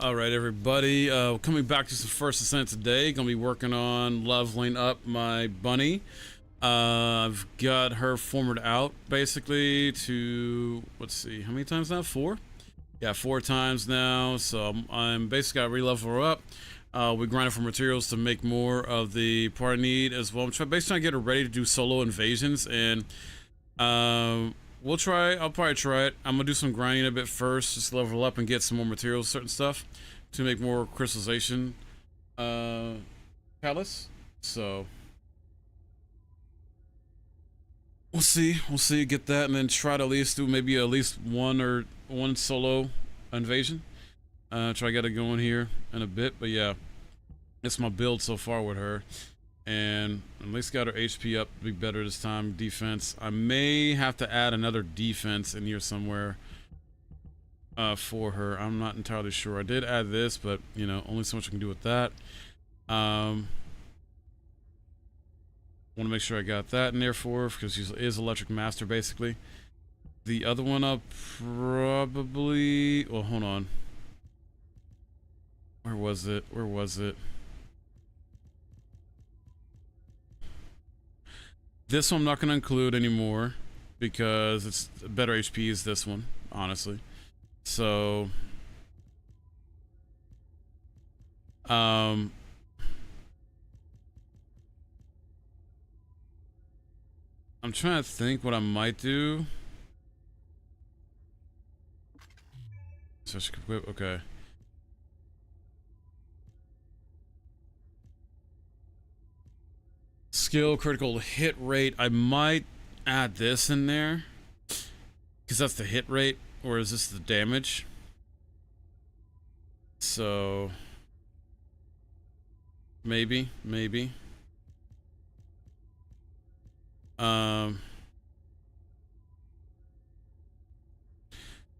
Alright everybody, coming back to some First Descendant today. Gonna be working on leveling up my bunny. I've got her formed out basically to, let's see, how many times now? 4? Yeah, 4 times now, so I'm basically gotta re-level her up. We grinded for materials to make more of the part I need as well. I'm basically trying to get her ready to do solo invasions, and we'll try. I'll probably try it. I'm gonna do some grinding a bit first, just level up and get some more materials, certain stuff, to make more crystallization palace. So we'll see. We'll see. Get that, and then try to at least do maybe at least one solo invasion. Try to get it going here in a bit. But yeah, it's my build so far with her. And at least got her HP up to be better this time. Defense. I may have to add another defense in here somewhere for her. I'm not entirely sure. I did add this, but you know, only so much I can do with that. Want to make sure I got that in there for her because she is Electric Master basically. The other one I'll probably. Well, hold on. Where was it? Where was it? This one I'm not going to include anymore because it's better HP is this one, honestly. So, I'm trying to think what I might do. So I should equip, okay. Skill, critical hit rate. I might add this in there because that's the hit rate, or is this the damage? So maybe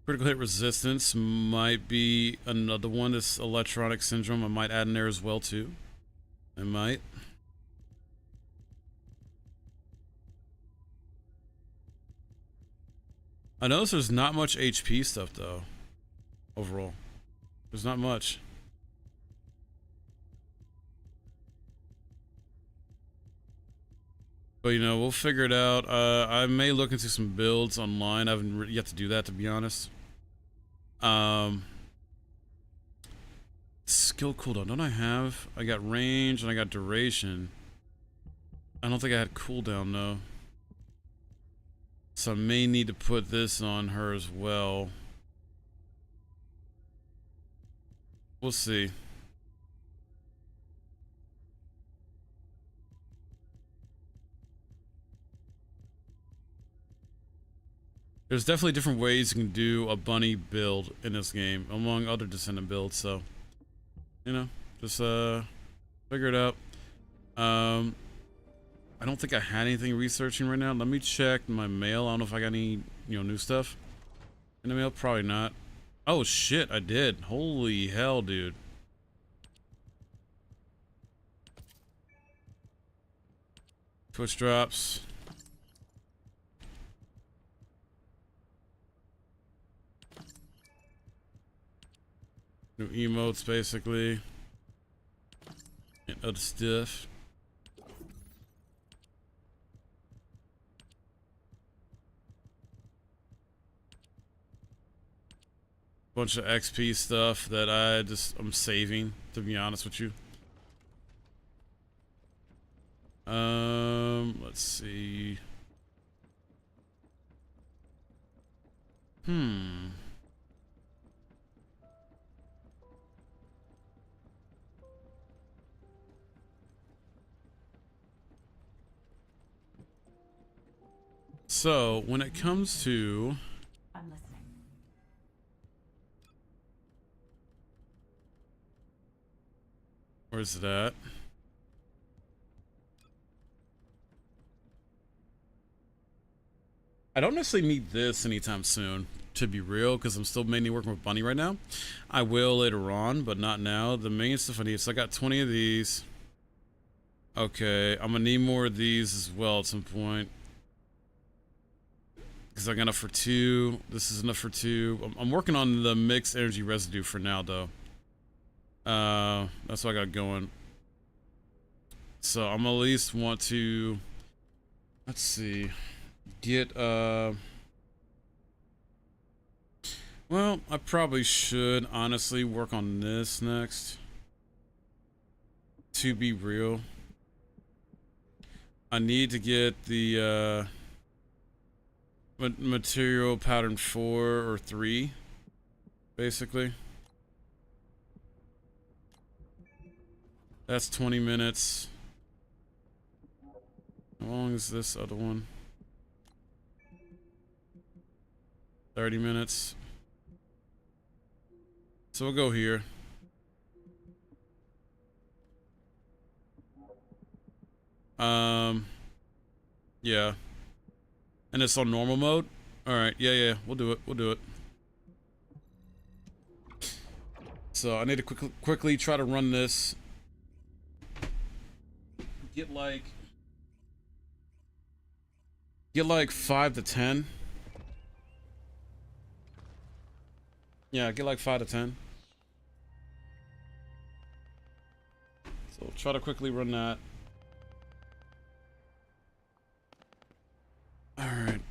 critical hit resistance might be another one. This electronic syndrome I might add in there as well too. I might. I notice there's not much HP stuff though. Overall, there's not much. But you know, we'll figure it out. I may look into some builds online. I haven't yet to do that, to be honest. Skill cooldown. Don't I have? I got range and I got duration. I don't think I had cooldown though. So I may need to put this on her as well. We'll see. There's definitely different ways you can do a bunny build in this game, among other Descendant builds, so, you know, just figure it out. I don't think I had anything researching right now. Let me check my mail. I don't know if I got any, you know, new stuff in the mail. Probably not. Oh shit, I did. Holy hell, dude. Twitch drops. New emotes, basically. And other stuff. Bunch of XP stuff that I'm saving, to be honest with you. Let's see. So, when it comes to... I'm listening. Where's it at? I don't necessarily need this anytime soon, to be real, because I'm still mainly working with Bunny right now. I will later on, but not now. The main stuff I need, so I got 20 of these. Okay, I'm gonna need more of these as well at some point. Because I got enough for 2. This is enough for 2. I'm working on the mixed energy residue for now, though. That's what I got going. So I'm at least want to, let's see, get, well, I probably should honestly work on this next. To be real, I need to get the, material pattern 4 or 3, basically. That's 20 minutes. How long is this other one? 30 minutes. So we'll go here. Yeah. And it's on normal mode? Alright, yeah, we'll do it. So I need to quickly try to run this. Get like 5 to 10. Yeah, get like 5 to 10. So try to quickly run that. All right.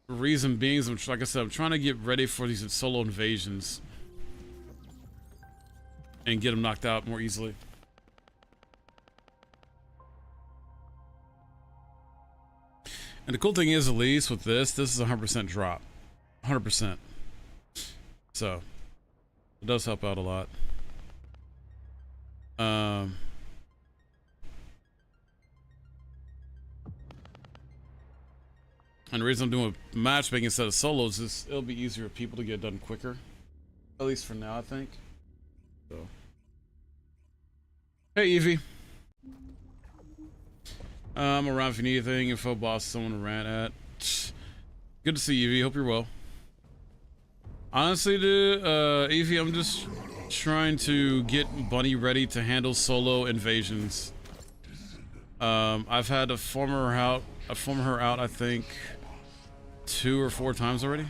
Reason being, like I said, I'm trying to get ready for these solo invasions and get them knocked out more easily. And the cool thing is, at least with this is a 100% drop. 100%. So, it does help out a lot. And the reason I'm doing matchmaking instead of solos is it'll be easier for people to get done quicker. At least for now, I think. So. Hey, Evie. I'm around if you need anything. Info boss, someone to rant at. Good to see you, Evie. Hope you're well. Honestly, dude, Evie, I'm just trying to get Bunny ready to handle solo invasions. I've had to form her out, I think 2 or 4 times already.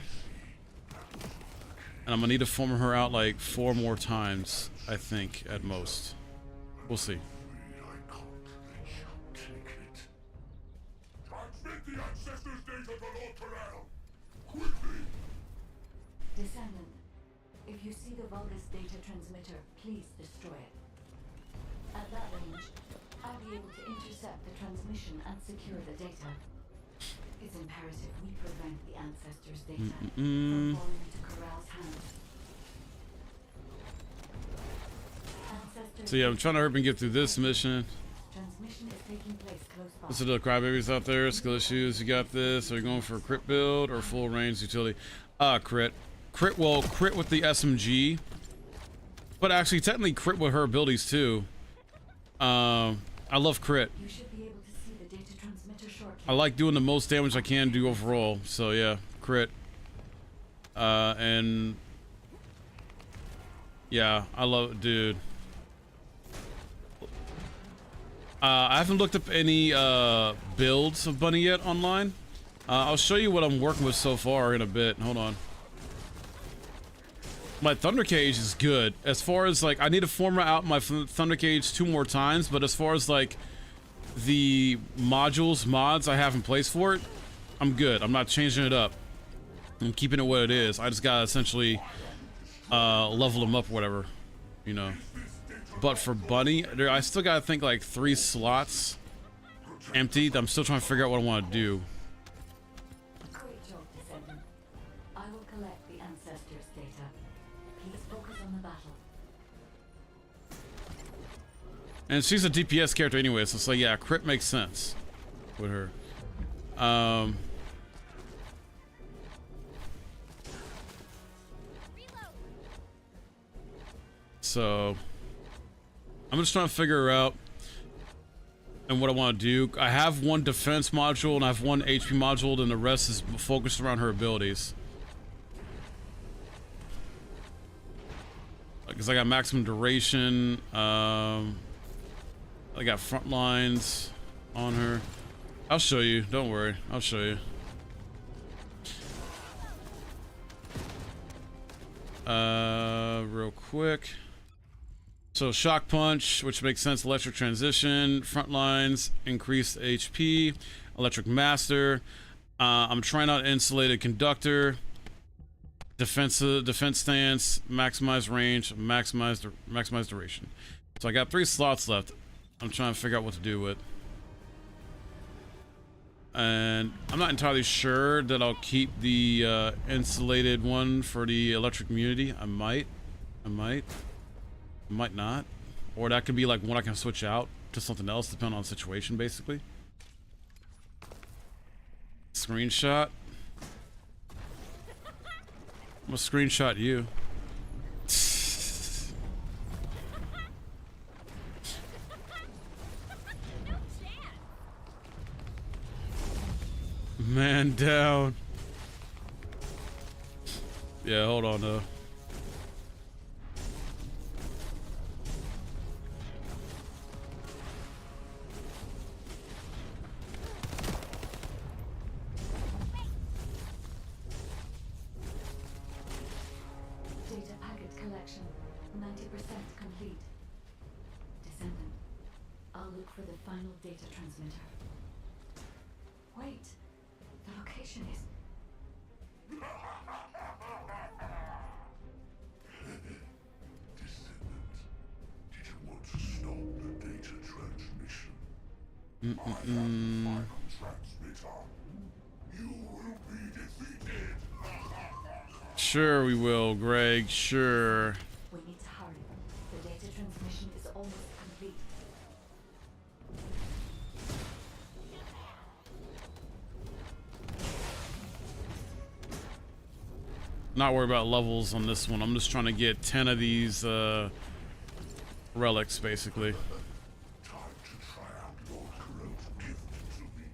And I'm gonna need to form her out like 4 more times, I think, at most. We'll see. Descendant, if you see the Vulgus data transmitter, please destroy it. At that range, I'll be able to intercept the transmission and secure the data. It's imperative we prevent the ancestors' data from falling into Corral's hands. So yeah, I'm trying to hurry and get through this mission. Transmission is taking place close by. Listen to the crybabies out there. Skill issues. You got this. Are you going for a crit build or full range utility? Crit. Crit, well, crit with the SMG. But actually, technically crit with her abilities too. I love crit. You should be able to see the data transmitter shortly. I like doing the most damage I can do overall. So yeah, crit. And yeah, I love it, dude. I haven't looked up any builds of Bunny yet online. I'll show you what I'm working with so far in a bit. Hold on. My Thunder Cage is good. As far as like, I need to form out my Thunder Cage 2 more times, but as far as like the mods I have in place for it, I'm good. I'm not changing it up. I'm keeping it what it is. I just gotta essentially level them up or whatever, you know. But for Bunny, I still gotta think like 3 slots empty. I'm still trying to figure out what I want to do. Great job, Descendant. I will collect the ancestors' data. Please focus on the battle. And she's a DPS character anyway, so it's like, yeah, crit makes sense with her. So I'm just trying to figure out and what I want to do. I have one defense module and I have one HP module, and the rest is focused around her abilities. Because I got maximum duration. I got front lines on her. I'll show you. Don't worry. I'll show you. Real quick. So shock punch, which makes sense. Electric transition, front lines, increased HP, electric master. I'm trying out insulated conductor, defense stance, maximize range, maximize duration. So I got 3 slots left. I'm trying to figure out what to do with. And I'm not entirely sure that I'll keep the insulated one for the electric immunity. I might not, or that could be like one I can switch out to something else depending on the situation, basically. Screenshot. I'm gonna screenshot you. Man down. Yeah, hold on though. Data packet collection, 90% complete. Descendant, I'll look for the final data transmitter. Wait, the location is... Descendant, did you want to stop the data transmission? Final transmitter. You will be defeated. Sure we will, Greg. Sure. We need to hurry. The data transmission is almost complete. Not worried about levels on this one. I'm just trying to get 10 of these relics, basically. Time to try out Lord Kuro's gift to me.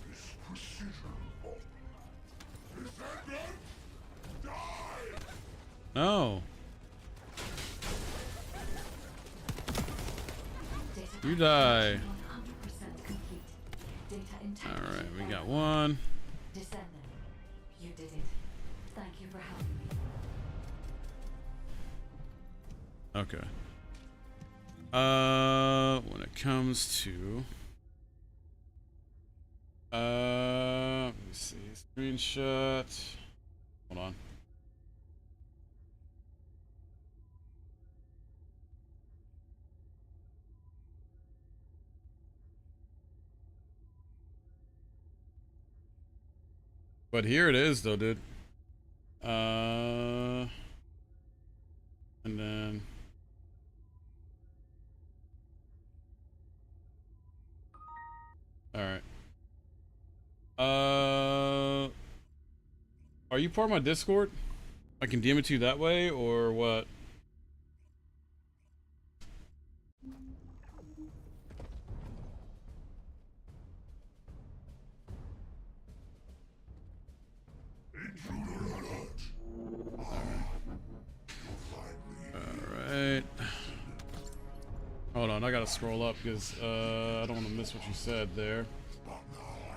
This precision bomb. Descendant, die! Oh. Data You die. 100% complete. Data intact. Alright, we got one. Descendant, you did it. Thank you for helping me. Okay. When it comes to let me see, screenshot. Hold on. But here it is though, dude. And then all right. Are you part of my Discord? I can DM it to you that way, or what? Intruder alert. Alright. Hold on, I gotta scroll up because I don't want to miss what you said there.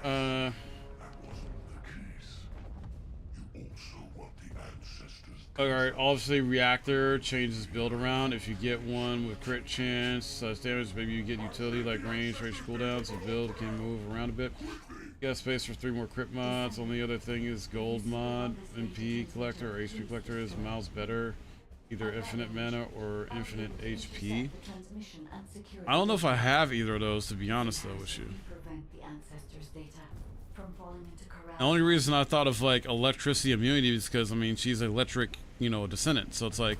That wasn't the case. You also want the ancestors. Alright, obviously reactor changes build around. If you get one with crit chance, damage, maybe you get utility like range, range cooldown, so build can move around a bit. You got space for 3 more crit mods. Only other thing is gold mod, MP collector or HP collector is miles better. Either infinite mana or infinite HP. I don't know if I have either of those, to be honest though with you. The only reason I thought of like electricity immunity is because, I mean, she's an electric, you know, descendant. So it's like,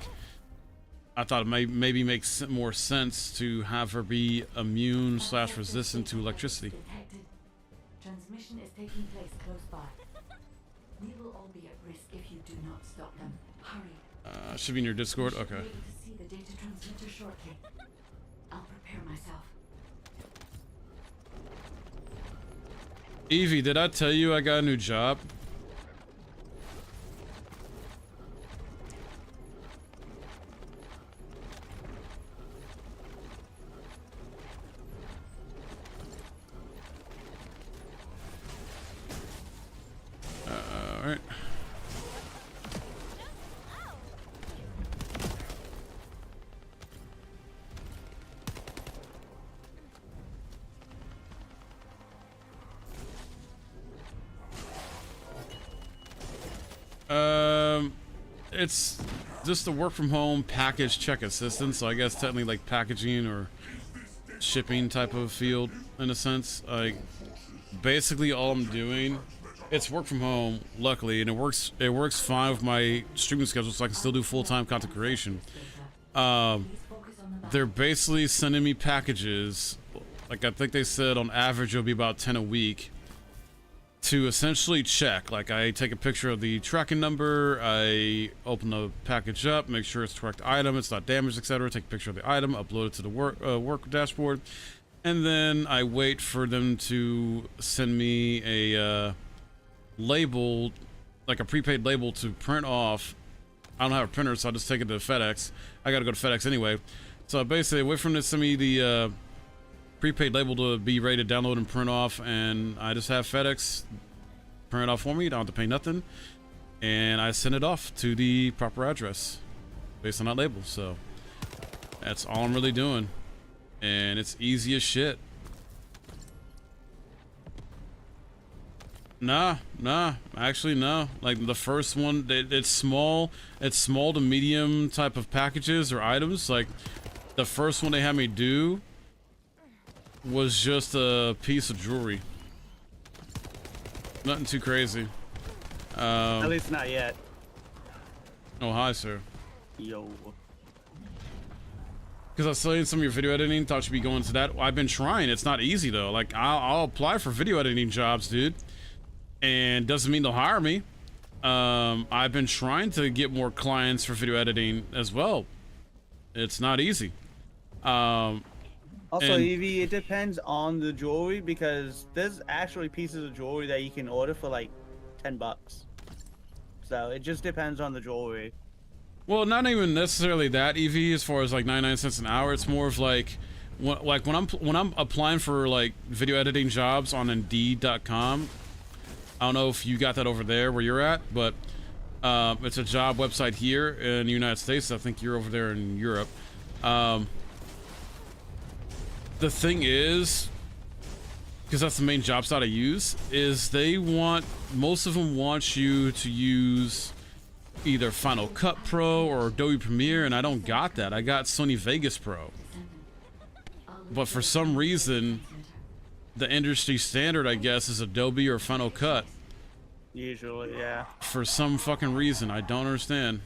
I thought it maybe makes more sense to have her be immune / resistant to electricity. Transmission is taking place close by. We will all be at risk if you do not stop them. Hurry. Should be in your Discord. You should Okay. be able to see the data transmitter shortly. I'll prepare myself. Evie, did I tell you I got a new job? Alright. It's just a work from home package check assistant, so I guess technically like packaging or shipping type of field in a sense. Like basically all I'm doing, it's work from home, luckily, and it works fine with my streaming schedule, so I can still do full-time content creation. They're basically sending me packages, like I think they said on average it'll be about 10 a week, to essentially check. Like I take a picture of the tracking number, I open the package up, make sure it's the correct item, it's not damaged, etc. Take a picture of the item, upload it to the work dashboard, and then I wait for them to send me a label, like a prepaid label to print off. I don't have a printer, so I'll just take it to FedEx. I gotta go to FedEx anyway. So basically, wait for them to send me the prepaid label to be ready to download and print off, and I just have FedEx print it off for me. Don't have to pay nothing, and I send it off to the proper address based on that label. So that's all I'm really doing, and it's easy as shit. Nah, actually no. Like the first one, it's small to medium type of packages or items. Like the first one they had me do was just a piece of jewelry. Nothing too crazy. At least not yet. Oh, hi, sir. Yo. Because I was saying some of your video editing, thought you'd be going to that. I've been trying. It's not easy though. Like I'll apply for video editing jobs, dude, and doesn't mean they'll hire me. I've been trying to get more clients for video editing as well. It's not easy. Also, and- Evie, it depends on the jewelry, because there's actually pieces of jewelry that you can order for like $10. So it just depends on the jewelry. Well, not even necessarily that, EV, as far as like 99 cents an hour. It's more of like when I'm applying for like video editing jobs on Indeed.com. I don't know if you got that over there where you're at, but it's a job website here in the United States. I think you're over there in Europe. The thing is, because that's the main job site I use, is most of them want you to use either Final Cut Pro or Adobe Premiere, and I don't got that. I got Sony Vegas Pro. But for some reason, the industry standard, I guess, is Adobe or Final Cut. Usually, yeah. For some fucking reason, I don't understand.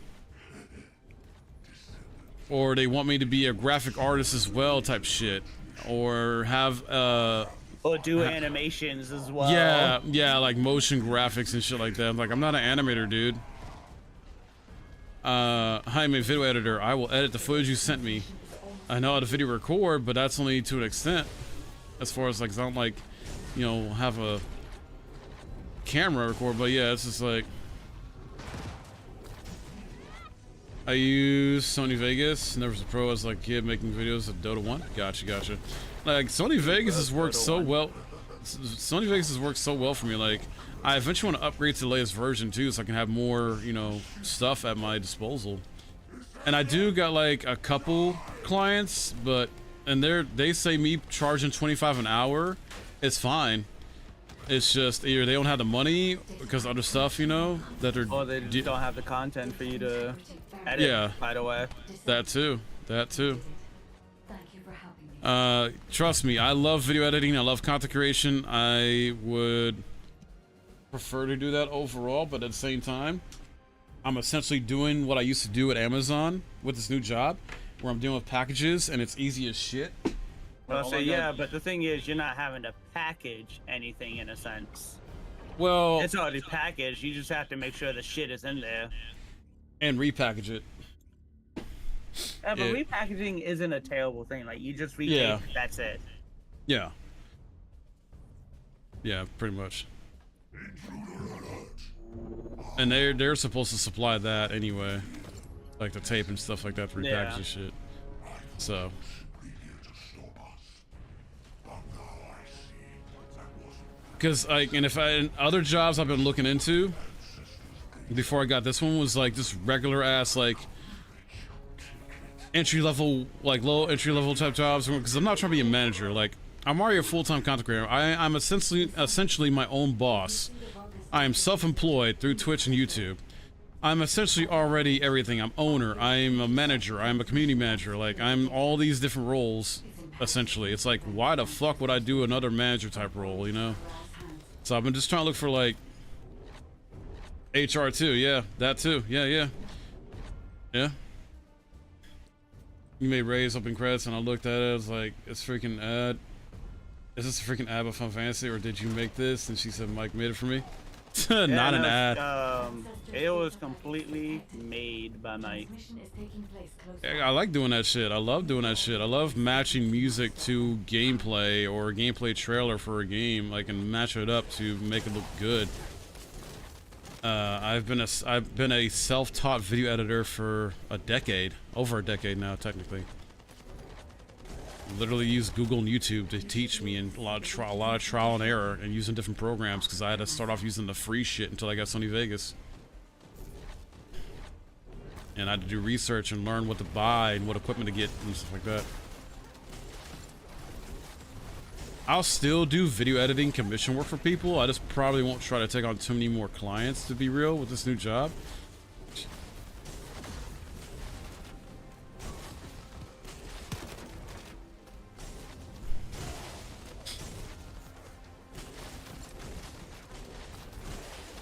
Or they want me to be a graphic artist as well, type shit. Or have Or do animations as well. yeah, like motion graphics and shit like that. I'm like, I'm not an animator, dude. Hi, I'm a video editor. I will edit the footage you sent me. I know how to video record, but that's only to an extent. As far as like, 'cause I don't like, you know, have a camera record. But yeah, it's just like, I use Sony Vegas. Never was a pro as like a kid making videos of Dota 1. Gotcha. Like Sony Vegas has worked so well. Sony Vegas has worked so well for me. Like I eventually want to upgrade to the latest version too, so I can have more, you know, stuff at my disposal. And I do got like a couple clients, but they say me charging $25 an hour, it's fine. It's just either they don't have the money because other stuff, you know, that they're. Or they just don't have the content for you to edit right away. That too. Thank you for helping me. Trust me, I love video editing. I love content creation. I would prefer to do that overall, but at the same time, I'm essentially doing what I used to do at Amazon with this new job, where I'm dealing with packages and it's easy as shit. Well, so yeah, but the thing is, you're not having to package anything in a sense. Well, It's already packaged. You just have to make sure the shit is in there. and repackage it. Yeah, but Yeah. repackaging isn't a terrible thing. Like, you just repackage Yeah. it, that's it. Yeah. Yeah, pretty much. And they're supposed to supply that anyway, like the tape and stuff like that to repackage Yeah. the shit. So. Because like, and if other jobs I've been looking into before I got this one was like just regular ass like entry level, like low entry level type jobs. Because I'm not trying to be a manager. Like I'm already a full-time content creator. I'm essentially my own boss. I am self-employed through Twitch and YouTube. I'm essentially already everything. I'm owner. I'm a manager. I'm a community manager. Like I'm all these different roles. Essentially, it's like why the fuck would I do another manager type role? You know. So I've been just trying to look for like HR too. Yeah, that too. Yeah. You may raise open credits, and I looked at it. I was like, "It's freaking ad. Is this a freaking ad of Fun Fantasy, or did you make this?" And she said, "Mike made it for me." Not an ad. It was completely made by Mike. I like doing that shit. I love doing that shit. I love matching music to gameplay or a gameplay trailer for a game. Like, and match it up to make it look good. I've been a self-taught video editor for a decade, over a decade now, technically. Literally used Google and YouTube to teach me, and a lot of trial and error, and using different programs because I had to start off using the free shit until I got Sony Vegas. And I had to do research and learn what to buy and what equipment to get and stuff like that. I'll still do video editing commission work for people. I just probably won't try to take on too many more clients, to be real, with this new job.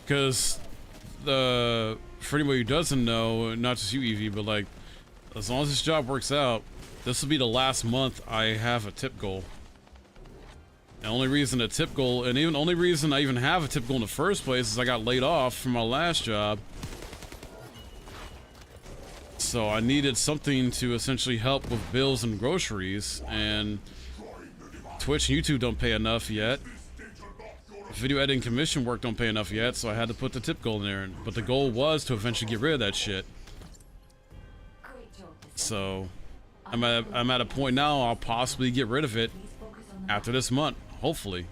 Because for anybody who doesn't know, not just you, Evie, but like, as long as this job works out, this will be the last month I have a tip goal. The only reason a tip goal, and even only reason I even have a tip goal in the first place is I got laid off from my last job. So I needed something to essentially help with bills and groceries, and Twitch and YouTube don't pay enough yet. Video editing commission work don't pay enough yet, so I had to put the tip goal in there. But the goal was to eventually get rid of that shit. So I'm at a point now I'll possibly get rid of it after this month, hopefully.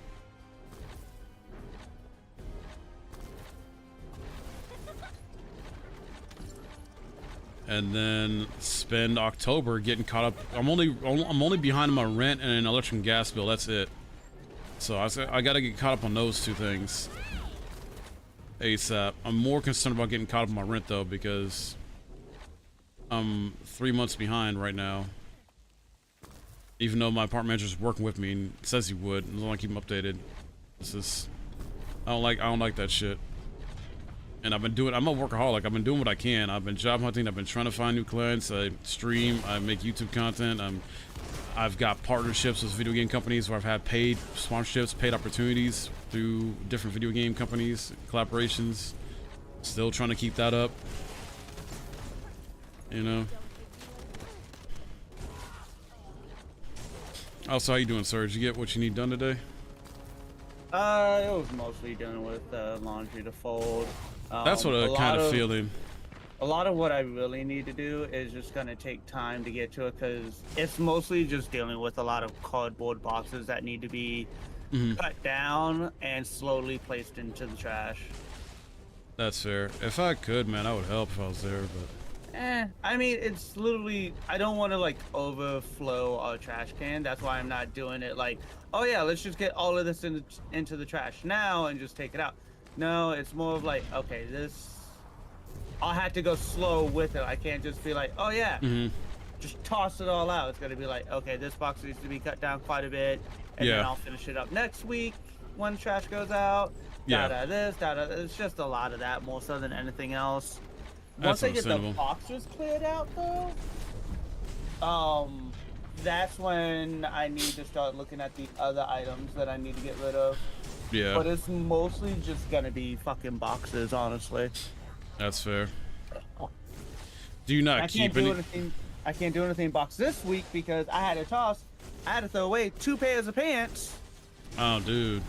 And then spend October getting caught up. I'm only behind on my rent and an electric and gas bill. That's it. So I gotta get caught up on those two things ASAP. I'm more concerned about getting caught up on my rent though, because I'm 3 months behind right now. Even though my apartment manager's working with me and says he would, as long as I keep him updated. This is, I don't like that shit. And I'm a workaholic. I've been doing what I can. I've been job hunting. I've been trying to find new clients. I stream. I make YouTube content. I've got partnerships with video game companies where I've had paid sponsorships, paid opportunities through different video game companies, collaborations. Still trying to keep that up. You know. Also, how you doing, sir? Did you get what you need done today? It was mostly dealing with laundry to fold. That's what I kind of feeling. A lot of what I really need to do is just gonna take time to get to it, because it's mostly just dealing with a lot of cardboard boxes that need to be cut down and slowly placed into the trash. That's fair. If I could, man, I would help if I was there, but... I mean, it's literally, I don't want to like overflow our trash can. That's why I'm not doing it like, oh yeah, let's just get all of this into the trash now and just take it out. No, it's more of like, okay, this, I'll have to go slow with it. I can't just be like, oh yeah, just toss it all out. It's gonna be like, okay, this box needs to be cut down quite a bit, and then I'll finish it up next week when trash goes out. It's just a lot of that more so than anything else. Once I get the boxes cleared out, though, that's when I need to start looking at the other items that I need to get rid of. Yeah. But it's mostly just gonna be fucking boxes, honestly. That's fair. Do you not keep any? I can't do anything box this week because I had to throw away 2 pairs of pants. Oh, dude.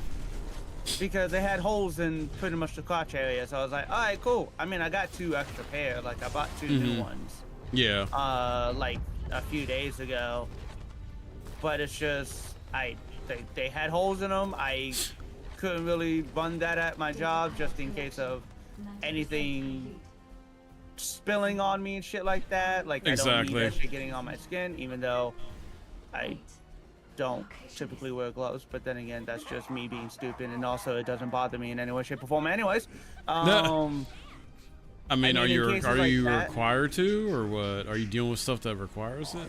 because they had holes in pretty much the crotch area. So I was like, all right, cool. I mean, I got 2 extra pair. Like, I bought 2 new ones. Yeah. Like a few days ago. But it's just, they had holes in them. I couldn't really run that at my job just in case of anything spilling on me and shit like that. Like, I don't need that shit getting on my skin, even though I don't typically wear gloves. But then again, that's just me being stupid, and also it doesn't bother me in any way, shape, or form. Anyways, I mean, are you like required to, or what? Are you dealing with stuff that requires it?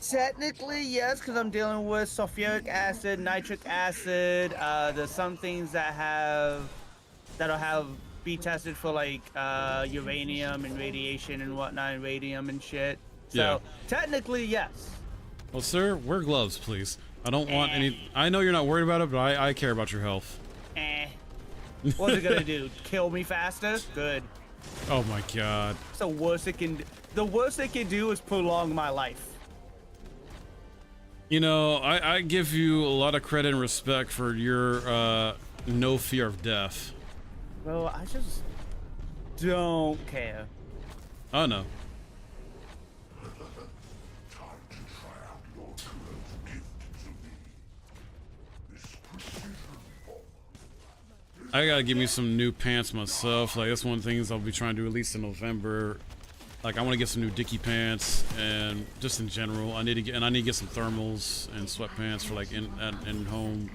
Technically, yes, because I'm dealing with sulfuric acid, nitric acid. There's some things that'll be tested for like uranium and radiation and whatnot, and radium and shit. So technically, yes. Well, sir, wear gloves, please. I don't want any. I know you're not worried about it, but I care about your health. What's it gonna do? Kill me faster? Good. Oh my god. It's the worst it can. The worst it can do is prolong my life. You know, I give you a lot of credit and respect for your no fear of death. Well, I just don't care. Oh no. Time to try out your current gift to me. This precision bomb. I gotta give me some new pants myself. Like, that's one of the things I'll be trying to do at least in November. Like, I want to get some new Dickie pants, and just in general, I need to get some thermals and sweatpants for like in home.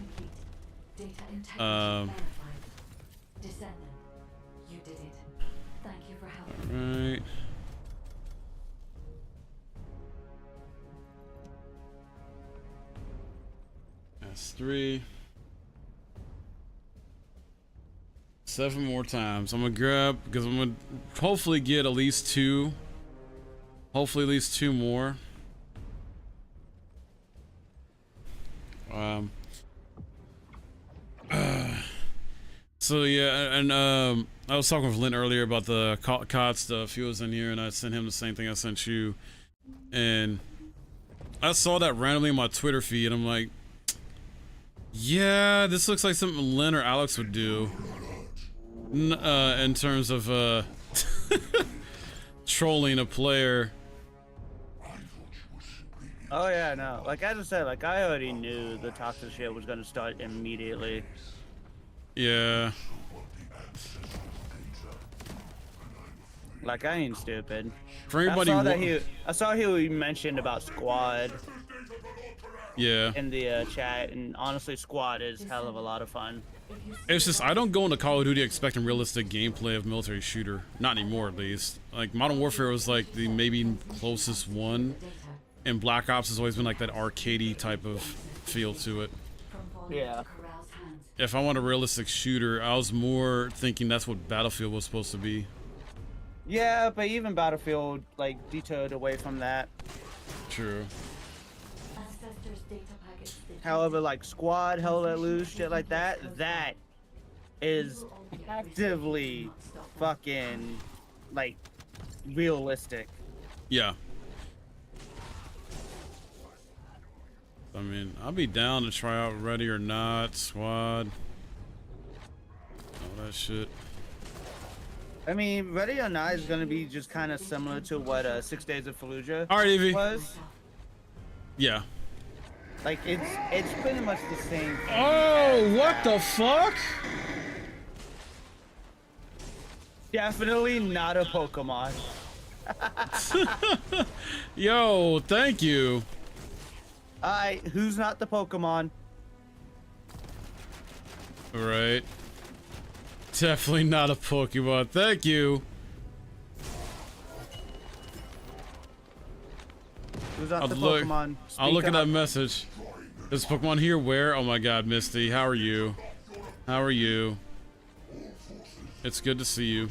Data integrity verified. Descendant, you did it. Thank you for helping. Right. S3. 7 more times. I'm gonna grab, because I'm gonna hopefully get at least 2. Hopefully at least 2 more. So yeah, and I was talking with Lynn earlier about the COD stuff. He was in here, and I sent him the same thing I sent you, and I saw that randomly in my Twitter feed. I'm like, yeah, this looks like something Lynn or Alex would do. In terms of trolling a player. Oh yeah, no. Like I just said, like I already knew the toxic shit was gonna start immediately. Yeah. Like I ain't stupid. For anybody, I saw he mentioned about Squad. Yeah. In the chat, and honestly, Squad is hell of a lot of fun. It's just, I don't go into Call of Duty expecting realistic gameplay of military shooter. Not anymore, at least. Like, Modern Warfare was like the maybe closest one. And Black Ops has always been like that arcadey type of feel to it. Yeah. If I want a realistic shooter, I was more thinking that's what Battlefield was supposed to be. Yeah, but even Battlefield, like, detoured away from that. True. However, like Squad, Hell Let Loose, shit like that, that is actively fucking, like, realistic. Yeah. I mean, I'll be down to try out Ready or Not, Squad, all that shit. I mean, Ready or Not is gonna be just kind of similar to what 6 Days of Fallujah all right, Evie. was. Yeah. Like, it's pretty much the same thing. Oh, what the fuck? Definitely not a Pokemon. Yo, thank you. Alright, who's not the Pokemon? Right. Definitely not a Pokemon. Thank you. Who's not the Pokemon? I'll look at that message. Is Pokemon here? Where? Oh my god, Misty. How are you? How are you? It's good to see you.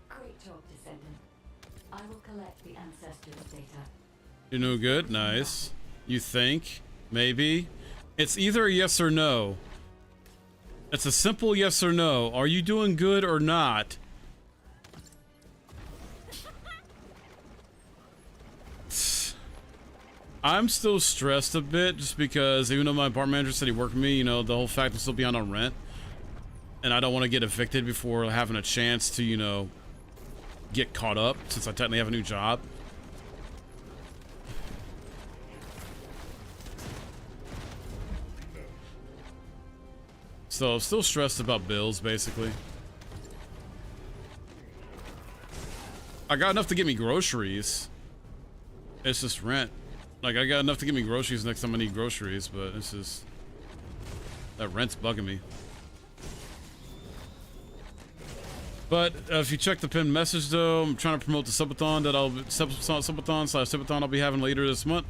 Great job, Descendant. I will collect the ancestors' data. You're no good? Nice. You think? Maybe? It's either a yes or no. It's a simple yes or no. Are you doing good or not? I'm still stressed a bit just because even though my apartment manager said he worked with me, you know, the whole fact I'm still behind on rent. And I don't want to get evicted before having a chance to, you know, get caught up since I technically have a new job. So, still stressed about bills, basically. I got enough to get me groceries. It's just rent. Like, I got enough to get me groceries next time I need groceries, but it's just... that rent's bugging me. But if you check the pinned message, though, I'm trying to promote the subathon that subathon/subathon I'll be having later this month.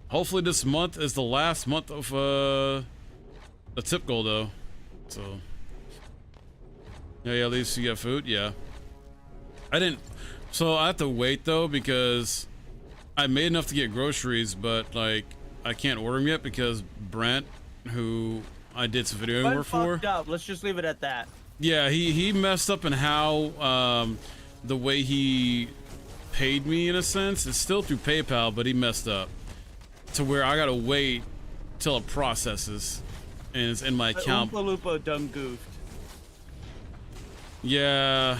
Hopefully this month is the last month of the tip goal, though. So yeah, at least you get food. Yeah, I didn't. So I have to wait though because I made enough to get groceries, but like I can't order them yet because Brent, who I did some videoing work for, up. Let's just leave it at that. yeah, he messed up in how the way he paid me in a sense. It's still through PayPal, but he messed up to where I gotta wait till it processes and it's in my account. Oompa Loompa done goofed. Yeah.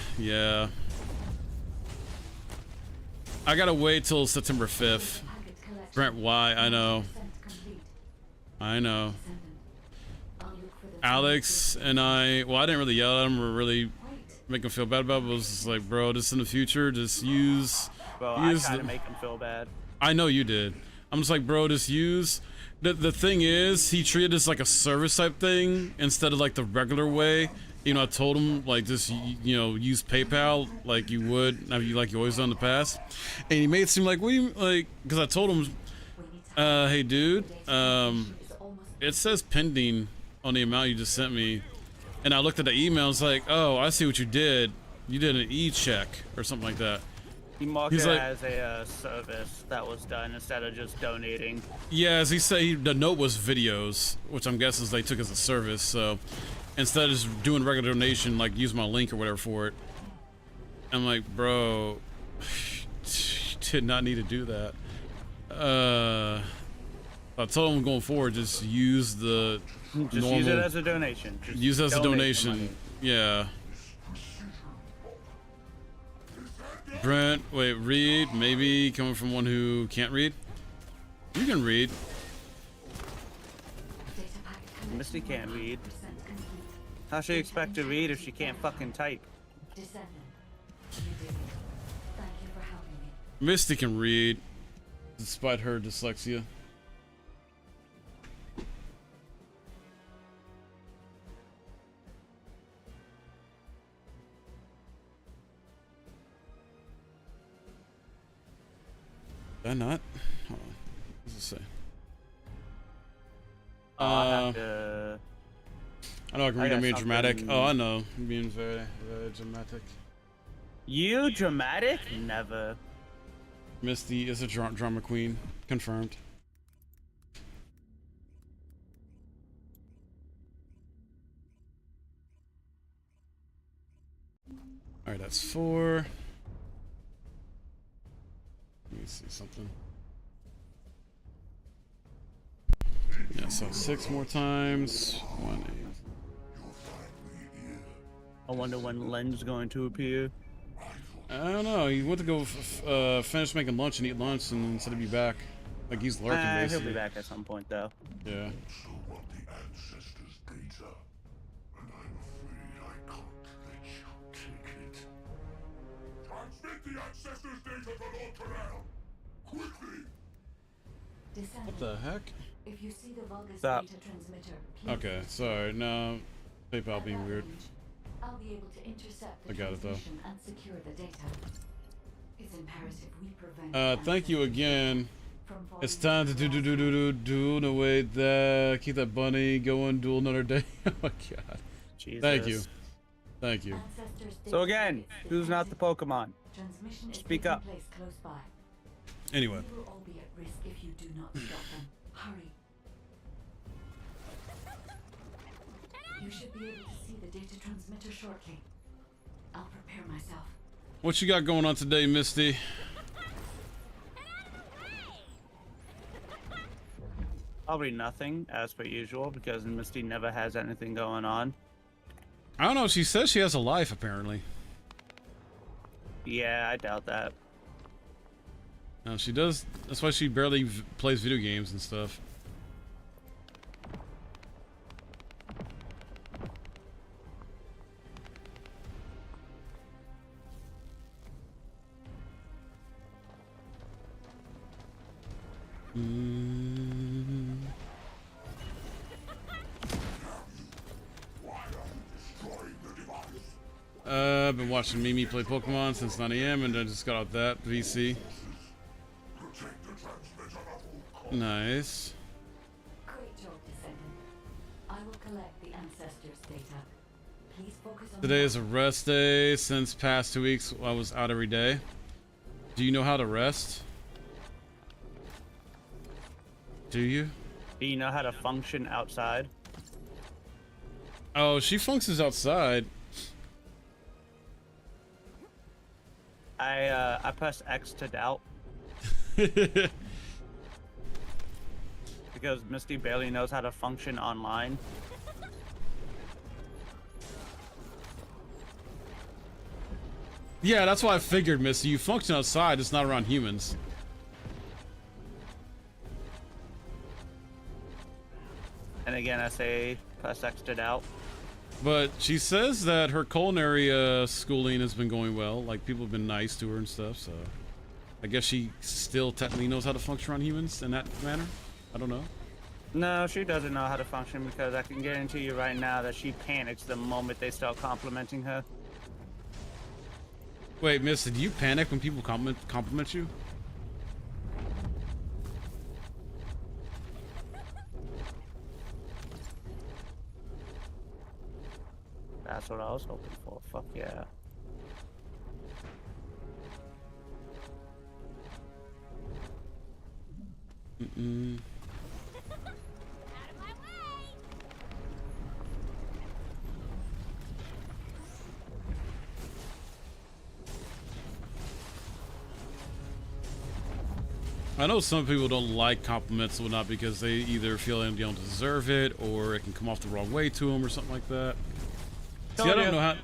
I gotta wait till September 5th. Brent, why? I know. Alex and I, well, I didn't really yell at him or really make him feel bad about it, but it was just like, bro, just in the future, just use... Bro, I tried to make him feel bad. I know you did. I'm just like, bro, just use... The thing is, he treated this like a service type thing instead of like the regular way. You know, I told him, like, just, you know, use PayPal like you would, like you always done in the past. And he made it seem like, what do you, like, because I told him, hey, dude, it says pending on the amount you just sent me. And I looked at the email, it's like, oh, I see what you did. You did an e-check or something like that. He marked it as a service that was done instead of just donating. Yeah, as he said, the note was videos, which I'm guessing they took as a service. So instead of just doing regular donation, like use my link or whatever for it. I'm like, bro, did not need to do that. I told him going forward, just use the normal, use it as a donation. Just use it as a donation. Yeah. Brent, wait, read? Maybe coming from one who can't read? You can read. Misty can't read. How should you expect to read if she can't fucking type? Descendant, you did it. Thank you for helping me. Misty can read, despite her dyslexia. Did I not? Hold on. What does it say? I have to... I know I can read. I'm being dramatic. Oh, I know. I'm being very, very dramatic. You dramatic? Never. Misty is a drama queen. Confirmed. Alright, that's 4. Let me see something. Yeah, so 6 more times. 1, 8. I wonder when Len's going to appear. I don't know. He went to go finish making lunch and eat lunch, and said he'd be back. Like he's lurking, basically. He'll be back at some point, though. Yeah. Also want the ancestors' data, and I'm afraid I can't let you take it. Transmit the ancestors' data to Lord Corral! Quickly! Descendant, What the heck? if you see the Vulgus Stop. data transmitter, please Okay, sorry. No, PayPal at being that weird. range, I'll be able to intercept the I got it, though. transmission and secure the data. It's imperative we prevent Thank you ancestors again. from falling It's time to do. No, wait, keep that bunny going. Duel another day. Oh my god. Jesus. Thank you. Thank you. Ancestors' So data again, is who's not the sensitive. Pokemon? Transmission is Speak taking up. place close by. Anyway. We will all be at risk if you do not stop them. Hurry. You should be able to see the data transmitter shortly. I'll prepare myself. What you got going on today, Misty? Probably nothing, as per usual, because Misty never has anything going on. I don't know. She says she has a life, apparently. Yeah, I doubt that. No, she does. That's why she barely plays video games and stuff. I've been watching Mimi play Pokemon since 9 a.m. and I just got out that VC. Nice. Great job, Descendant. I will collect the ancestors' data. Please focus on Today is a rest day. Since past 2 weeks, I was out every day. Do you know how to rest? Do you? Do you know how to function outside? Oh, she functions outside. I press X to doubt because Misty barely knows how to function online. Yeah, that's why I figured, Missy. You function outside, it's not around humans. And again, I say press X to doubt. But she says that her culinary schooling has been going well. Like, people have been nice to her and stuff, so... I guess she still technically knows how to function around humans in that manner? I don't know. No, she doesn't know how to function, because I can guarantee you right now that she panics the moment they start complimenting her. Wait, Miss, do you panic when people compliment you? That's what I was hoping for. Fuck yeah. Mm-mm. I know some people don't like compliments or whatnot because they either feel they don't deserve it or it can come off the wrong way to them or something like that. See, I don't know how...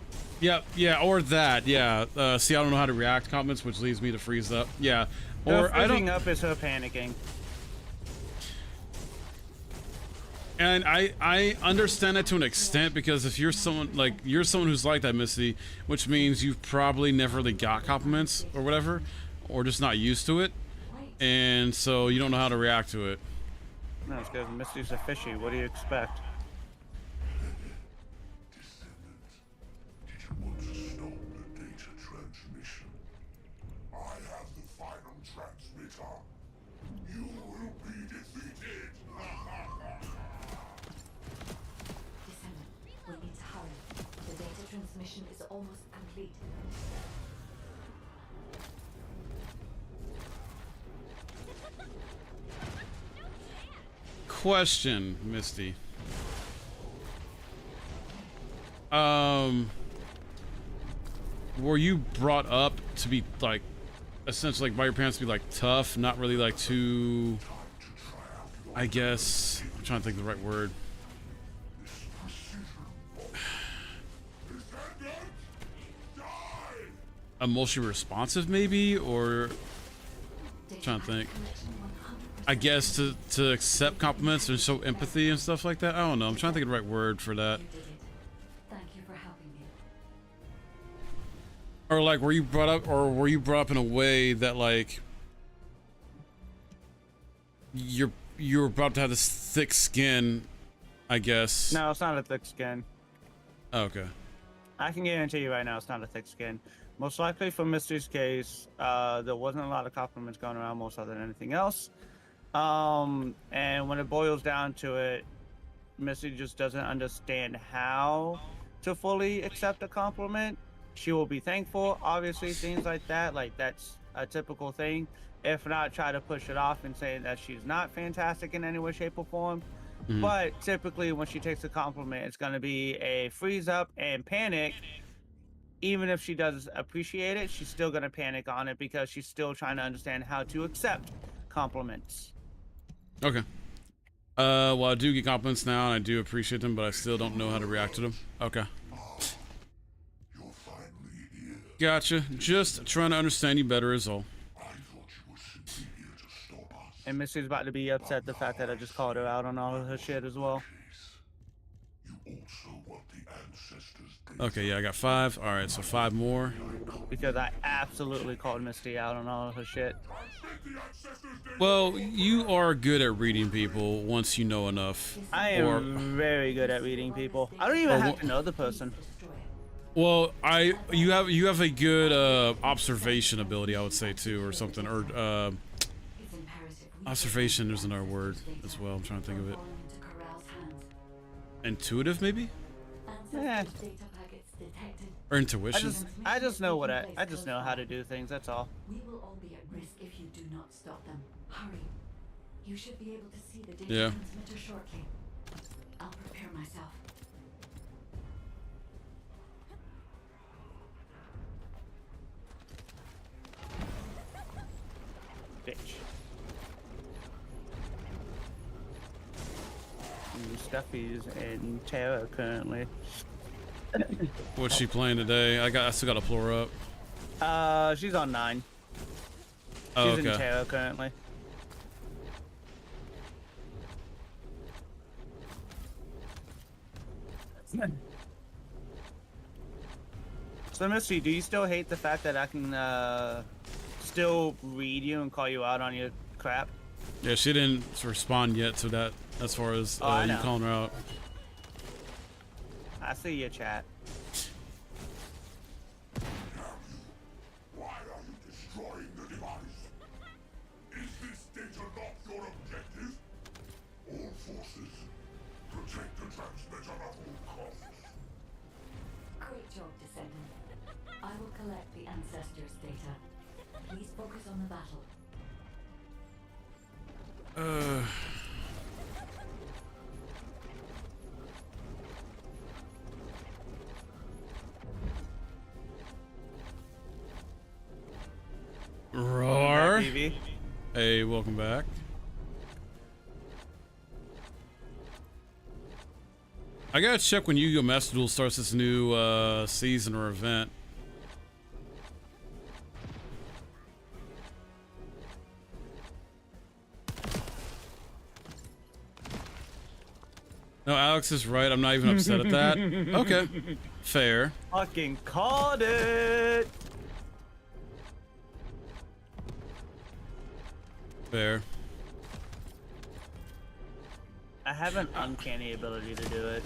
Yeah, or that, yeah. See, I don't know how to react to compliments, which leads me to freeze up. Yeah, or I don't... up is her panicking. And I understand that to an extent, because if you're someone who's like that, Missy, which means you've probably never really got compliments or whatever, or just not used to it, and so you don't know how to react to it. No, it's because Misty's a fishy. What do you expect? Descendant, did you want to stop the data transmission? I have the final transmitter. You will be defeated. Descendant, we need to hurry. The data transmission is almost complete. Question, Misty. Were you brought up to be like, essentially, like, by your parents to be like tough, not really like too, I guess, I'm trying to think of the right word. Emotionally responsive, maybe, or I'm trying to think. I guess to accept compliments and show empathy and stuff like that. I don't know. I'm trying to think of the right word for that. You did it. Thank you for helping me. Or like, were you brought up in a way that like you were brought up to have this thick skin, I guess. No, it's not a thick skin. Oh, okay. I can guarantee you right now it's not a thick skin. Most likely for Misty's case, there wasn't a lot of compliments going around most other than anything else. And when it boils down to it, Misty just doesn't understand how to fully accept a compliment. She will be thankful, obviously, things like that. Like, that's a typical thing. If not, try to push it off and say that she's not fantastic in any way, shape, or form. Mhm. But typically, when she takes a compliment, it's going to be a freeze up and panic even if she does appreciate it, she's still gonna panic on it because she's still trying to understand how to accept compliments. Okay. Well, I do get compliments now, and I do appreciate them, but I still don't know how to react to them. Okay. You're finally here. Gotcha. Just trying to understand you better is all. I thought you were simply here to stop us. And Missy's about to be upset the fact that I just called her out on all of her shit as well. You also want the ancestors' data. Okay, yeah, I got 5. All right, so 5 more. Because I absolutely called Misty out on all of her shit. Transmit the ancestors' data. Well, you are good at reading people once you know enough. I am very good at reading people. I don't even have to know the person. Well, you have a good observation ability, I would say too, or something, or observation. There's another word as well. I'm trying to think of it. Intuitive, maybe, Yeah. or intuition. I just know I just know how to do things. That's all. We will all be at risk if you do not stop them. Hurry. You should be able to see the data Yeah. transmitter shortly. I'll prepare myself. Bitch. Stuffy's in terror currently. What's she playing today? I still got to pull her up. She's on 9. Oh, She's in okay. terror currently. So, Misty, do you still hate the fact that I can still read you and call you out on your crap? Yeah, she didn't respond yet to that. As far as I you know. calling her out. I see your chat. Why are you destroying the device? Is this data not your objective? All forces, protect the transmitter at all costs. Great job, Descendant. I will collect the ancestors' data. Please focus on the battle. Roar. BB. Hey, welcome back. I gotta check when Yu-Gi-Oh! Master Duel starts this new season or event. No, Alex is right. I'm not even upset at that. Okay, fair. Fucking called it. Fair. I have an uncanny ability to do it.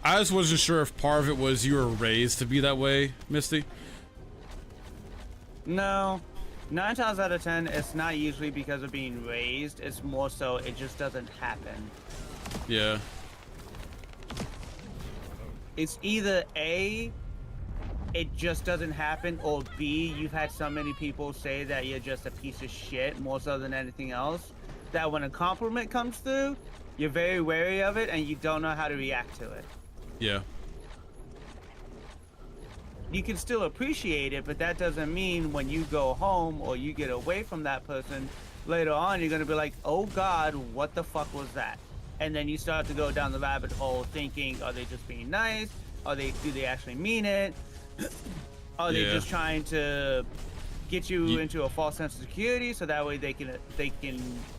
I just wasn't sure if part of it was you were raised to be that way, Misty. No. 9 times out of 10, it's not usually because of being raised. It's more so it just doesn't happen. Yeah. It's either A, it just doesn't happen, or B, you've had so many people say that you're just a piece of shit more so than anything else, that when a compliment comes through, you're very wary of it and you don't know how to react to it. Yeah. You can still appreciate it, but that doesn't mean when you go home or you get away from that person later on, you're gonna be like, oh God, what the fuck was that? And then you start to go down the rabbit hole thinking, are they just being nice? Do they actually mean it? Are they Yeah. just trying to get you into a false sense of security so that way they can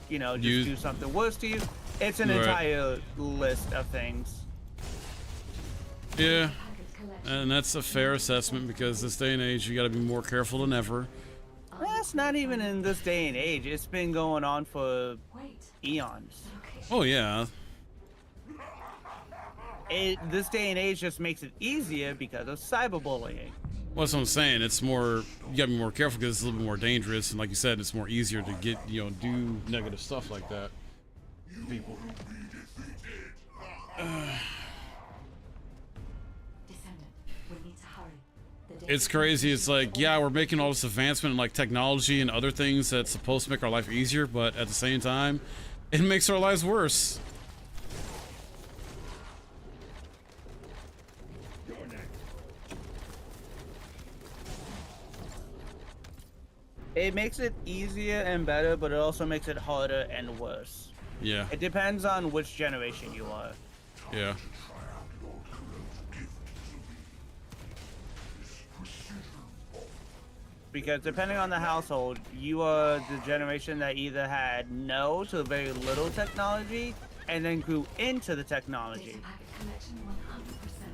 you know, just do something worse to you? It's an Right. entire list of things. Yeah. Packet collection. And that's a fair assessment because this day and age, you gotta be more careful than ever. That's not even in this day and age. It's been going on for Wait. eons. Location. Oh, yeah. This day and age just makes it easier because of cyberbullying. Well, that's what I'm saying. It's more, you gotta be more careful because it's a little bit more dangerous. And like you said, it's more easier to get, you know, do negative stuff like that. People. Descendant, we need to hurry. The data It's crazy. It's like, transmitter yeah, we're making all this advancement in like technology and other things that's supposed to make our life easier, but at the same time, it makes our lives worse. It makes it easier and better, but it also makes it harder and worse. Yeah. It depends on which generation you are. Yeah. Because depending on the household, you are the generation that either had no to very little technology and then grew into the technology. Data packet collection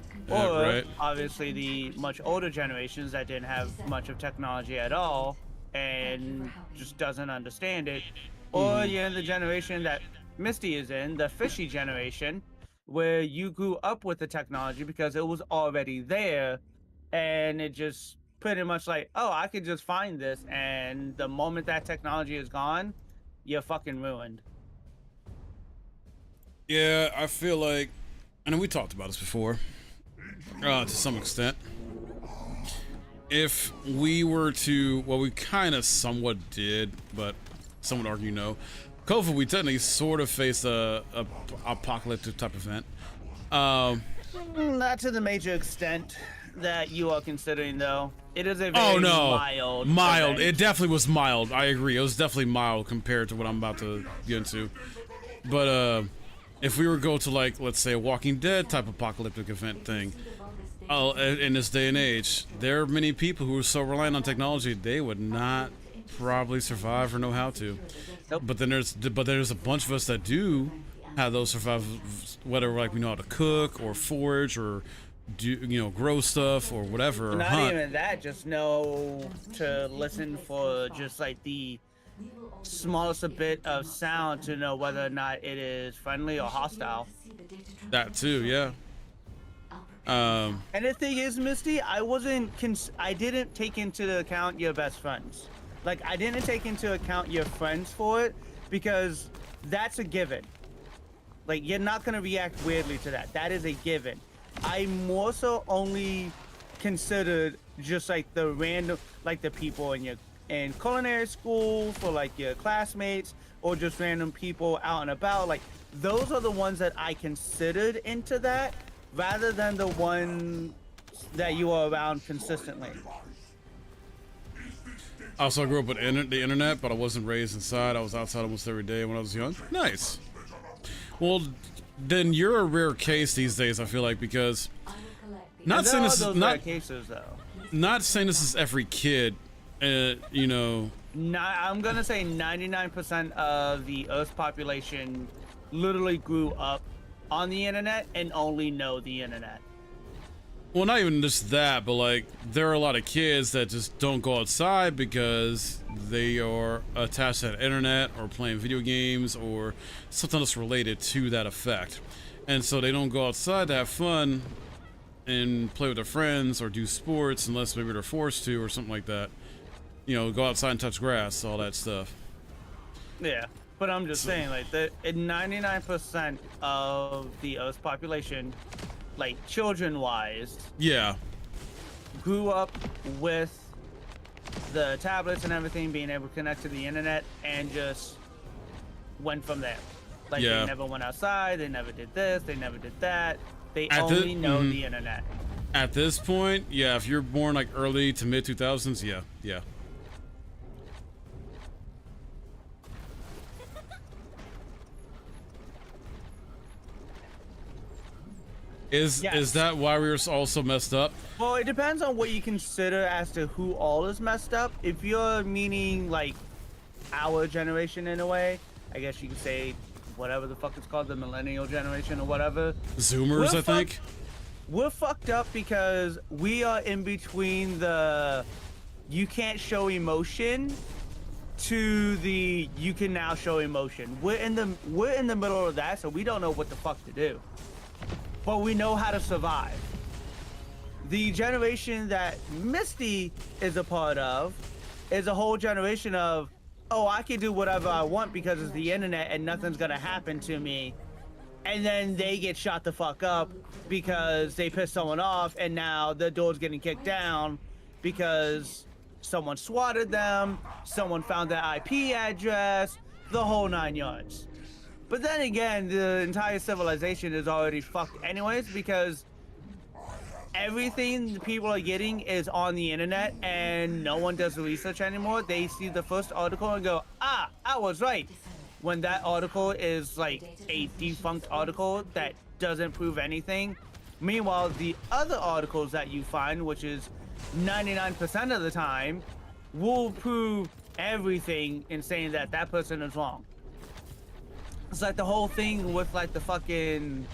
100% complete. Yeah, Or right. obviously the much older generations that didn't have much of technology at all and just doesn't understand it. Or you're in the generation that Misty is in, the fishy generation, where you grew up with the technology because it was already there and it just pretty much like, oh, I could just find this, and the moment that technology is gone, you're fucking ruined. Yeah, I feel like, and we talked about this before, to some extent. If we were to, well, we kind of somewhat did, but some would argue no. COVID, we technically sort of faced a apocalyptic type event. Not to the major extent that you are considering, though. It is a very Oh no, mild. It event. definitely was mild. I agree. It was definitely mild compared to what I'm about to get into. But if we were to go to, like, let's say a Walking Dead type apocalyptic event thing, in this day and age, there are many people who are so reliant on technology they would not probably survive or know how to. Nope. But then there's a bunch of us that do have those survivals, whether like we know how to cook or forage or do grow stuff or whatever. Or Not hunt. even that, just know to listen for just like the smallest a bit of sound to know whether or not it is friendly or hostile. That too, yeah. And the thing is, Misty, I didn't take into account your best friends. Like, I didn't take into account your friends for it because that's a given. Like, you're not gonna react weirdly to that. That is a given. I more so only considered just like the random, like the people in culinary school, for like your classmates, or just random people out and about. Like, those are the ones that I considered into that, rather than the one that you are around consistently. Also, I grew up with the internet, but I wasn't raised inside. I was outside almost every day when I was young. Nice. Well, then you're a rare case these days, I feel like, because not saying this is not cases though. not saying this is every kid, I'm gonna say 99% of the Earth's population literally grew up on the internet and only know the internet. Well, not even just that, but like there are a lot of kids that just don't go outside because they are attached to the internet or playing video games or something else related to that effect. And so they don't go outside to have fun and play with their friends or do sports unless maybe they're forced to or something like that. Go outside and touch grass, all that stuff. Yeah, but I'm just saying, like, 99% of the Earth's population, like children-wise, Yeah. grew up with the tablets and everything, being able to connect to the internet, and just went from there. Like, Yeah. they never went outside, they never did this, they never did that. They At the- only know mhm. the internet. At this point, yeah, if you're born like early to mid 2000s, yeah. Is Yes. that why we were all so messed up? Well, it depends on what you consider as to who all is messed up. If you're meaning like our generation in a way, I guess you could say whatever the fuck it's called, the millennial generation or whatever. Zoomers, I think. We're fucked up because we are in between the you can't show emotion to the you can now show emotion. We're in the middle of that, so we don't know what the fuck to do. But we know how to survive. The generation that Misty is a part of is a whole generation of, oh, I can do whatever I want because it's the internet and nothing's gonna happen to me. And then they get shot the fuck up because they pissed someone off, and now the door's getting kicked down because someone swatted them, someone found their IP address, the whole 9 yards. But then again, the entire civilization is already fucked anyways, because everything the people are getting is on the internet and no one does the research anymore. They see the first article and go, ah, I was right. When that article is like a defunct article that doesn't prove anything. Meanwhile, the other articles that you find, which is 99% of the time, will prove everything in saying that that person is wrong. It's like the whole thing with like the fucking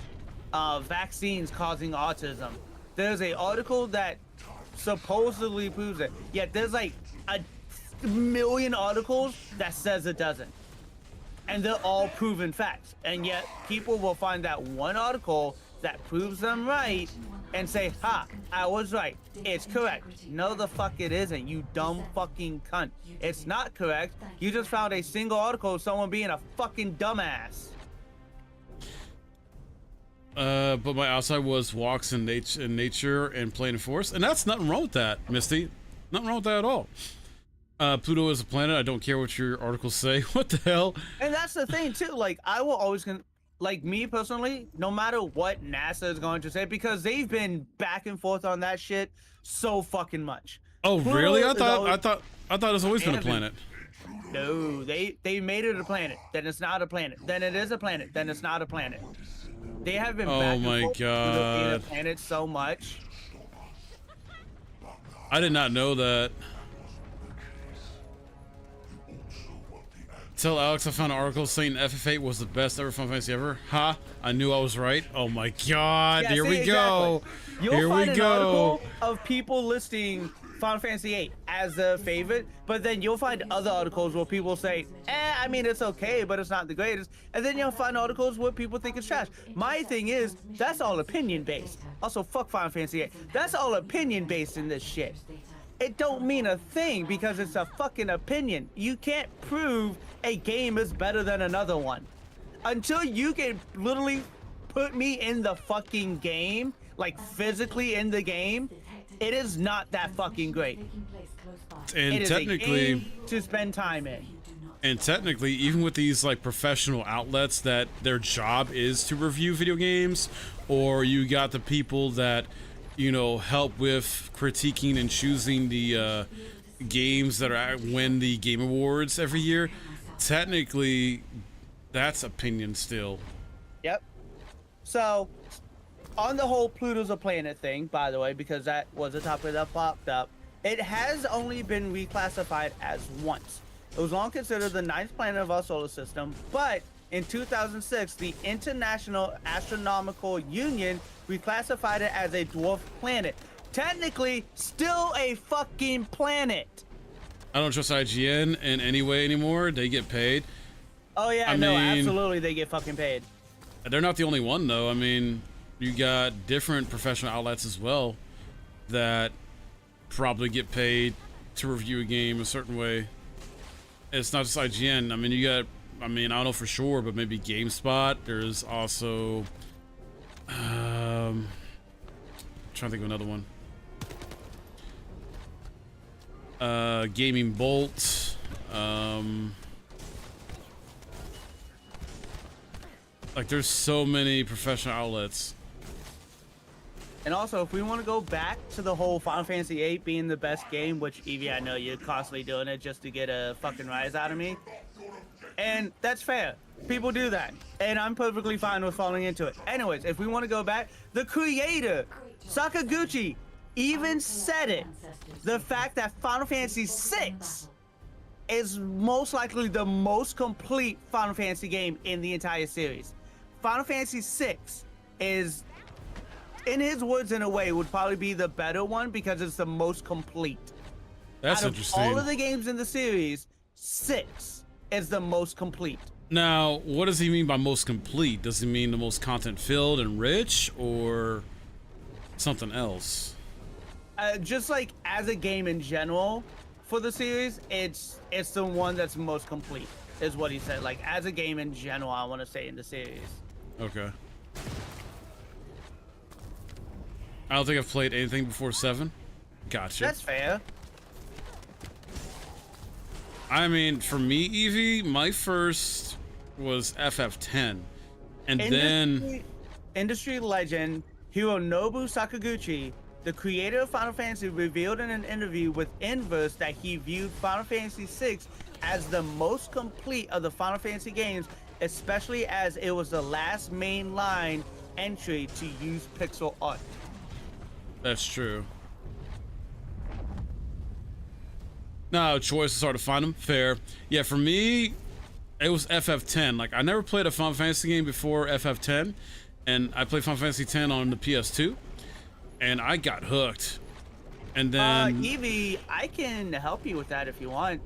vaccines causing autism. There's a article that supposedly proves it, yet there's like a million articles that says it doesn't. And they're all proven facts. And yet people will find that one article that proves them right and say, ha, I was right. It's correct. No, the fuck it isn't, you dumb fucking cunt. It's not correct. You just found a single article of someone being a fucking dumbass. But my outside was walks in nature and playing in forest, and that's nothing wrong with that, Misty. Nothing wrong with that at all. Pluto is a planet. I don't care what your articles say. What the hell? And that's the thing too. Like, I will always like, me personally, no matter what NASA is going to say, because they've been back and forth on that shit so fucking much. Oh, Pluto really? I is thought it's always been a planet. No, they made it a planet. Then it's not a planet. Then it is a planet. Then it's not a planet. They have been back and forth being a planet so much. I did not know that. Tell Alex I found an article saying FF8 was the best ever Final Fantasy ever. Ha! I knew I was right. Oh my god! Yeah, here see, we go. You'll Here find we an go. article of people listing Final Fantasy VIII as their favorite, but then you'll find other articles where people say, I mean, it's okay, but it's not the greatest. And then you'll find articles where people think it's trash. My thing is, that's all opinion based. Also, fuck Final Fantasy VIII. That's all opinion based in this shit. It don't mean a thing because it's a fucking opinion. You can't prove a game is better than another one. Until you can literally put me in the fucking game, like physically in the game, it is not that fucking great. And it is technically, a game to spend time in. and technically, even with these like professional outlets that their job is to review video games, or you got the people that, you know, help with critiquing and choosing the games that win the Game Awards every year, technically, that's opinion still. Yep. So, on the whole Pluto's a planet thing, by the way, because that was a topic that popped up, it has only been reclassified as once. It was long considered the 9th planet of our solar system, but in 2006, the International Astronomical Union reclassified it as a dwarf planet. Technically, still a fucking planet. I don't trust IGN in any way anymore. They get paid. Oh yeah, I no, mean, absolutely, they get fucking paid. They're not the only one, though. I mean, you got different professional outlets as well that probably get paid to review a game a certain way. It's not just IGN. I mean, you got, I don't know for sure, but maybe GameSpot. There's also, trying to think of another one. Gaming Bolt. Like, there's so many professional outlets. And also, if we want to go back to the whole Final Fantasy VIII being the best game, which, Evie, I know you're constantly doing it just to get a fucking rise out of me. And that's fair. People do that. And I'm perfectly fine with falling into it. Anyways, if we want to go back, the creator, Sakaguchi, even said it. The fact that Final Fantasy VI is most likely the most complete Final Fantasy game in the entire series. Final Fantasy VI is, in his words, in a way, would probably be the better one because it's the most complete. That's Out of interesting. all of the games in the series, 6 is the most complete. Now, what does he mean by most complete? Does he mean the most content filled and rich, or something else? Just like as a game in general for the series, it's the one that's most complete, is what he said. Like, as a game in general, I want to say, in the series. Okay. I don't think I've played anything before 7. Gotcha. That's fair. I mean, for me, Evie, my first was FF10. And then... Industry legend Hironobu Sakaguchi the creator of Final Fantasy revealed in an interview with Inverse that he viewed Final Fantasy VI as the most complete of the Final Fantasy games, especially as it was the last mainline entry to use pixel art. That's true. No, choice is hard to find them. Fair. Yeah, for me, it was FF10. Like, I never played a Final Fantasy game before FF10, and I played Final Fantasy X on the PS2, and I got hooked. And then Evie, I can help you with that if you want.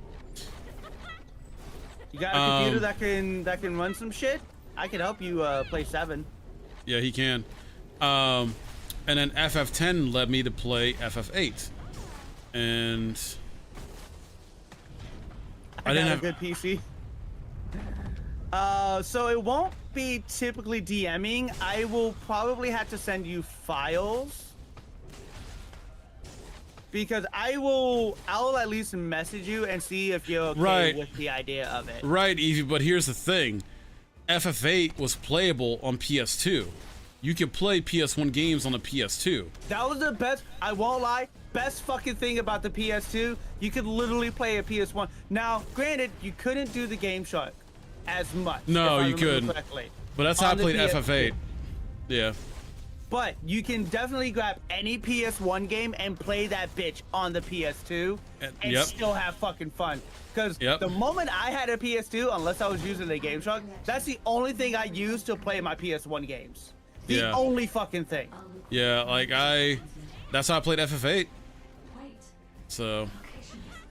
You got a computer that can run some shit? I can help you play 7. Yeah, he can. And then FF10 led me to play FF8, and I didn't have a good PC. So it won't be typically DMing. I will probably have to send you files because I'll at least message you and see if you're okay with the idea of it. Right, Evie, but here's the thing. FF8 was playable on PS2. You could play PS1 games on the PS2. That was the best, I won't lie, best fucking thing about the PS2. You could literally play a PS1. Now, granted, you couldn't do the Game Shark as much. No, you couldn't. But that's how I played FF8. Yeah. But you can definitely grab any PS1 game and play that bitch on the PS2 and still have fucking fun. Because the moment I had a PS2, unless I was using the Game Shark, that's the only thing I used to play my PS1 games. The only fucking thing. Yeah, like that's how I played FF8. So,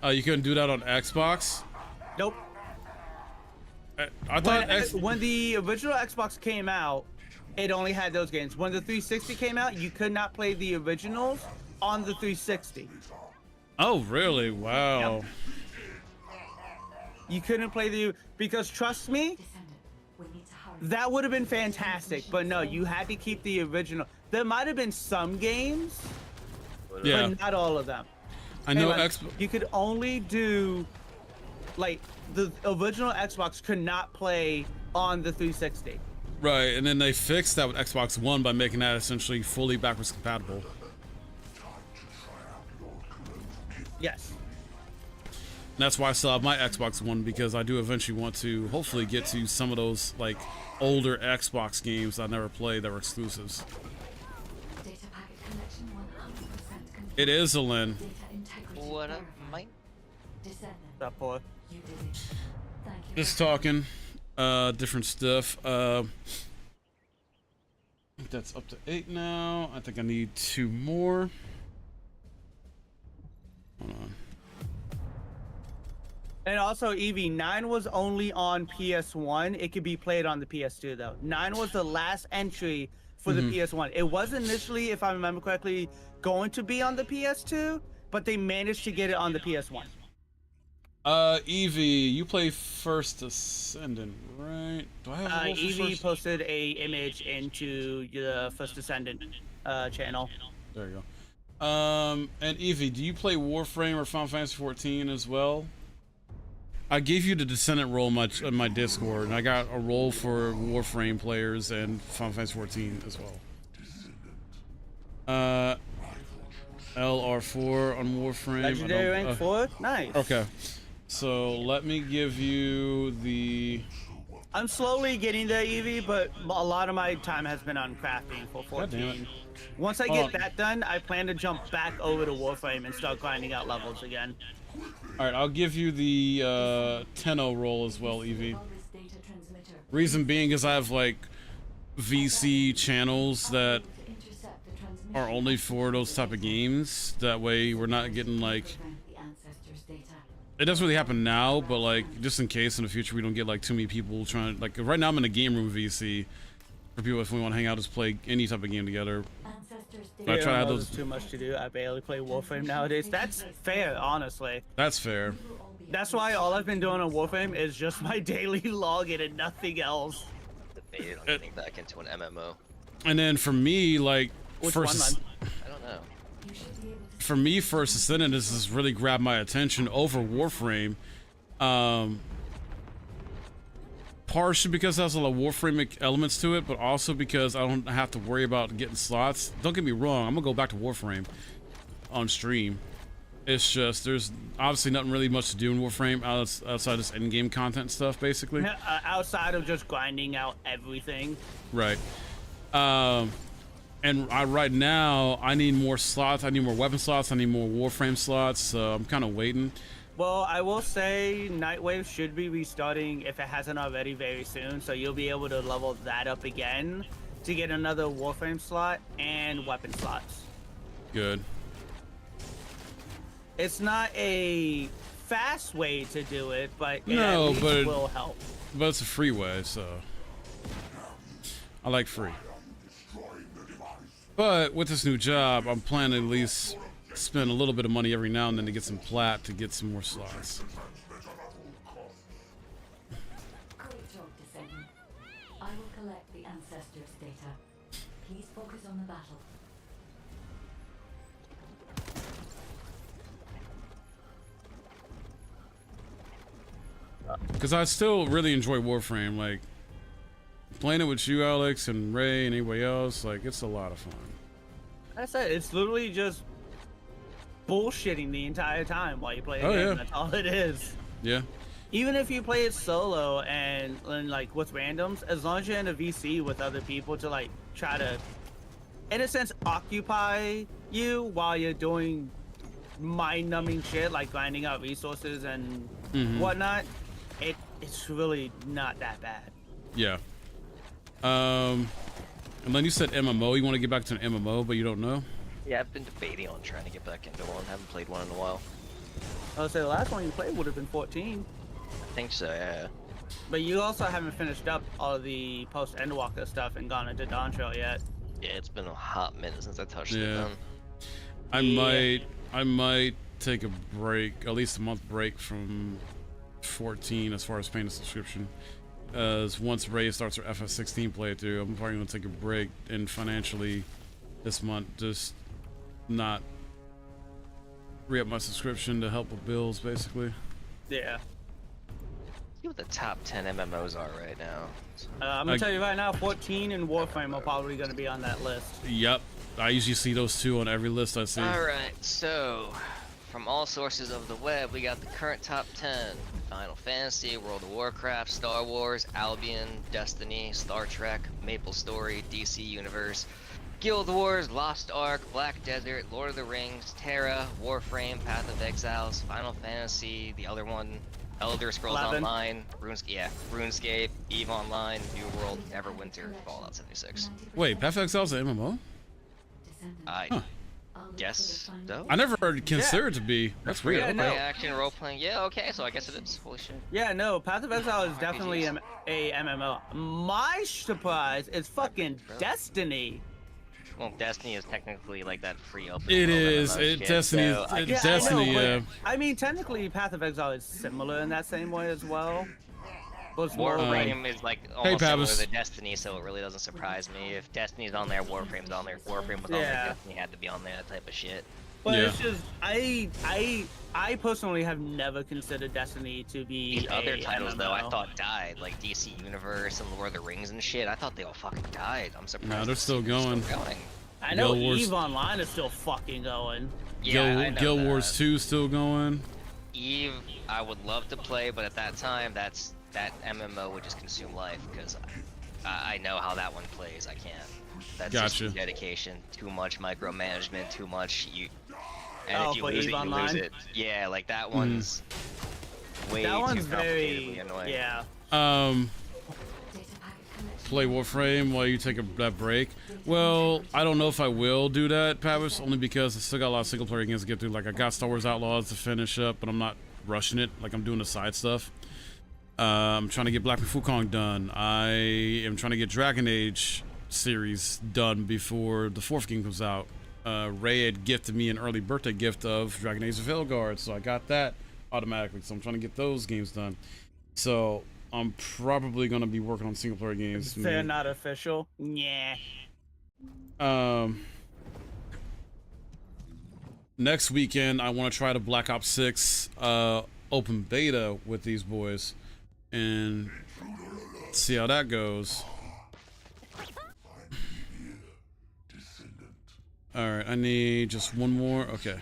you couldn't do that on Xbox? Nope. I thought when the original Xbox came out, it only had those games. When the 360 came out, you could not play the originals on the 360. Oh, really? Wow. Yep. You couldn't play because trust me, that would have been fantastic. But no, you had to keep the original. There might have been some games, but not all of them. I know you could only do, like, the original Xbox could not play on the 360. Right, and then they fixed that with Xbox One by making that essentially fully backwards compatible. Yes. And that's why I still have my Xbox One, because I do eventually want to hopefully get to some of those like older Xbox games I never played that were exclusives. Data packet connection 100% complete. It is a Lin. Data integrity What up, verified. Mike? Descendant. That boy. You did it. Thank you. Just talking, different stuff. I think that's up to 8 now. I think I need 2 more. Hold on. And also, EV9 was only on PS1. It could be played on the PS2 though. 9 was the last entry for the PS1. It was initially, if I remember correctly, going to be on the PS2, but they managed to get it on the PS1. Evie, you play First Descendant, right? Do I have a Evie posted a image into the First Descendant channel. There you go. And Evie, do you play Warframe or Final Fantasy 14 as well? I gave you the Descendant role in my Discord, and I got a role for Warframe players and Final Fantasy 14 as well. LR4 on Warframe. Legendary rank 4? Nice. Okay. So let me give you the... I'm slowly getting there, Evie, but a lot of my time has been on crafting for 14. Once I get that done, I plan to jump back over to Warframe and start grinding out levels again. Alright, I'll give you the Tenno roll as well, Evie. Reason being is I have like VC channels that are only for those type of games. That way we're not getting like... It doesn't really happen now, but like just in case in the future we don't get like too many people trying to, like right now I'm in a game room VC for people if we want to hang out, just play any type of game together. I try to have those. Too much to do. I barely play Warframe nowadays. That's fair, honestly. That's fair. That's why all I've been doing on Warframe is just my daily login and nothing else. Debated on getting back into an MMO. And then for me, like Which first, I don't know. for me, First Descendant has really grabbed my attention over Warframe. partially because it has a lot of Warframe elements to it, but also because I don't have to worry about getting slots. Don't get me wrong, I'm gonna go back to Warframe on stream. It's just there's obviously nothing really much to do in Warframe outside this endgame content stuff, basically. Outside of just grinding out everything. Right. And right now I need more slots. I need more weapon slots. I need more Warframe slots. So I'm kind of waiting. Well, I will say Nightwave should be restarting if it hasn't already very soon, so you'll be able to level that up again to get another Warframe slot and weapon slots. Good. It's not a fast way to do it, but it No, at least but will help. But it's a free way, so I like free. But with this new job, I'm planning to at least spend a little bit of money every now and then to get some plat to get some more slots. Great job, Descendant. I will collect the ancestors' data. Please focus on the battle. Because I still really enjoy Warframe, like playing it with you, Alex, and Ray, and anybody else. Like, it's a lot of fun. Like I said, it's literally just bullshitting the entire time while you play a game. Yeah. That's all it is. Yeah. Even if you play it solo and like with randoms, as long as you're in a VC with other people to like try to, in a sense, occupy you while you're doing mind-numbing shit like grinding out resources and whatnot, it's really not that bad. Yeah. And then you said MMO. You want to get back to an MMO, but you don't know? Yeah, I've been debating on trying to get back into one. Haven't played one in a while. I would say the last one you played would have been 14. I think so, yeah. But you also haven't finished up all of the post-Endwalker stuff and gone into Dawn Trail yet. Yeah, it's been a hot minute since I touched it Yeah. then. I might take a break, at least a month break from 14 as far as paying a subscription. As once Ray starts her FF16 playthrough, I'm probably gonna take a break and financially this month just not re-up my subscription to help with bills, basically. Yeah. See what the top 10 MMOs are right now. I'm gonna tell you right now, 14 and Warframe are probably gonna be on that list. Yep, I usually see those two on every list I see. Alright, so from all sources of the web, we got the current top 10. Final Fantasy, World of Warcraft, Star Wars, Albion, Destiny, Star Trek, MapleStory, DC Universe, Guild Wars, Lost Ark, Black Desert, Lord of the Rings, Terra, Warframe, Path of Exiles, Final Fantasy, the other one, Elder Scrolls 11. Online, RuneScape, EVE Online, New World, Neverwinter, Fallout 76. Wait, Path of Exile's an MMO? I guess so. I never heard it considered to be. That's weird. Yeah, Okay. no. Action role playing. Yeah, okay, so I guess it is. Holy shit. Yeah, no, Path of Exile is definitely a MMO. My surprise is fucking Destiny. Well, Destiny is technically like that free open. It world is. MMO shit, Destiny. so I It, guess- Destiny. I know, Yeah. but, I mean, technically, Path of Exile is similar in that same way as well. But it's more Warframe is like almost similar Pavis. to Destiny, so it really doesn't surprise me. If Destiny's on there, Warframe's on there. If Warframe was on Yeah. there, Destiny had to be on there, that type of shit. But Yeah. it's just I personally have never considered Destiny to be These other a titles, MMO. though, I thought died, like DC Universe and Lord of the Rings and shit. I thought they all fucking died. I'm surprised. No, they're still going. I know Guild Wars- EVE Online is still fucking going. Yeah, I know Guild that. Wars 2 still going. Eve, I would love to play, but at that time, that MMO would just consume life because I know how that one plays. I can't. That's just Gotcha. too dedication, too much micromanagement, too much and Oh, if you for lose EVE it, you Online? lose it. Yeah, like that one's way That too one's complicatedly very annoying. yeah. Data packet collection. Play Warframe while you take that break. Well, I don't know if I will do that, Pavis, only because I still got a lot of single player games to get through. Like I got Star Wars Outlaws to finish up, but I'm not rushing it. Like I'm doing the side stuff. I'm trying to get Black Myth Wukong done. I am trying to get Dragon Age series done before the 4th game comes out. Ray had gifted me an early birthday gift of Dragon Age of Veilguard, so I got that automatically. So I'm trying to get those games done. So I'm probably going to be working on single player games. They're not official. Yeah. Next weekend, I want to try the Black Ops 6 open beta with these boys. And See how that goes. Descendant. All right, I need just one more. Okay.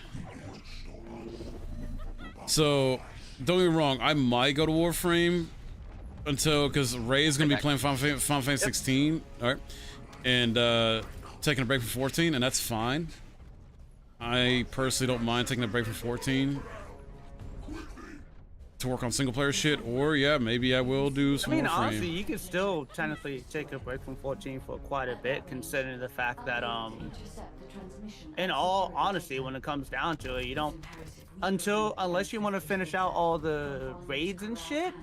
So, don't get me wrong. I might go to Warframe until, because Ray is gonna be playing Final Fantasy 16. All right, and taking a break from 14, and that's fine. I personally don't mind taking a break from 14 to work on single player shit, or yeah, maybe I will do some I mean, Warframe. honestly, you could still technically take a break from 14 for quite a bit, considering the fact that, in all honesty, when it comes down to it, you don't, unless you want to finish out all the raids and shit,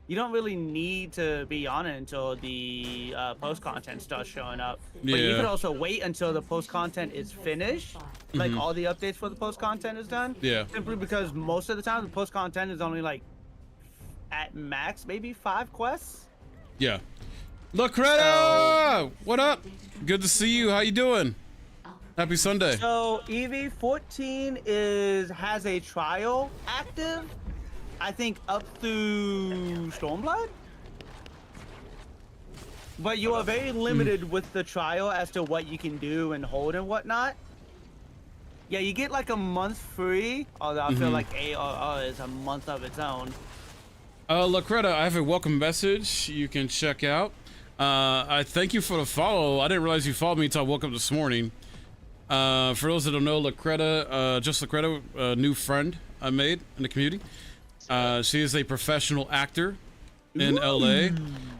you don't really need to be on it until the post content starts showing up. But you Yeah. could also wait until the post content is finished, like Mhm. all the updates for the post content is done. Yeah. Simply because most of the time the post content is only like at max maybe 5 quests. Yeah. Lacreta! What up? Good to see you. How you doing? Happy Sunday. So EV14 has a trial active, I think up through Stormblood. But you are very limited with the trial as to what you can do and hold and whatnot. Yeah, you get like a month free, although I feel like ARR is a month of its own. Lacreta, I have a welcome message you can check out. I thank you for the follow. I didn't realize you followed me until I woke up this morning. For those that don't know, Lacreta, just Lacreta, a new friend I made in the community. She is a professional actor in LA.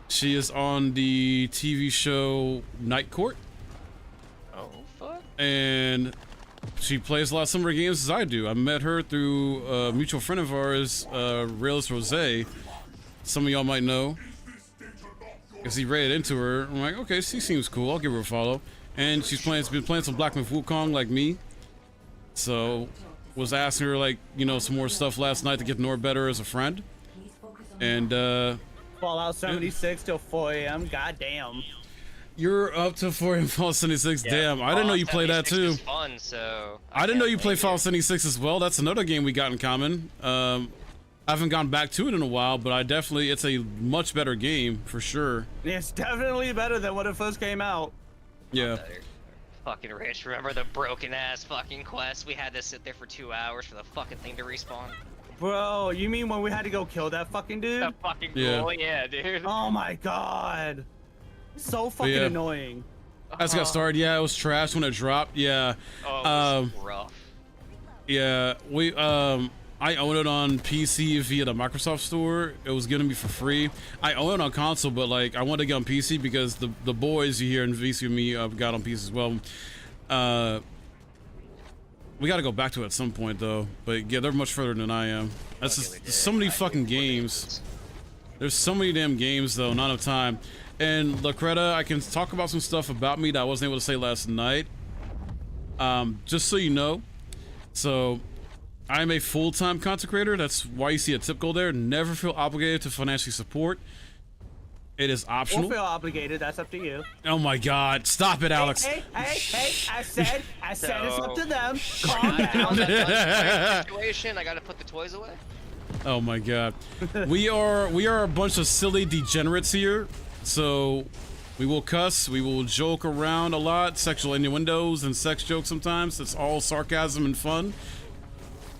She is on the TV show Night Court. Oh, fuck. And she plays a lot of similar games as I do. I met her through a mutual friend of ours, Realist Rose. Some of y'all might know, because he rated into her. I'm like, okay, she seems cool. I'll give her a follow. And she's been playing some Black Myth Wukong like me. So, was asking her like, you know, some more stuff last night to get to know her better as a friend. And Fallout 76 till 4 a.m. Goddamn. you're up to 4 and Fallout 76. Damn, I didn't know you played that too. Is fun, so I didn't know you can't played blame Fallout 76 as well. That's another game we got in common. I haven't gone back to it in a while, but it's a much better game for sure. It's definitely better than when it first came out. Yeah. Better. Fucking Rich, remember the broken ass fucking quest? We had to sit there for 2 hours for the fucking thing to respawn. Bro, you mean when we had to go kill that fucking dude? That fucking Yeah. cool, yeah, dude. Oh my god. So fucking yeah. annoying. I just got started. Yeah, it was trash when it dropped. Yeah. Oh, it was rough. Yeah, I own it on PC via the Microsoft Store. It was getting me for free. I own it on console, but like I wanted to get on PC because the boys you hear in VC with me got on PC as well. We got to go back to it at some point though. But yeah, they're much further than I am. That's just so many fucking games. There's so many damn games though, not enough time. And Lacreta, I can talk about some stuff about me that I wasn't able to say last night. Just so you know, so I'm a full-time content creator. That's why you see a tip goal there. Never feel obligated to financially support. It is optional. Don't feel obligated. That's up to you. Oh my God! Stop it, Alex. Hey! I said it's up to them. Calm On down. that situation, I gotta put the toys away. Oh my God. We are a bunch of silly degenerates here. So we will cuss. We will joke around a lot. Sexual innuendos and sex jokes sometimes. It's all sarcasm and fun.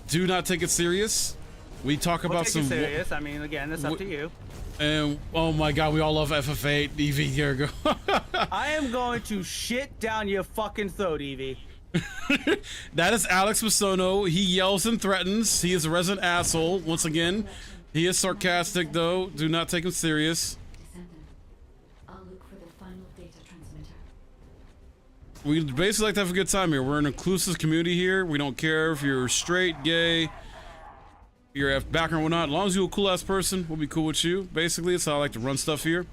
Do not take it serious. We talk We'll about take some. it serious. I mean, again, it's up to you. And oh my God, we all love FF8. EV, here we go. I am going to shit down your fucking throat, Evie. That is Alex Masono. He yells and threatens. He is a resident asshole. Once again, he is sarcastic though. Do not take him serious. Descendant, I'll look for the final data transmitter. We basically like to have a good time here. We're an inclusive community here. We don't care if you're straight, gay, your F background or whatnot. As long as you're a cool ass person, we'll be cool with you. Basically, it's how I like to run stuff here.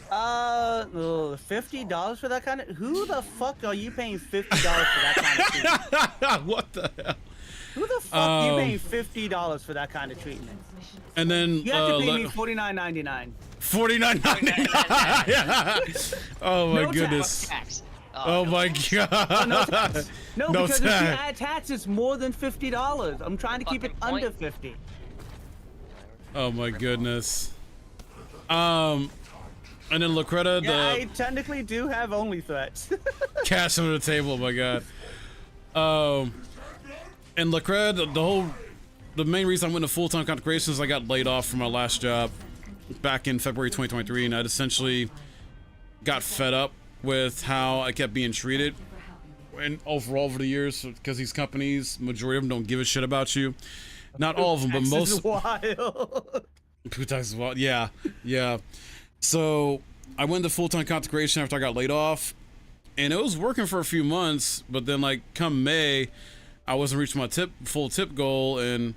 $50 for that kind of? Who the fuck are you paying $50 for that kind of treatment? What the hell? Who the fuck are you paying $50 for that kind of treatment? And then You have to pay me $49.99. $49.99. Yeah. Oh my No goodness. Tax. Oh my God. No tax. No, No because if you tax. add tax, it's more than $50. I'm trying to keep it Fucking point. under 50. Oh my goodness. And then Lacreta, Yeah, the I technically do have only threats. cash under the table. Oh my god. And Lacreta, the main reason I went to full-time content creation is I got laid off from my last job back in February 2023, and I'd essentially got fed up with how I kept being treated and overall over the years, because these companies, majority of them don't give a shit about you. Not all of them, but most. Wild. Taxes wild. Yeah, yeah. So I went to full-time content creation after I got laid off, and it was working for a few months, but then like come May, I wasn't reaching my full tip goal, and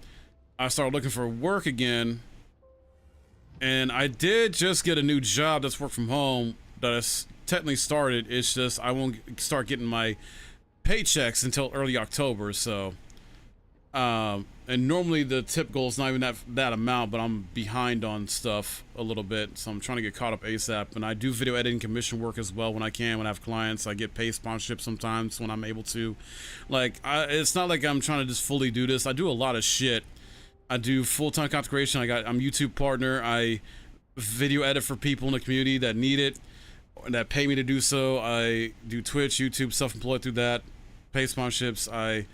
I started looking for work again. And I did just get a new job that's work from home that I technically started. It's just I won't start getting my paychecks until early October. So, and normally the tip goal is not even that amount, but I'm behind on stuff a little bit. So I'm trying to get caught up ASAP. And I do video editing commission work as well when I can, when I have clients. I get paid sponsorship sometimes when I'm able to. Like, it's not like I'm trying to just fully do this. I do a lot of shit. I do full-time content creation. I'm YouTube partner. I video edit for people in the community that need it, that pay me to do so. I do Twitch, YouTube, self-employed through that, pay sponsorships. I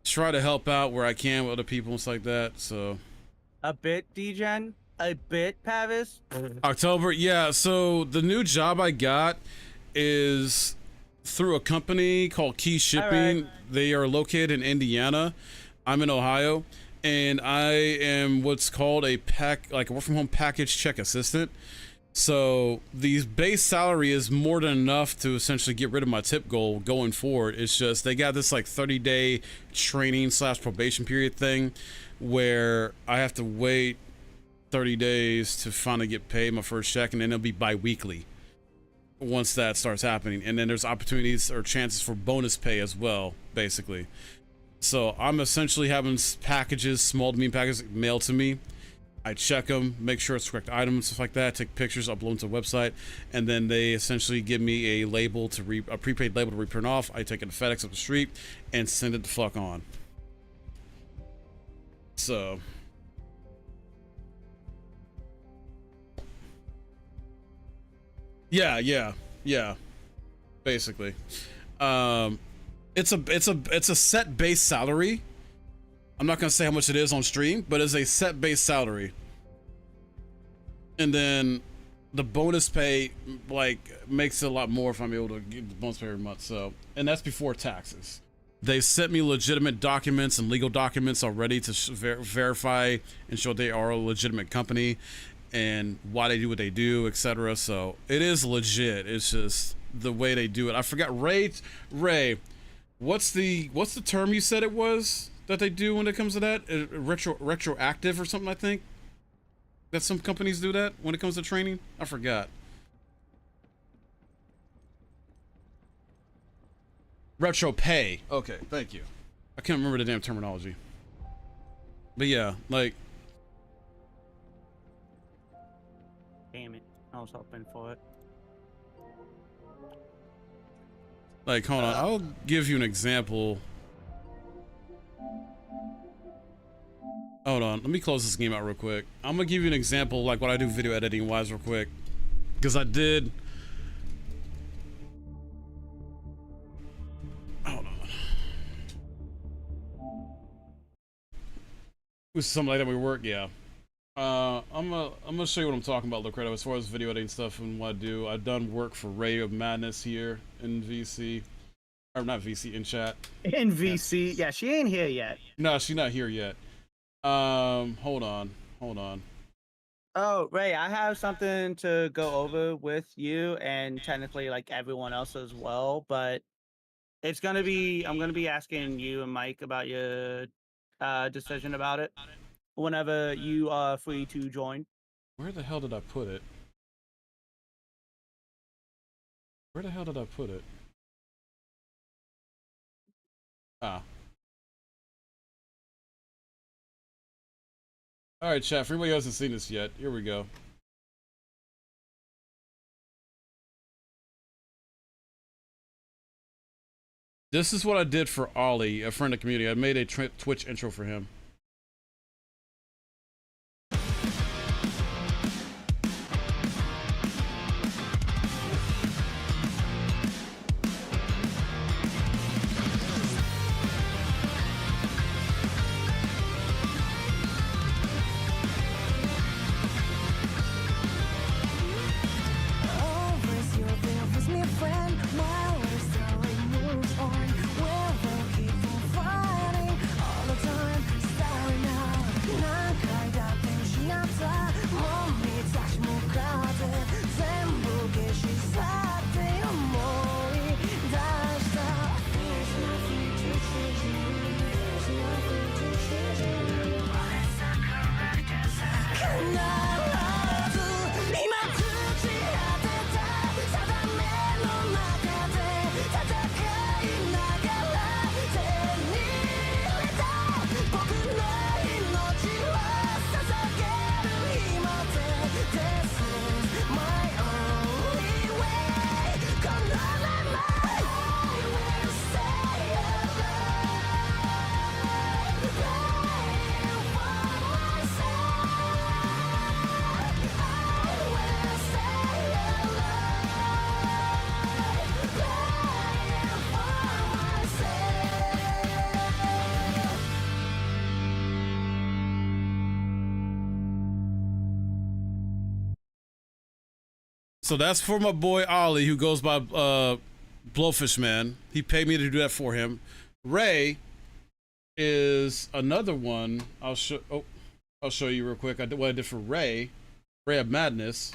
try to help out where I can with other people and stuff like that. So A bit, Degen? A bit, Pavis? October, yeah. So the new job I got is through a company called Key Shipping. Right. They are located in Indiana. I'm in Ohio. And I am what's called a work from home package check assistant. So the base salary is more than enough to essentially get rid of my tip goal going forward. It's just they got this like 30-day training / probation period thing where I have to wait 30 days to finally get paid my first check, and then it'll be bi-weekly once that starts happening. And then there's opportunities or chances for bonus pay as well, basically. So I'm essentially having packages, small to medium packages, mailed to me. I check them, make sure it's the correct items, stuff like that, take pictures, upload them to the website, and then they essentially give me a label a prepaid label to reprint off. I take it to FedEx up the street and send it the fuck on. So yeah, basically. It's a set base salary. I'm not gonna say how much it is on stream, but it's a set base salary. And then the bonus pay like makes it a lot more if I'm able to get the bonus pay every month. So, and that's before taxes. They sent me legitimate documents and legal documents already to verify and show they are a legitimate company and why they do what they do, etc. So it is legit. It's just the way they do it. I forgot. Ray. What's the term you said it was that they do when it comes to that? Retroactive or something, I think? That some companies do that when it comes to training? I forgot. Retro pay. Okay, thank you. I can't remember the damn terminology. But yeah, like... Damn it. I was hoping for it. Like, hold on, I'll give you an example. Hold on, let me close this game out real quick. I'm gonna give you an example, like what I do video editing wise real quick. Because I did... Hold on. With something like that we work, yeah. I'm gonna show you what I'm talking about, Lacredo, as far as video editing stuff and what I do. I've done work for Ray of Madness here in VC. Or not VC, in chat. In VC. Yeah, she ain't here yet. No, she's not here yet. Hold on. Oh, Ray, I have something to go over with you and technically like everyone else as well, but I'm gonna be asking you and Mike about your decision about it whenever you are free to join. Where the hell did I put it? Ah. Alright, chat, for anybody who hasn't seen this yet, here we go. This is what I did for Ollie, a friend of the community. I made a Twitch intro for him. So that's for my boy Ollie, who goes by Blowfish Man. He paid me to do that for him. Ray is another one. I'll show you real quick. I did what I did for Ray. Ray of Madness.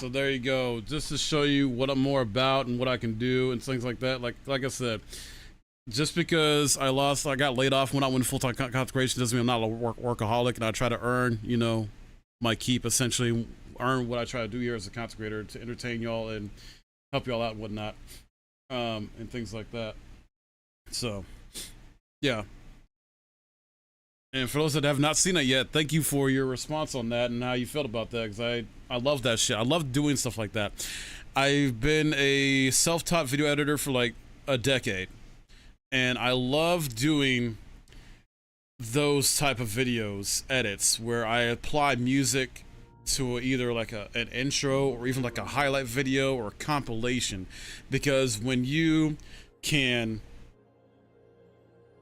So there you go, just to show you what I'm more about and what I can do and things like that. Like I said, just because I got laid off, went out with full-time consecration doesn't mean I'm not a workaholic, and I try to earn, you know, my keep, essentially earn what I try to do here as a consecrator to entertain y'all and help y'all out and whatnot, and things like that. So, yeah. And for those that have not seen it yet, thank you for your response on that and how you felt about that, because I love that shit. I love doing stuff like that. I've been a self-taught video editor for like a decade, and I love doing those type of videos, edits, where I apply music to either like an intro or even like a highlight video or a compilation, because when you can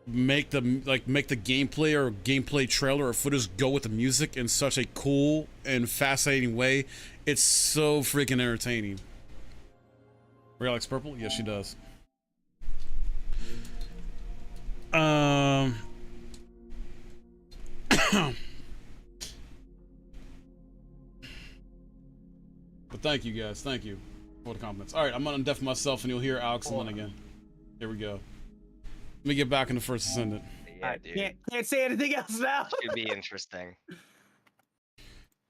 make the gameplay or gameplay trailer or footage go with the music in such a cool and fascinating way, it's so freaking entertaining. Ray likes purple? Yes, she does. But thank you guys, thank you for the compliments. All right, I'm gonna undeafen myself and you'll hear Alex and Lynn again. Here we go. Let me get back in the First Descendant. Yeah, dude. Can't say anything else now. Should be interesting.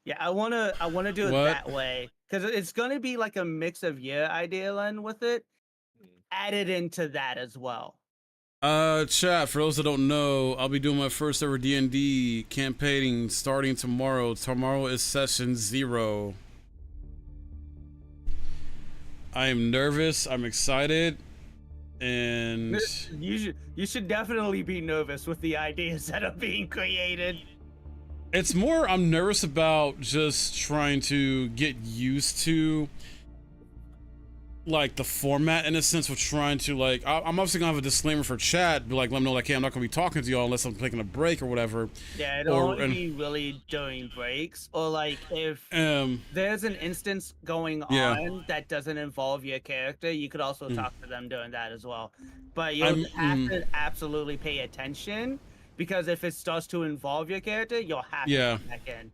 Yeah, I wanna do it that way, because it's gonna be like a mix of your idea line with it, added into that as well. Chat, for those that don't know, I'll be doing my first ever D&D campaigning starting tomorrow. Tomorrow is session 0. I am nervous, I'm excited, and you should definitely be nervous with the ideas that are being created. it's more I'm nervous about just trying to get used to like the format, in a sense of trying to like I'm obviously gonna have a disclaimer for chat, but like let them know like, hey, I'm not gonna be talking to y'all unless I'm taking a break or whatever. Yeah, it'll only be really during breaks, or like if there's an instance going on that doesn't involve your character, you could also talk to them during that as well. But you'll have to absolutely pay attention, because if it starts to involve your character, you'll have to come back in.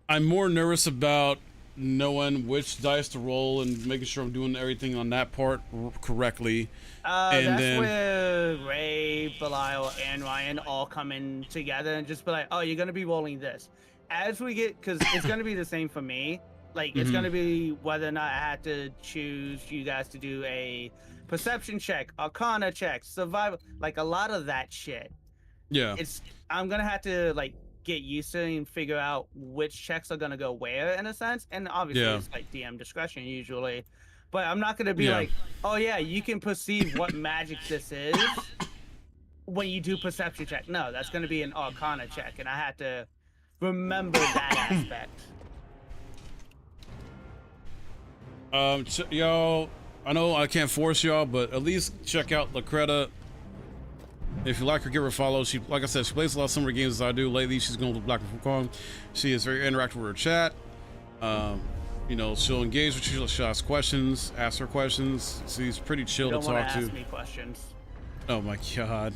I'm more nervous about knowing which dice to roll and making sure I'm doing everything on that part correctly. And that's then where Ray, Belial, and Ryan all come in together and just be like, oh, you're going to be rolling this. As we get, because it's going to be the same for me. Like, it's going to be whether or not I had to choose you guys to do a perception check, arcana check, survival, like a lot of that shit. Yeah. I'm going to have to, like, get used to and figure out which checks are going to go where, in a sense. And obviously it's like DM discretion usually, but I'm not going to be like, oh yeah, you can perceive what magic this is when you do perception check. No, that's going to be an arcana check, and I had to remember that aspect. Y'all, I know I can't force y'all, but at least check out Lacreta. If you like her, give her a follow. She, like I said, she plays a lot of similar games as I do. Lately, she's going with Black and Kong. She is very interactive with her chat. You know, she'll engage with you. She'll ask questions, ask her questions. She's pretty chill to talk to. Ask me questions. Oh my god.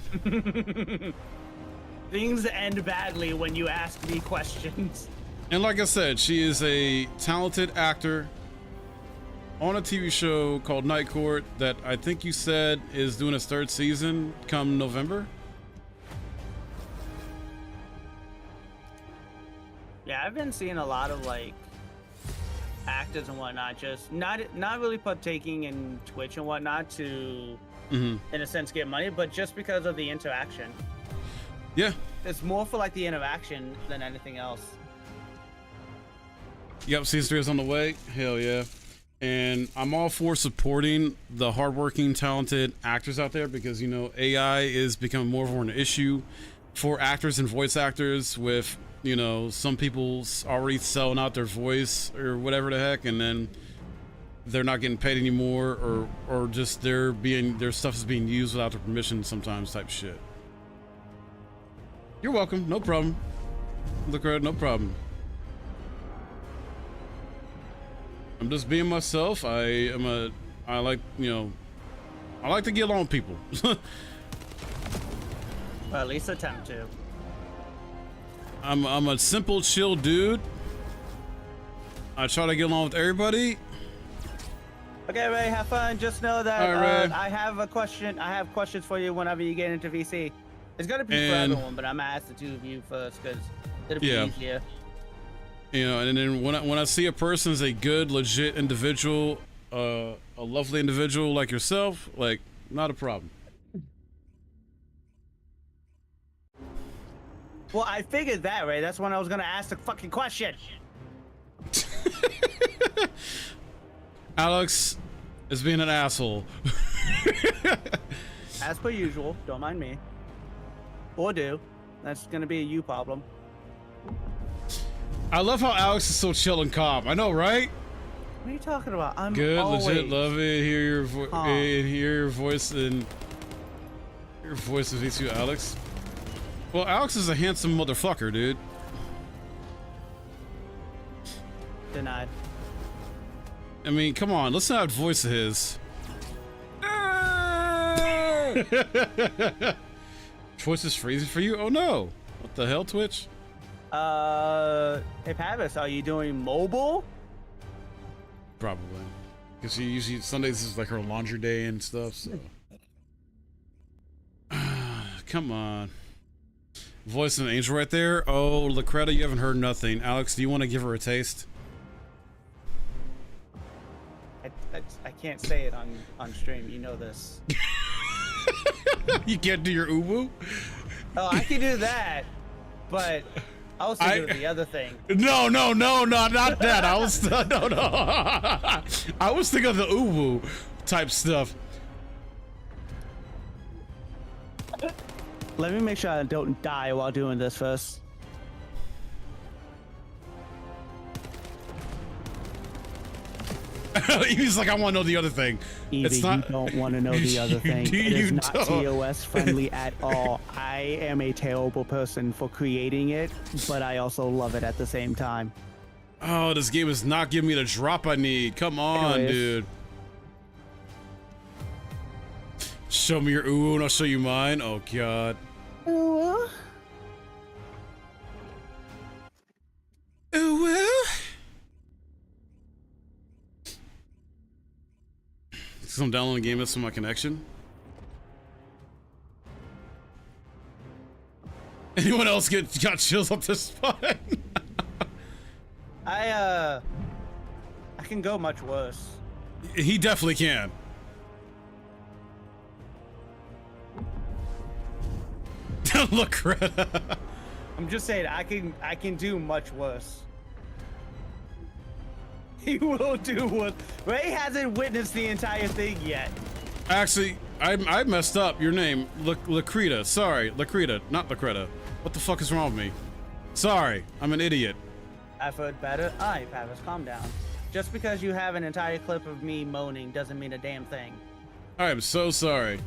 Things end badly when you ask me questions. And like I said, she is a talented actor on a TV show called Night Court that I think you said is doing its 3rd season come November. Yeah, I've been seeing a lot of like actors and whatnot, just not really partaking in Twitch and whatnot to, in a sense, get money, but just because of the interaction. Yeah. It's more for like the interaction than anything else. Yep, season 3 is on the way. Hell yeah. And I'm all for supporting the hardworking, talented actors out there because, you know, AI is becoming more of an issue for actors and voice actors with, you know, some people's already selling out their voice or whatever the heck, and then they're not getting paid anymore, or just their stuff is being used without their permission sometimes type shit. You're welcome. No problem. Look right, no problem. I'm just being myself. I like, you know, I like to get along with people. Well, at least attempt to. I'm a simple, chill dude. I try to get along with everybody. Okay, Ray, have fun. Just know that All right, Ray. I have a question. I have questions for you whenever you get into VC. It's gonna be for everyone, but I'm gonna ask the two of you first because it'll be easier. You know, and then when I see a person is a good, legit individual, a lovely individual like yourself, like, not a problem. Well, I figured that, Ray. That's when I was gonna ask the fucking question. Alex is being an asshole. As per usual, don't mind me. Or do. That's gonna be a you problem. I love how Alex is so chill and calm. I know, right? What are you talking about? I'm good, always legit, love it. Hear your voice and your voice of you, Alex. Well, Alex is a handsome motherfucker, dude. Denied. I mean, come on, listen to that voice of his. Twitch is freezing for you? Oh no! What the hell, Twitch? Hey Pavis, are you doing mobile? Probably, because she usually Sundays is like her laundry day and stuff. So, come on, voice of an angel right there. Oh, Lacreta, you haven't heard nothing. Alex, do you want to give her a taste? I can't say it on stream. You know this. You can't do your uwu? Oh, I can do that, but I was thinking of the other thing. No, not that. I was no. I was thinking of the uwu type stuff. Let me make sure I don't die while doing this first. He's like, I want to know the other thing. Evie, It's not. you don't want to know the other thing. It is not don't. TOS friendly at all. I am a terrible person for creating it, but I also love it at the same time. Oh, this game is not giving me the drop I need. Come on, Anyways. dude. Show me your uwu and I'll show you mine. Oh god. Uwu. Because I'm downloading the game that's on my connection. Anyone else got chills up this spine? I can go much worse. He definitely can. Look, I'm just saying I can do much worse. He will do what Ray hasn't witnessed the entire thing yet. Actually, I messed up your name. Lacreta. Sorry, Lacreta, not Lacreta. What the fuck is wrong with me? Sorry, I'm an idiot. I've heard better. Alright, Pavis, calm down. Just because you have an entire clip of me moaning doesn't mean a damn thing. I am so sorry.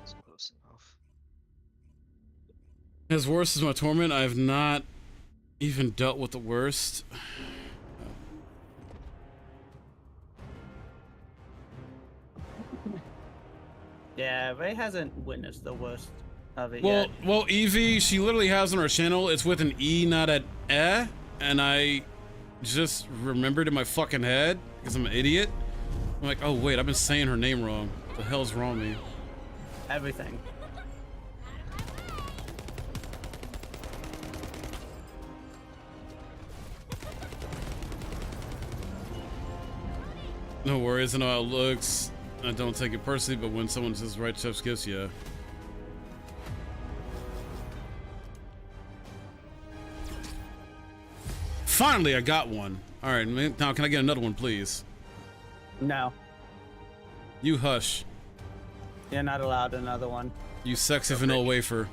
It's close enough. As worse as my torment, I have not even dealt with the worst. Yeah, Ray hasn't witnessed the worst of it Well, yet. well, Evie, she literally has on her channel, it's with an E, not an eh, and I just remembered in my fucking head, because I'm an idiot. I'm like, oh wait, I've been saying her name wrong. What the hell's wrong with me? Everything. No worries, I know how it looks. I don't take it personally, but when someone says right chef's kiss, yeah. Finally, I got one. All right, now can I get another one, please? No, You hush. you're not allowed another one. You sexy vanilla wafer.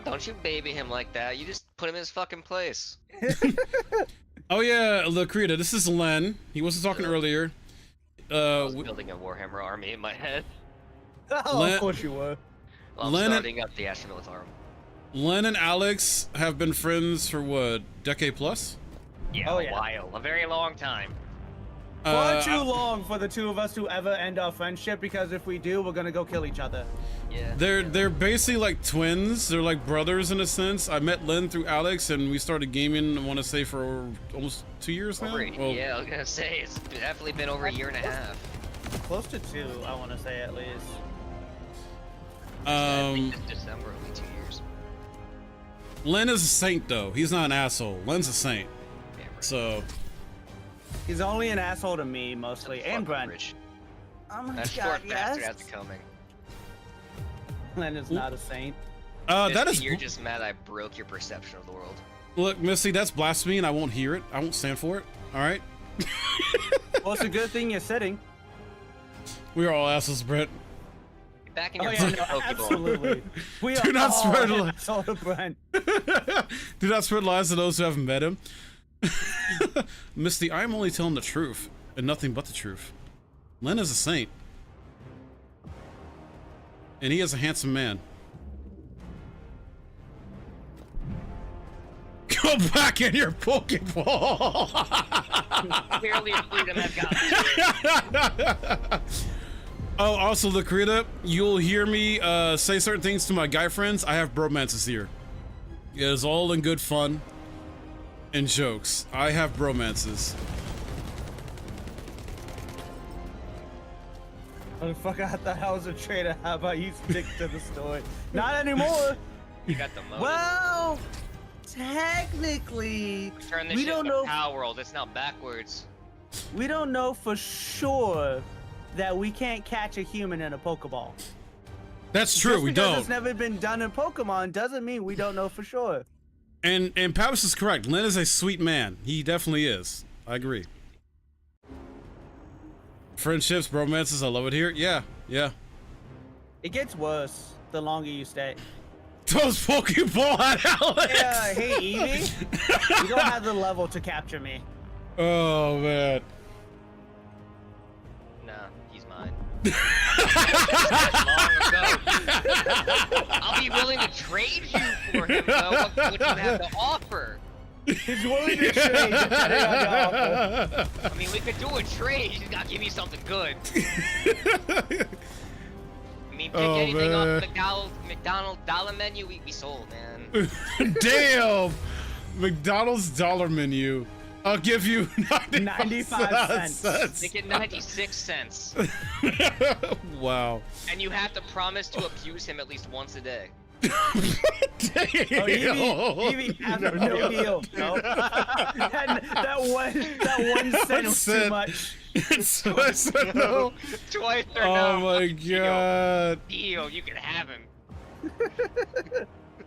Don't you baby him like that. You just put him in his fucking place. Oh yeah, Lakrita, this is Len. He wasn't talking earlier. I was building a Warhammer army in my head. Oh, Len- of course you were. Well, I'm Lennon- starting up the Astromilitarum. Len and Alex have been friends for what, decade plus? Yeah, Oh, a yeah. while. A very long time. Far too long for the two of us to ever end our friendship, because if we do, we're gonna go kill each other. Yeah. They're basically like twins. They're like brothers in a sense. I met Len through Alex, and we started gaming. I want to say for almost 2 years now. Over, Well, yeah, I was gonna say, it's definitely been over a year and a half. Close to 2, I want to say at least. I think this December will be 2 years. Len is a saint though. He's not an asshole. Len's a saint. Yeah, right. So He's only an asshole to me mostly, and Fucking Brent. Rich. Oh my That god, short bastard yes. has it coming. Len is not a saint. that Misty, is. You're just mad I broke your perception of the world. Look, Missy, that's blasphemy, and I won't hear it. I won't stand for it. All right. Well, it's a good thing you're sitting. We are all assholes, Brett. Get back in Oh your yeah, fucking no, Pokeball. absolutely. We Do are not all spread an li- asshole to Brent. Do not spread lies to those who haven't met him. Misty, I am only telling the truth and nothing but the truth. Len is a saint. And he is a handsome man. Go back in your Pokeball! Clearly, freedom has got me. Oh, also, Lakrita, you'll hear me say certain things to my guy friends. I have bromances here. It is all in good fun and jokes. I have bromances. Motherfucker, I thought I was a traitor. How about you stick to the story? Not anymore. You got the motive. Well, technically, Turn this we shit don't into know. Power World. It's now backwards. We don't know for sure that we can't catch a human in a Pokeball. That's true, Just we because don't. it's never been done in Pokemon doesn't mean we don't know for sure. And Pavis is correct. Len is a sweet man. He definitely is. I agree. Friendships, bromances, I love it here. Yeah, yeah. It gets worse the longer you stay. Those Pokeball at Alex! Yeah, hey Evie, you don't have the level to capture me. Oh, man. Nah, he's mine. Long ago. I'll be willing to trade you for him, though. What you have to offer? He's willing to trade depending on your offer. I mean, we could do a trade. You just gotta give me something good. I mean, pick Oh, anything man. off the McDonald's dollar menu, we sold, man. Damn! McDonald's dollar menu. I'll give you 95 cents. Make it 96 cents. Wow. And you have to promise to abuse him at least once a day. Damn. Oh, Evie has no deal. No. that one cent was too cent. much. It's no. Twice or Oh no. my god. Deal, you can have him.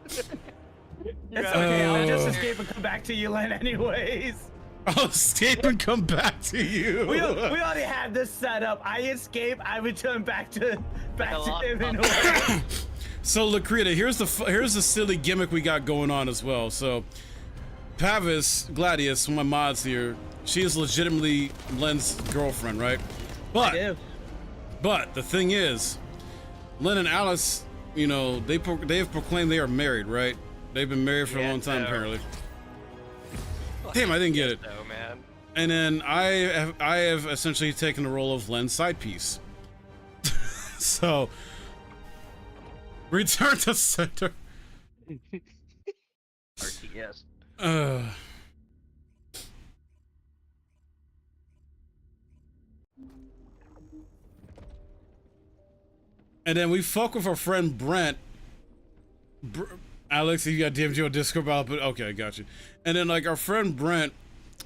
It's okay, I'll just Oh. escape and come back to you, Len, anyways. I'll escape and come back to you. We already had this set up. I escape, I return back to lock him in a up. way. So Lakrita, here's the silly gimmick we got going on as well. So Pavis, Gladius, one of my mods here, she is legitimately Len's girlfriend, right? I do. But the thing is, Len and Alice, you know, they have proclaimed they are married, right? They've been married for a Yeah, long time, so- apparently. Damn, I didn't get it. Oh man. And then I have essentially taken the role of Len's side piece. So, return to center. RTS. And then we fuck with our friend Brent. Alex, you got DMG on Discord about, but okay, I got you. And then like our friend Brent,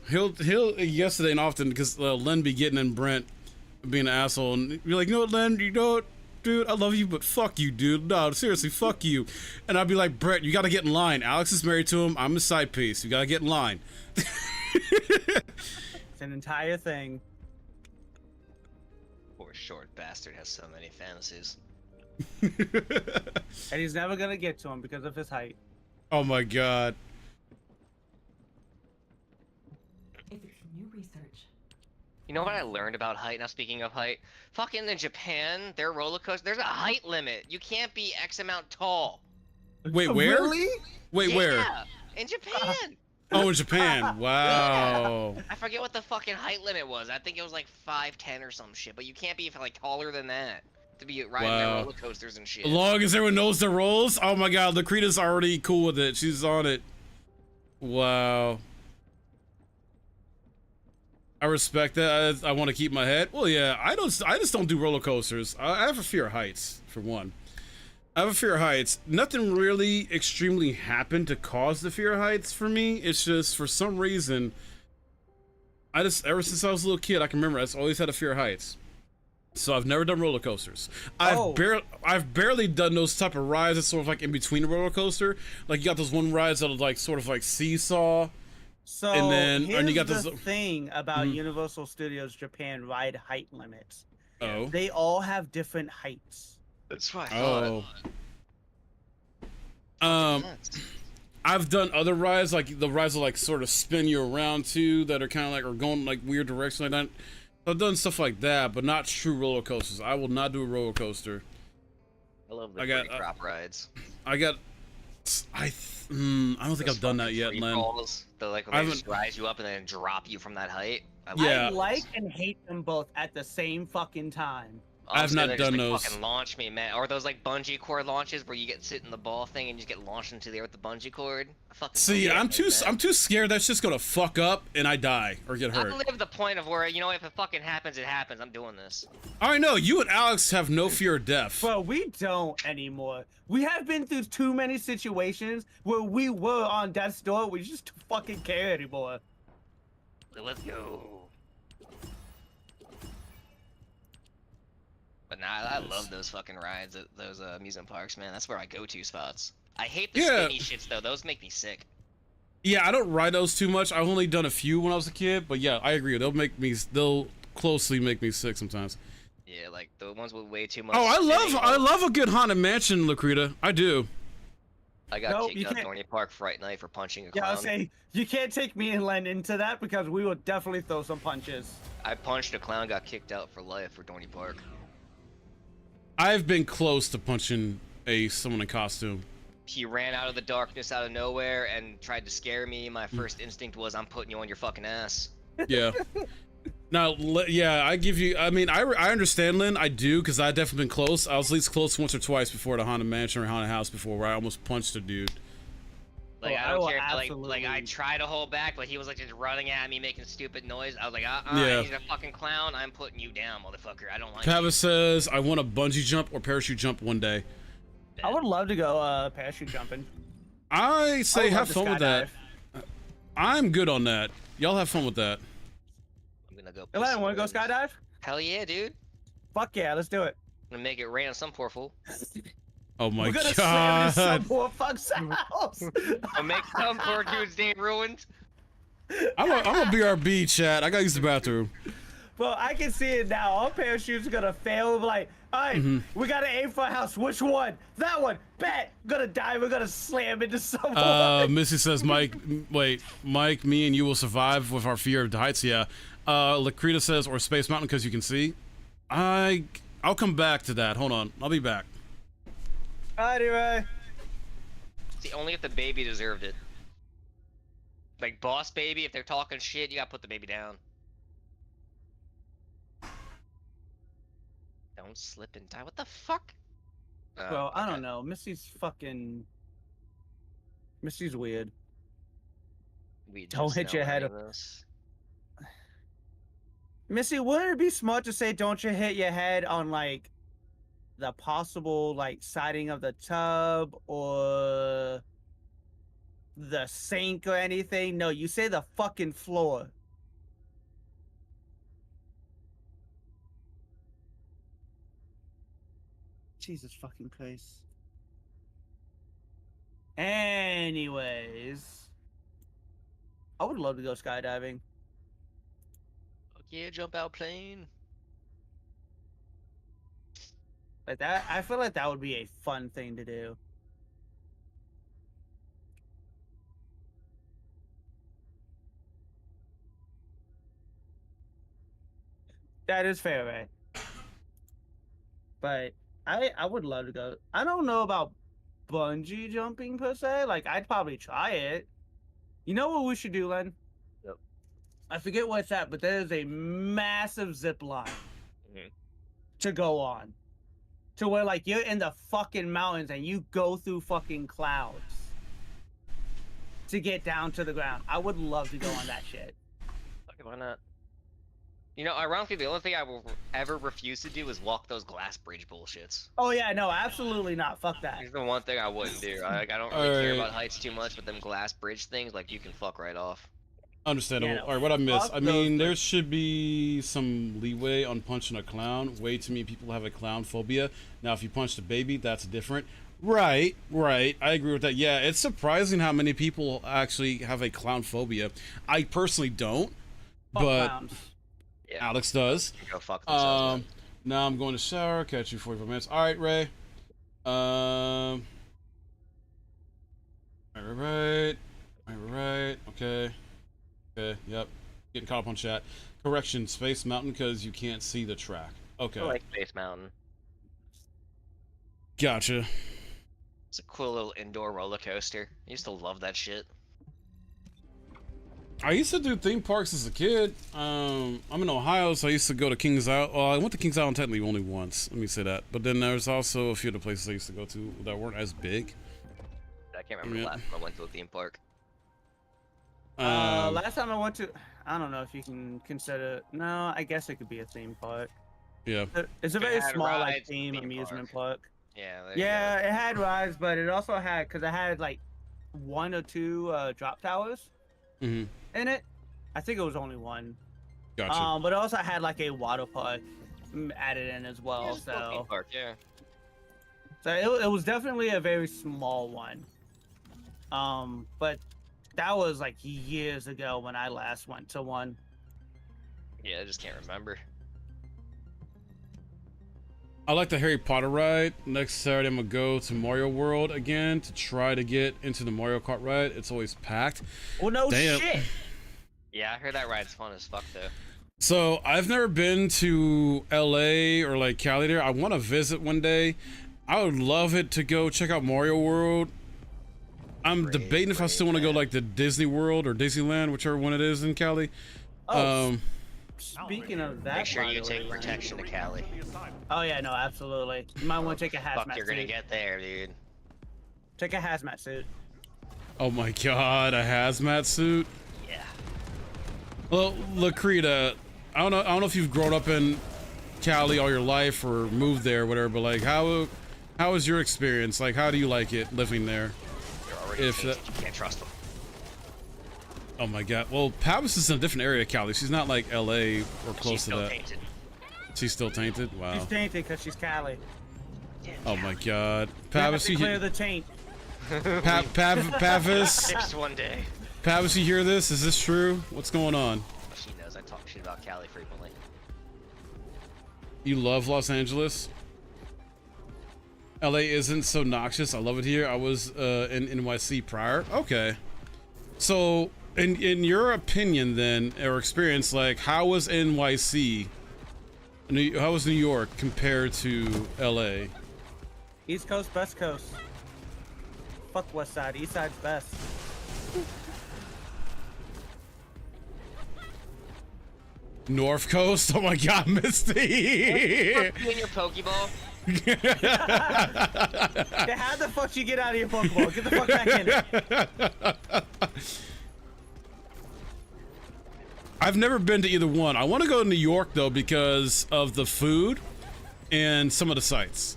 he'll yesterday and often because Len be getting in Brent being an asshole, and you're like, you know what, Len, you know what, dude, I love you, but fuck you, dude. No, seriously, fuck you. And I'd be like, Brent, you gotta get in line. Alex is married to him. I'm a side piece. You gotta get in line. It's an entire thing. Poor short bastard has so many fantasies. And he's never gonna get to him because of his height. Oh my god. If it's new research, You know what I learned about height? Now speaking of height, fucking in Japan, their roller coaster, there's a height limit. You can't be X amount tall. Wait, where? Really? Wait, Yeah, where? in Japan. Oh, in Japan. Wow. I forget what the fucking height limit was. I think it was like 5'10" or some shit. But you can't be like taller than that to be riding their Wow. roller coasters and shit. As long as everyone knows the rules. Oh my god, Lakrita's already cool with it. She's on it. Wow. I respect that. I want to keep my head. Well, yeah, I just don't do roller coasters. I have a fear of heights, for one. I have a fear of heights. Nothing really extremely happened to cause the fear of heights for me. It's just for some reason, ever since I was a little kid, I can remember I always had a fear of heights. So I've never done roller coasters. I've barely done those type of rides that's sort of like in between the roller coaster. Like you got those one rides that are like sort of like seesaw. So And then- here's and you got the this- thing about Universal Studios Japan ride height limits. Oh. They all have different heights. That's what I thought. Oh. I've done other rides, like the rides that like sort of spin you around too, that are kind of like, or going like weird directions like that. I've done stuff like that, but not true roller coasters. I will not do a roller coaster. I love the I got- free crop rides. I don't think I've done that yet, Free Len. falls, the like when I they just haven't- rise you up and then drop you from that height. Yeah. I like and hate them both at the same fucking time. I've not done those. Fucking launch me, man. Or those like bungee cord launches where you get sit in the ball thing and you just get launched into the air with the bungee cord. I fucking See, love I'm those, man. too scared that's just gonna fuck up and I die or get I hurt. live the point of where, you know, if it fucking happens, it happens. I'm doing this. I know you and Alex have no fear of death. But we don't anymore. We have been through too many situations where we were on death's door. We just don't fucking care anymore. Let's go. But nah, I love those fucking rides at those amusement parks, man. That's where I go to spots. I hate the Yeah. spinny shits though. Those make me sick. Yeah, I don't ride those too much. I've only done a few when I was a kid, but yeah, I agree. They'll closely make me sick sometimes. Yeah, like the ones with way too much. Oh, spinning. I love a good haunted mansion, Lakrita. I do. I got Nope, kicked you out of can't- Thorny Park Fright Night for punching a Yeah, clown. I'll say you can't take me and Len into that because we will definitely throw some punches. I punched a clown, got kicked out for life for Thorny Park. I've been close to punching someone in costume. He ran out of the darkness out of nowhere and tried to scare me. My first instinct was, I'm putting you on your fucking ass. Yeah. Now, yeah, I give you. I mean, I understand, Lynn. I do because I definitely been close. I was at least close once or twice before the haunted mansion or haunted house before, where I almost punched a dude. Like, Oh, I I don't will care. Like, I absolutely- tried to hold back, but he was like just running at me, making stupid noise. I was like, Yeah. he's a fucking clown. I'm putting you down, motherfucker. I don't like Pava you. says, "I want a bungee jump or parachute jump one day." I would love to go parachute jumping. I say, would love have to fun with that. skydive. I'm good on that. Y'all have fun with that. I'm gonna go. Len, want to go skydive? skydive? Hell yeah, dude. Fuck yeah, let's do it. I'm gonna make it rain on some poor fool. Oh my We're gonna slam into some god! poor fuck's house. I'll make some poor dude's day ruined. I'm a BRB, chat. I gotta use the bathroom. Well, I can see it now. Our parachute's gonna fail. We're like, all right, we gotta aim for a house. Which one? That one. Bet. We're gonna die. We're gonna slam into someone. Missy says, Mike, me and you will survive with our fear of the heights. Yeah. Lakrita says, or Space Mountain because you can see. I'll come back to that. Hold on. I'll be back. Anyway. See, only if the baby deserved it. like boss baby, if they're talking shit, you gotta put the baby down. Don't slip and die. What the fuck? Bro, I okay. don't know. Missy's weird. We Don't just hit now your head learning up. this. Missy, wouldn't it be smart to say don't you hit your head on like the possible like siding of the tub or the sink or anything? No, you say the fucking floor. Jesus fucking Christ. Anyways, I would love to go skydiving. Fuck yeah, jump out plane. Like that, I feel like that would be a fun thing to do. That is fair, right? But I would love to go. I don't know about bungee jumping per se. Like I'd probably try it. You know what we should do, Len? Yep. I forget what's that, but there's a massive zip line to go on. To where like you're in the fucking mountains and you go through fucking clouds to get down to the ground. I would love to go on that shit. Okay, why not? You know, ironically, the only thing I will ever refuse to do is walk those glass bridge bullshits. Oh yeah, no, absolutely not. Fuck that. It's the one thing I wouldn't do. I don't really care about heights too much, but them glass bridge things, like, you can fuck right off. Understandable. Yeah, no, All right, what I missed? fuck I mean, those there should be some leeway on punching a clown. Way too many people have a clown phobia. Now, if you punch the baby, that's different. Right. I agree with that. Yeah, it's surprising how many people actually have a clown phobia. I personally don't, Fuck but clowns. Yeah. Alex does. Go fuck themselves. Man. Now I'm going to shower. Catch you 45 minutes. All right, Ray. Right. Okay. Yep. Getting caught up on chat. Correction, Space Mountain, because you can't see the track. Okay. I like Space Mountain. Gotcha. It's a cool little indoor roller coaster. I used to love that shit. I used to do theme parks as a kid. I'm in Ohio, so I used to go to Kings Island. Well, I went to Kings Island technically only once. Let me say that. But then there's also a few other places I used to go to that weren't as big. I can't remember the last time I went to a theme park. Last time I went to, I don't know if you can consider. No, I guess it could be a theme park. Yeah. It's a It very had small like rides, theme amusement park. Yeah. There you Yeah, it had rides, but it also had because it had like 1 or 2 drop towers Mm-hmm. in it. I think it was only one. Gotcha. But it also had like a water park added in as go. well. Yeah, it's a cool theme So, park, yeah. it was definitely a very small one. But that was like years ago when I last went to one. Yeah, I just can't remember. I like the Harry Potter ride. Next Saturday, I'm gonna go to Mario World again to try to get into the Mario Kart ride. It's always packed. Well, no Damn. shit. Yeah, I heard that ride's fun as fuck, though. So I've never been to LA or like Cali there. I want to visit one day. I would love it to go check out Mario World. I'm debating if I still want to go like to Disney World or Disneyland, whichever one it is in Cali. Oh, speaking of that, Make sure by you the take way, protection to Cali. Oh yeah, no, absolutely. You might want to take a hazmat Fuck, you're gonna suit. get there, dude. Take a hazmat suit. Oh my god, a hazmat suit. Yeah. Well, Lakrita, I don't know if you've grown up in Cali all your life or moved there or whatever, but like how was your experience? Like how do you like it living there? You're already If tasted, you can't trust them. Oh my god. Well, Pavis is in a different area of Cali. She's not like LA or close She's to still that. tainted. She's still tainted? Wow. She's tainted because she's Cali. Oh my god. We have Pavis, to you clear the taint. Pavis, Fixed one day. Pavis, you hear this? Is this true? What's going on? She knows I talk shit about Cali frequently. You love Los Angeles? LA isn't so noxious. I love it here. I was in NYC prior. Okay. So, in your opinion then, or experience, like, how was NYC, how was New York compared to LA? East Coast, West Coast. Fuck West Side. East Side's best. North Coast? Oh my god, Misty! You and your Pokeball. Yeah, how the fuck you get out of your Pokeball? Get the fuck back in it. I've never been to either one. I want to go to New York though because of the food and some of the sights.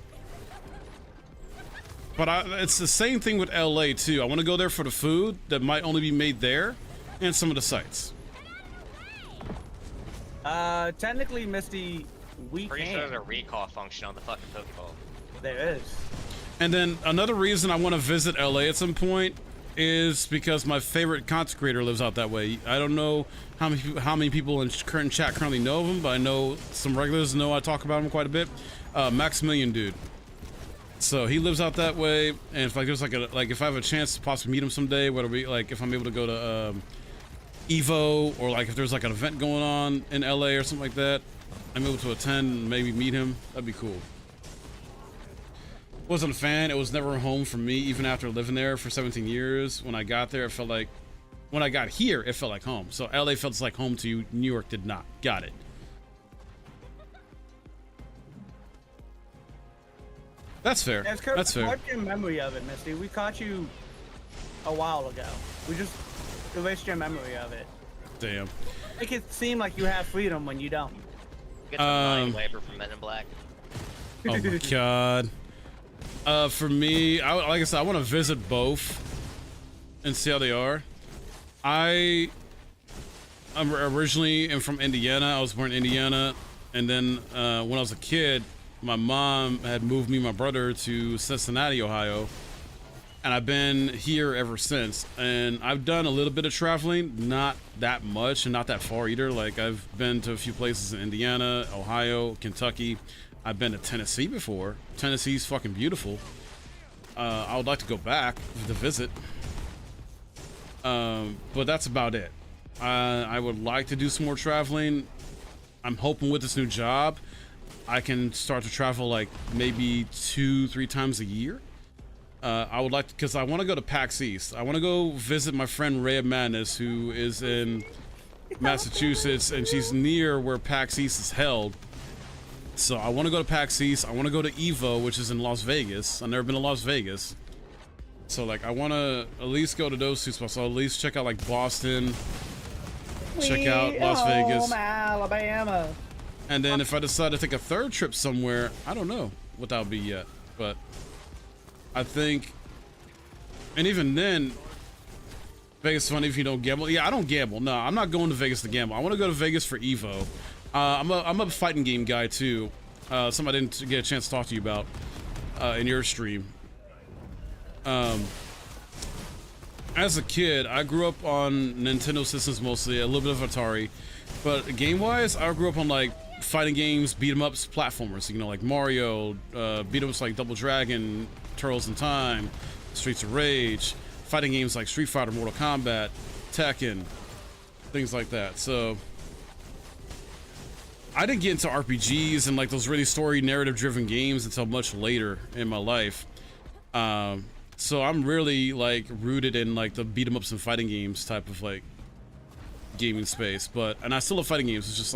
But it's the same thing with LA too. I want to go there for the food that might only be made there and some of the sights. Technically, Misty, we Pretty can. sure there's a recall function on the fucking Pokeball. There is. And then another reason I want to visit LA at some point is because my favorite content creator lives out that way. I don't know how many people in current chat currently know of him, but I know some regulars know I talk about him quite a bit. Maximilian dude. So he lives out that way, and if like there's like if I have a chance to possibly meet him someday, whether it be like if I'm able to go to Evo or like if there's like an event going on in LA or something like that, I'm able to attend and maybe meet him. That'd be cool. Wasn't a fan. It was never home for me, even after living there for 17 years. When I got there, it felt like, when I got here, it felt like home. So LA felt like home to you. New York did not. Got it. That's fair. That's fair. What's your memory of it, Misty? We caught you a while ago. We just erased your memory of it. Damn. Make it seem like you have freedom when you don't. Get some mind labor from Men in Black. Oh my god. For me, like I said, I want to visit both and see how they are. I'm originally from Indiana. I was born in Indiana, and then when I was a kid, my mom had moved me and my brother to Cincinnati, Ohio, and I've been here ever since. And I've done a little bit of traveling, not that much and not that far either. Like I've been to a few places in Indiana, Ohio, Kentucky. I've been to Tennessee before. Tennessee's fucking beautiful. I would like to go back to visit. But that's about it. I would like to do some more traveling. I'm hoping with this new job, I can start to travel like maybe 2-3 times a year. I would like to, because I want to go to PAX East. I want to go visit my friend Ray of Madness, who is in Massachusetts, and she's near where PAX East is held. So I want to go to PAX East. I want to go to Evo, which is in Las Vegas. I've never been to Las Vegas. So like I want to at least go to those two spots. So I'll at least check out like Boston, check out Las Vegas, Alabama. and then if I decide to take a third trip somewhere, I don't know what that would be yet, but I think, and even then, Vegas is funny if you don't gamble. Yeah, I don't gamble. No, I'm not going to Vegas to gamble. I want to go to Vegas for Evo. I'm a fighting game guy too. Something I didn't get a chance to talk to you about in your stream. As a kid, I grew up on Nintendo systems mostly, a little bit of Atari, but game-wise, I grew up on like fighting games, beat 'em ups, platformers. You know, like Mario, beat 'em ups like Double Dragon, Turtles in Time, Streets of Rage, fighting games like Street Fighter, Mortal Kombat, Tekken, things like that. So I didn't get into RPGs and like those really story narrative driven games until much later in my life. So I'm really like rooted in like the beat 'em ups and fighting games type of like gaming space. And I still love fighting games. It's just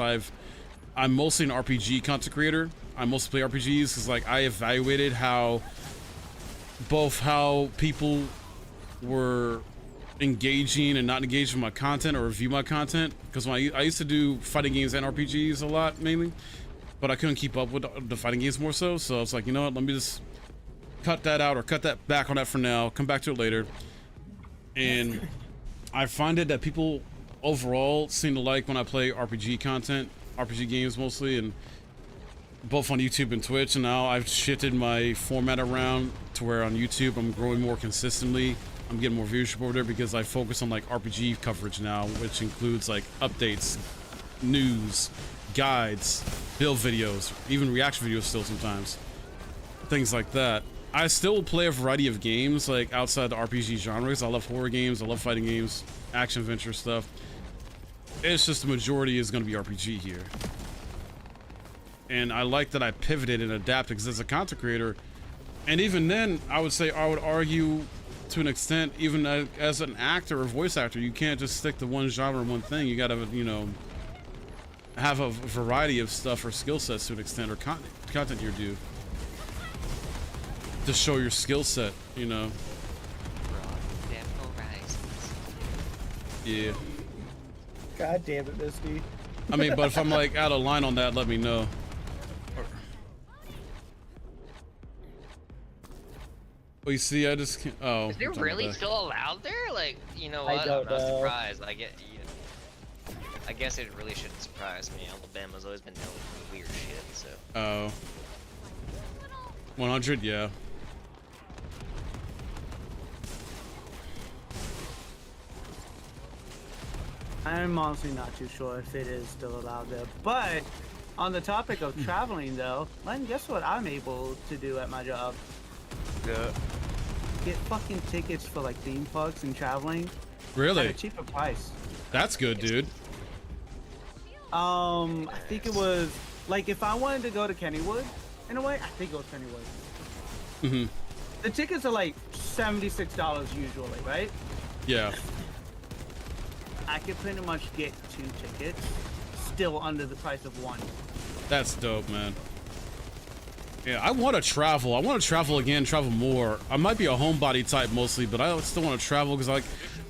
I'm mostly an RPG content creator. I mostly play RPGs because like I evaluated how people were engaging and not engaging with my content or review my content, because when I used to do fighting games and RPGs a lot mainly, but I couldn't keep up with the fighting games more so I was like, you know what, let me just cut that out or cut that back on that for now, come back to it later. And I find it that people overall seem to like when I play RPG content, RPG games mostly, and both on YouTube and Twitch. And now I've shifted my format around to where on YouTube I'm growing more consistently. I'm getting more viewership over there because I focus on like RPG coverage now, which includes like updates, news, guides, build videos, even reaction videos still sometimes, things like that. I still play a variety of games like outside the RPG genres. I love horror games, I love fighting games, action adventure stuff. It's just the majority is going to be RPG here. And I like that I pivoted and adapted because as a content creator, and even then I would argue to an extent, even as an actor or voice actor, you can't just stick to one genre, one thing. You gotta, you know, have a variety of stuff or skill sets to an extent, or content you do to show your skill set, you know. Yeah. God damn it, Misty. I mean, but if I'm like out of line on that, let me know. Oh, you see, I just can't. Oh. Is there really still allowed there? Like, you know I what? don't I'm not know. surprised. I guess it really shouldn't surprise me. Alabama's always been known for weird shit, so. Oh. 100, yeah. I'm honestly not too sure if it is still allowed there. But on the topic of traveling, though, Len, guess what I'm able to do at my job? Yeah. Get fucking tickets for like theme parks and traveling at Really? a cheaper price. That's good, dude. I think it was like if I wanted to go to Kennywood, in a way, I think it was Kennywood. Mm-hmm. The tickets are like $76 usually, right? Yeah. I could pretty much get 2 tickets, still under the price of 1. That's dope, man. Yeah, I want to travel. I want to travel again, travel more. I might be a homebody type mostly, but I still want to travel because, like,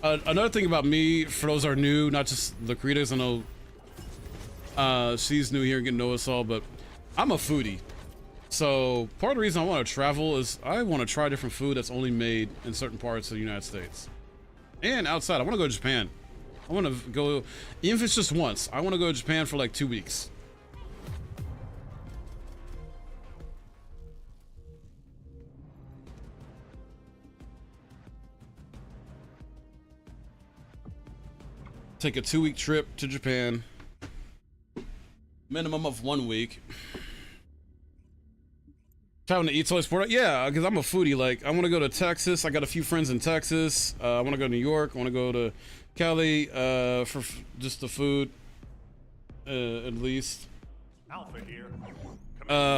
another thing about me, for those that are new, not just the creators, I know she's new here and getting to know us all, but I'm a foodie. So part of the reason I want to travel is I want to try different food that's only made in certain parts of the United States and outside. I want to go to Japan. I want to go, even if it's just once, I want to go to Japan for like 2 weeks. Take a 2-week trip to Japan. Minimum of 1 week. Traveling to eat soy sport? Yeah, because I'm a foodie. Like, I want to go to Texas. I got a few friends in Texas. I want to go to New York. I want to go to Cali for just the food, at least. Alpha here.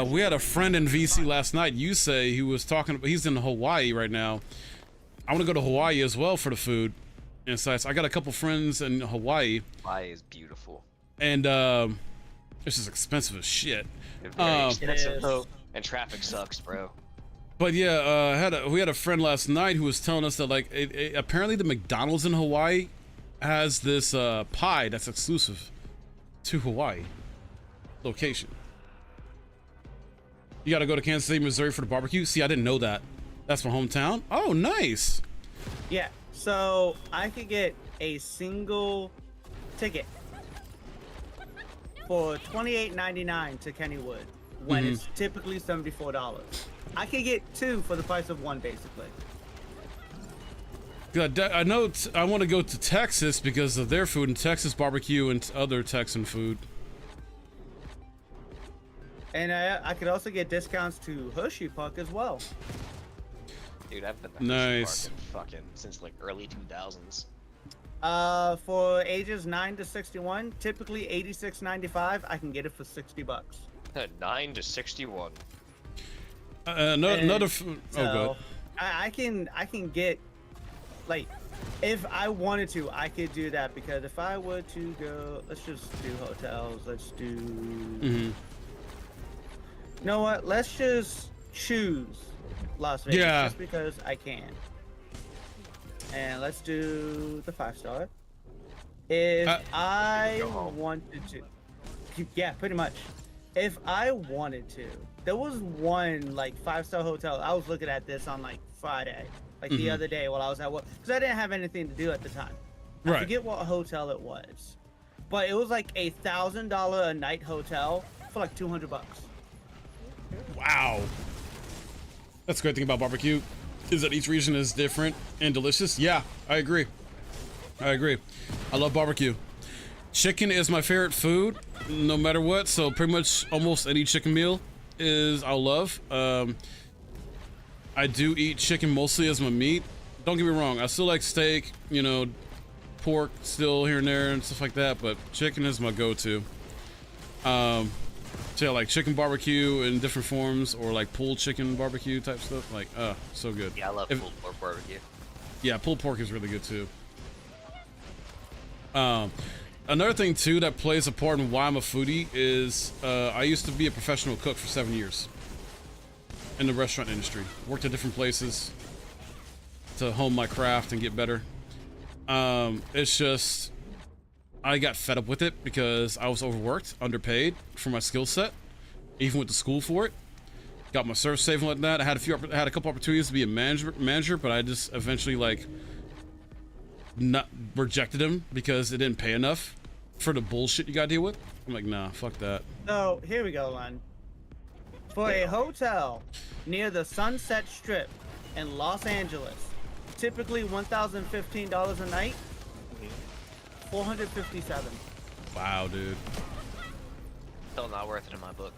We had a friend in VC last night. You say he was talking. He's in Hawaii right now. I want to go to Hawaii as well for the food. And so I got a couple friends in Hawaii. Hawaii is beautiful. And it's just expensive as shit. It's very expensive, is. bro. And traffic sucks, bro. But yeah, we had a friend last night who was telling us that like apparently the McDonald's in Hawaii has this pie that's exclusive to Hawaii location. You got to go to Kansas City, Missouri for the barbecue. See, I didn't know that. That's my hometown. Oh, nice. Yeah, so I could get a single ticket for $28.99 to Kennywood when it's typically $74. I could get 2 for the price of 1, basically. Good. I know I want to go to Texas because of their food and Texas barbecue and other Texan food. And I could also get discounts to Hershey Park as well. Dude, I've been to Nice. Hershey Park in since like early 2000s. For ages 9 to 61, typically $86.95. I can get it for $60. 9 to 61. Another food. Oh, So good. I can get, like, if I wanted to, I could do that, because if I were to go, let's just do hotels. Let's do. You know what? Let's just choose Las Vegas, Yeah. just because I can. And let's do the 5-star. If I go home. wanted to, yeah, pretty much. If I wanted to, there was one like 5-star hotel. I was looking at this on like Friday, like the other day while I was at work, because I didn't have anything to do at the time. I Right. forget what hotel it was, but it was like a $1,000 a night hotel for like $200. Wow. That's the great thing about barbecue, is that each region is different and delicious. Yeah, I agree. I love barbecue. Chicken is my favorite food, no matter what. So pretty much almost any chicken meal I'll love. I do eat chicken mostly as my meat. Don't get me wrong, I still like steak, pork still here and there and stuff like that, but chicken is my go-to. So yeah, like chicken barbecue in different forms, or like pulled chicken barbecue type stuff. Like, so good. Yeah, I love pulled pork barbecue. Yeah, pulled pork is really good too. Another thing too that plays a part in why I'm a foodie is I used to be a professional cook for 7 years in the restaurant industry. Worked at different places to hone my craft and get better. It's just I got fed up with it because I was overworked, underpaid for my skill set, even went to school for it. Got my service saving like that. I had a couple opportunities to be a manager, but I just eventually like not rejected them because it didn't pay enough for the bullshit you gotta deal with. I'm like, nah, fuck that. So here we go, Len. For a hotel near the Sunset Strip in Los Angeles, typically $1,015 a night, $457. Wow, dude. Still not worth it in my book.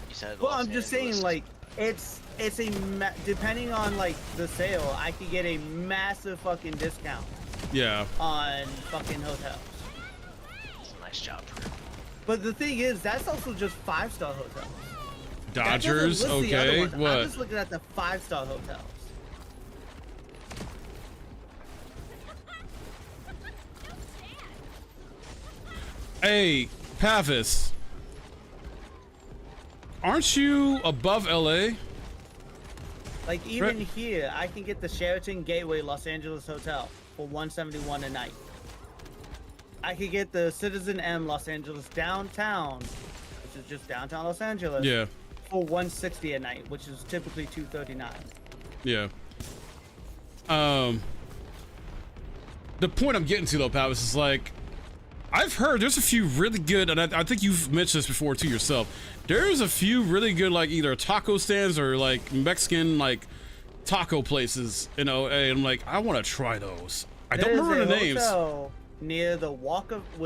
You said. Well, Los I'm just Angeles. saying, like, it's depending on like the sale, I could get a massive fucking discount Yeah. on fucking hotels. It's a nice job. But the thing is, that's also just 5-star hotels. That doesn't Dodgers, list the other okay. ones. I'm What? just looking at the 5-star hotels. Hey, Pavis. Aren't you above LA? Like even here, I can get the Sheraton Gateway Los Angeles Hotel for $171 a night. I could get the Citizen M Los Angeles downtown, which is just downtown Los Angeles, Yeah. for $160 a night, which is typically $239. Yeah. The point I'm getting to though, Pavis, is like, I've heard there's a few really good, and I think you've mentioned this before to yourself. There's a few really good, like either taco stands or like Mexican like taco places, you know. And I'm like, I want to try those. I don't remember the names. Hotel near the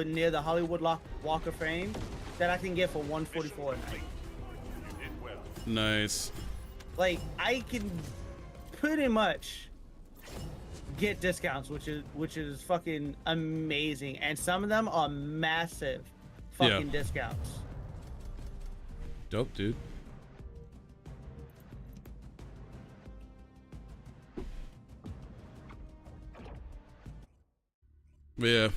near the Hollywood Walk of Fame that I can get for $144 a night. Nice. Like I can pretty much get discounts, which is fucking amazing, and some of them are massive fucking discounts. Dope, dude. But yeah.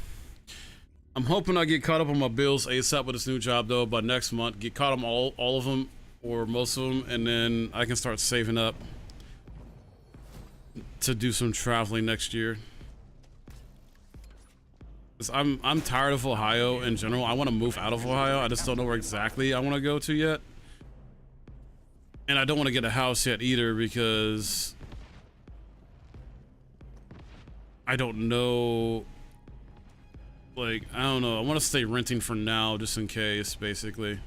I'm hoping I get caught up on my bills ASAP with this new job though by next month. Get caught on all of them or most of them, and then I can start saving up to do some traveling next year. 'Cause I'm tired of Ohio in general. I want to move out of Ohio. I just don't know where exactly I want to go to yet. And I don't want to get a house yet either because I don't know. Like, I don't know. I want to stay renting for now just in case, basically.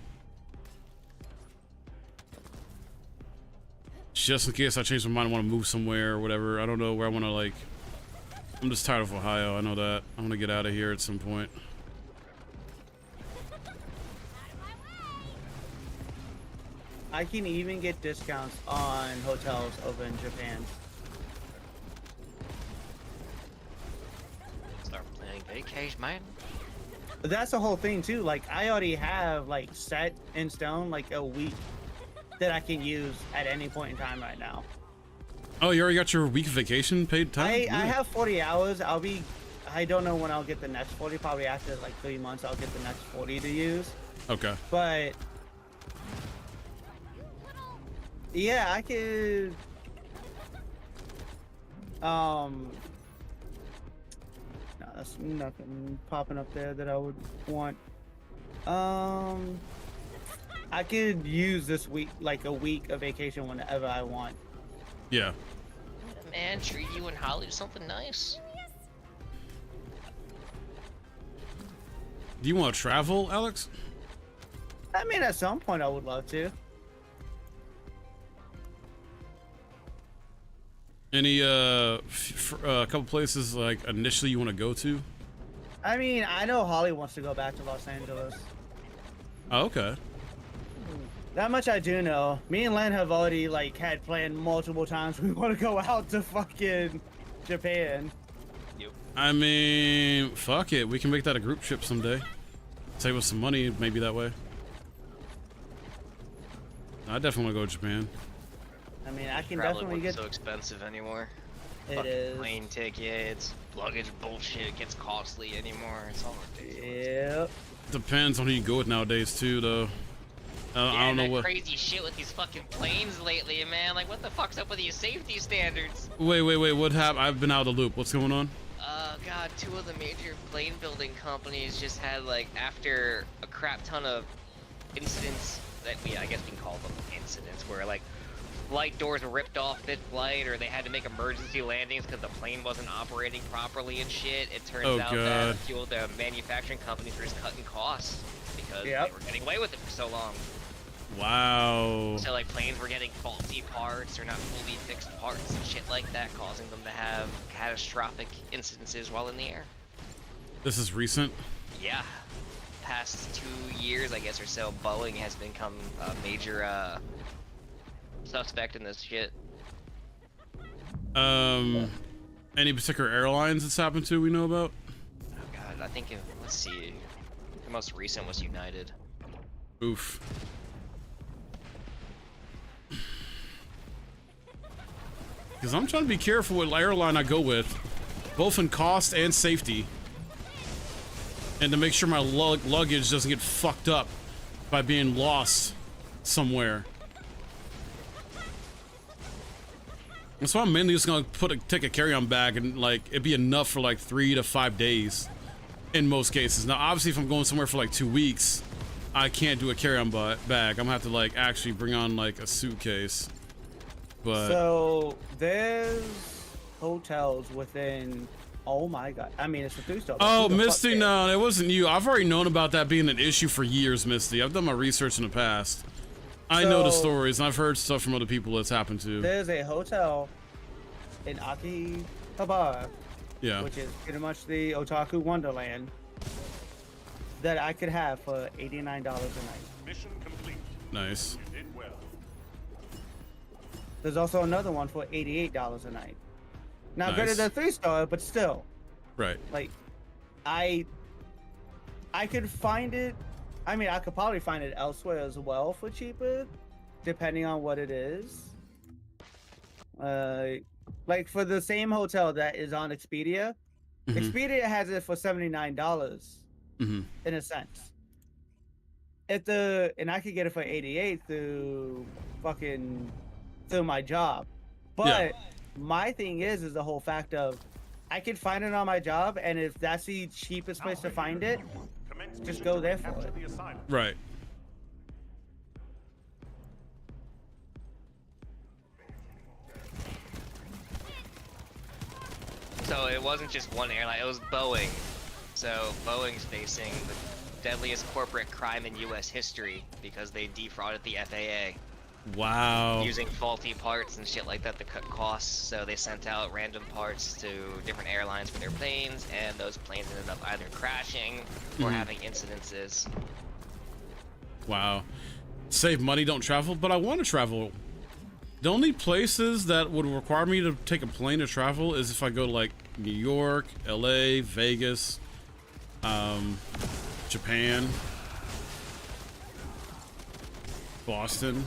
Just in case I change my mind, I want to move somewhere or whatever. I don't know where I want to, like... I'm just tired of Ohio, I know that. I want to get out of here at some point. I can even get discounts on hotels over in Japan. Start planning vacation, man. But that's the whole thing too. Like I already have like set in stone like a week that I can use at any point in time right now. Oh, you already got your week of vacation paid time? I have 40 hours. I don't know when I'll get the next 40. Probably after like 3 months, I'll get the next 40 to use. Okay. But yeah, I could. No, that's nothing popping up there that I would want. I could use this week, like a week of vacation whenever I want. Yeah. Man, treat you and Holly to something nice. Do you want to travel, Alex? I mean, at some point I would love to. Any a couple places like initially you want to go to? I mean, I know Holly wants to go back to Los Angeles. Oh, okay. That much I do know. Me and Len have already like had planned multiple times. We want to go out to fucking Japan. Yep. I mean, fuck it. We can make that a group trip someday. Save us some money, maybe that way. I definitely want to go to Japan. I mean, I can Probably definitely wouldn't get. so expensive anymore. It Fucking is. plane tickets, luggage bullshit gets costly anymore. It's all ridiculous. Yep. Depends on who you go with nowadays too, though. I don't know what. Crazy shit with these fucking planes lately, man. Like, what the fuck's up with these safety standards? Wait. What happened? I've been out of the loop. What's going on? God, 2 of the major plane building companies just had, like, after a crap ton of incidents that I guess we can call them incidents, where, like, flight doors were ripped off mid-flight, or they had to make emergency landings because the plane wasn't operating properly and shit. It turns out that a few of the manufacturing companies were just cutting costs because they were getting away with it for so long. Wow. So like planes were getting faulty parts or not fully fixed parts and shit like that, causing them to have catastrophic incidences while in the air. This is recent? Yeah. Past 2 years, I guess, or so, Boeing has become a major suspect in this shit. Any particular airlines it's happened to we know about? Oh god, I think, let's see. The most recent was United. Oof. Because I'm trying to be careful what airline I go with, both in cost and safety, and to make sure my luggage doesn't get fucked up by being lost somewhere. And so I'm mainly just gonna take a carry-on bag and like it'd be enough for like 3 to 5 days in most cases. Now obviously if I'm going somewhere for like 2 weeks, I can't do a carry-on bag. I'm gonna have to like actually bring on like a suitcase. But so there's hotels within. Oh my god! I mean, it's a 3-star. Oh, Misty, no, it wasn't you. I've already known about that being an issue for years, Misty. I've done my research in the past. I know the stories, and I've heard stuff from other people that's happened to. There's a hotel in Akihabara, yeah, which is pretty much the Otaku Wonderland, that I could have for $89 a night. Mission complete. Nice. You did well. There's also another one for $88 a night. Now, Nice. better than 3-star, but still, Right. like, I could find it. I mean, I could probably find it elsewhere as well for cheaper, depending on what it is. Like for the same hotel that is on Expedia, Expedia has it for $79 in a sense. And I could get it for 88 through my job. But my thing is the whole fact of I could find it on my job, and if that's the cheapest place to find it, just go there for it. Right. So it wasn't just one airline, it was Boeing. So Boeing's facing the deadliest corporate crime in US history because they defrauded the FAA. Wow. Using faulty parts and shit like that to cut costs. So they sent out random parts to different airlines for their planes, and those planes ended up either crashing or having incidences. Wow. Save money, don't travel, but I want to travel. The only places that would require me to take a plane to travel is if I go to like New York, LA, Vegas, Japan, Boston.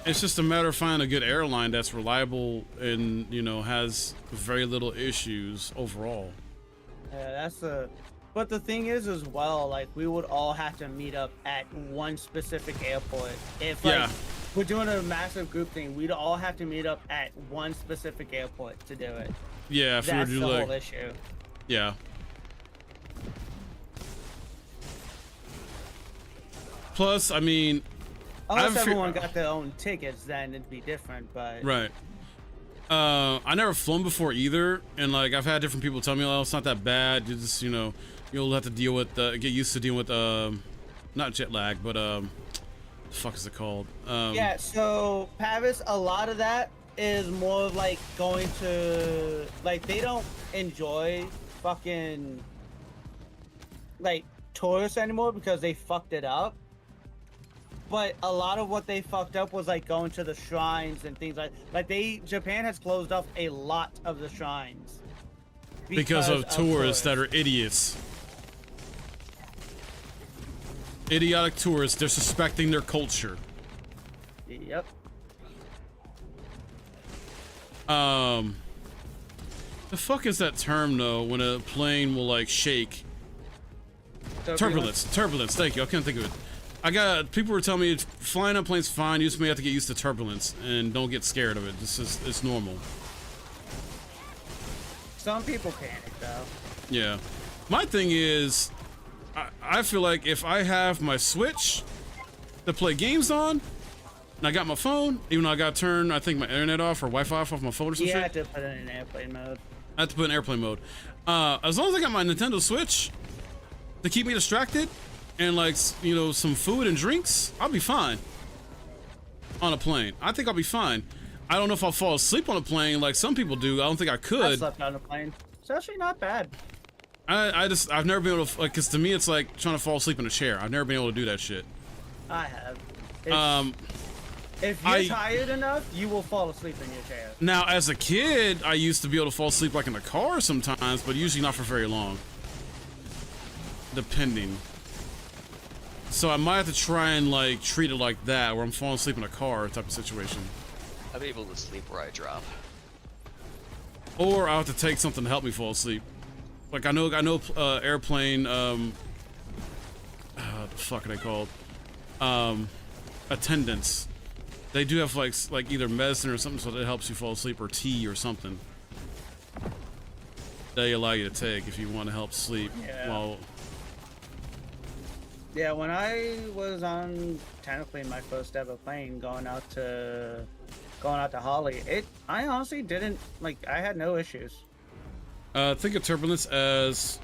It's just a matter of finding a good airline that's reliable and, you know, has very little issues overall. Yeah, but the thing is as well, like, we would all have to meet up at one specific airport. If like we're doing a massive group thing, we'd all have to meet up at one specific airport to do it. Yeah, if that's we the were to whole like, issue. yeah. Plus, I mean, unless everyone got their own tickets, then it'd be different, but right. I never flown before either, and like I've had different people tell me, "Oh, it's not that bad. You just, you know, you'll have to deal with, get used to dealing with, not jet lag, but the fuck is it called?" Yeah. So Paris, a lot of that is more of like going to, like, they don't enjoy fucking like tourists anymore because they fucked it up. But a lot of what they fucked up was like going to the shrines and things like Japan has closed off a lot of the shrines because of tourists that are idiots. Idiotic tourists, they're suspecting their culture. Yep. The The fuck is that term though when a plane will like shake? Turbulence. Turbulence. Thank you. I couldn't think of it. People were telling me flying on planes fine. You just may have to get used to turbulence and don't get scared of it. It's normal. Some people panic though. Yeah. My thing is, I feel like if I have my Switch to play games on, and I got my phone, even though I got to turn, I think, my internet off or Wi-Fi off my phone or some shit. You have to put it in airplane mode. I have to put it in airplane mode. As long as I got my Nintendo Switch to keep me distracted and like, you know, some food and drinks, I'll be fine on a plane. I think I'll be fine. I don't know if I'll fall asleep on a plane like some people do. I don't think I could. I slept on a plane. It's actually not bad. I've never been able to, like, cause to me it's like trying to fall asleep in a chair. I've never been able to do that shit. I have. If you're tired enough, you will fall asleep in your chair. Now, as a kid, I used to be able to fall asleep like in the car sometimes, but usually not for very long. Depending. So I might have to try and like treat it like that, where I'm falling asleep in a car type of situation. I'm able to sleep where I drop. Or I'll have to take something to help me fall asleep. Like I know airplane, the fuck are they called? Attendants. They do have like either medicine or something so that helps you fall asleep, or tea or something. They allow you to take if you want to help sleep. Yeah. Well, yeah, when I was on technically my first ever plane going out to Holly, I honestly didn't I had no issues. think of turbulence as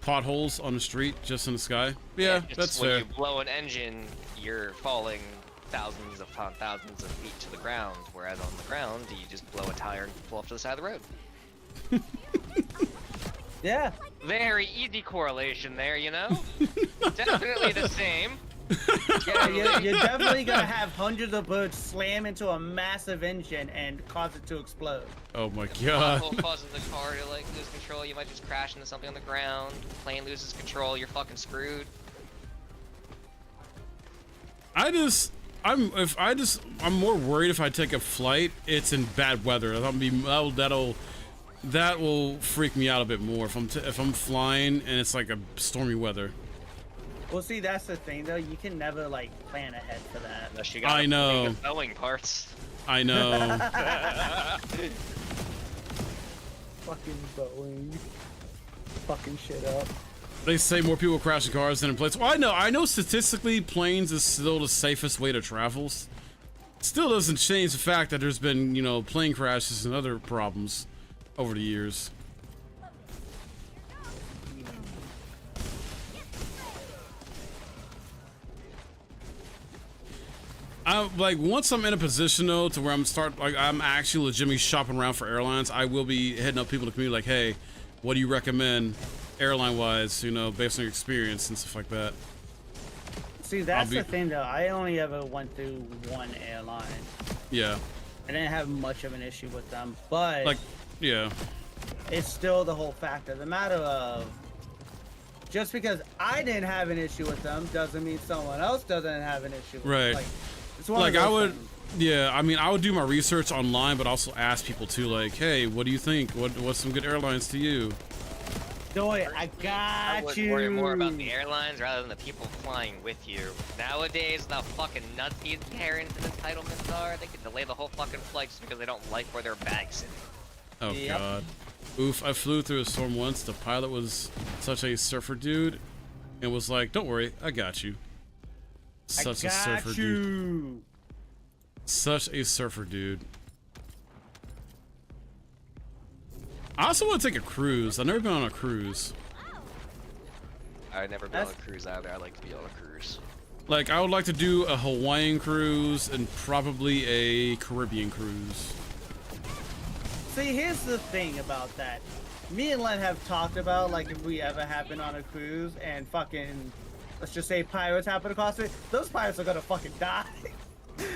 potholes on the street, just in the sky. Yeah, that's when fair. you blow an engine, you're falling thousands upon thousands of feet to the ground, whereas on the ground, you just blow a tire and pull off to the side of the road. Yeah. Very easy correlation there, you know? Definitely the same. Yeah, you're definitely gonna have hundreds of birds slam into a massive engine and cause it to explode. Oh my god. Pothole causes the car to like lose control. You might just crash into something on the ground. Plane loses control. You're fucking screwed. I'm more worried if I take a flight, it's in bad weather. That will freak me out a bit more if I'm flying and it's like a stormy weather. Well, see, that's the thing though. You can never like plan ahead for that. Unless you got I know. Boeing parts. I know. Fucking Boeing. Fucking shit up. They say more people crash in cars than in planes. Well, I know statistically planes is still the safest way to travel. Still doesn't change the fact that there's been, you know, plane crashes and other problems over the years. Once I'm in a position though to where I'm actually legitimately shopping around for airlines, I will be hitting up people in the community like, hey, what do you recommend airline wise, you know, based on your experience and stuff like that. See, that's the thing though. I only ever went through one airline. Yeah. I didn't have much of an issue with them, but yeah, it's still the whole fact of the matter of just because I didn't have an issue with them doesn't mean someone else doesn't have an issue with them. Right. It's one of those things. Yeah, I mean, I would do my research online, but also ask people too, like, hey, what do you think? What's some good airlines to you? Joy, I got I would you. worry more about the airlines rather than the people flying with you. Nowadays, the fucking nuts these parents and entitlements are, they can delay the whole fucking flight just because they don't like where their bag's sitting. Oh Yep. god. Oof, I flew through a storm once. The pilot was such a surfer dude and was like, don't worry, I got you. Such a surfer dude. Such a surfer dude. I also want to take a cruise. I've never been on a cruise. I've never been on a cruise either. I'd like to be on a cruise. Like, I would like to do a Hawaiian cruise and probably a Caribbean cruise. See, here's the thing about that. Me and Len have talked about, like, if we ever happen on a cruise and fucking, let's just say pirates happen to cross it, those pirates are gonna fucking die.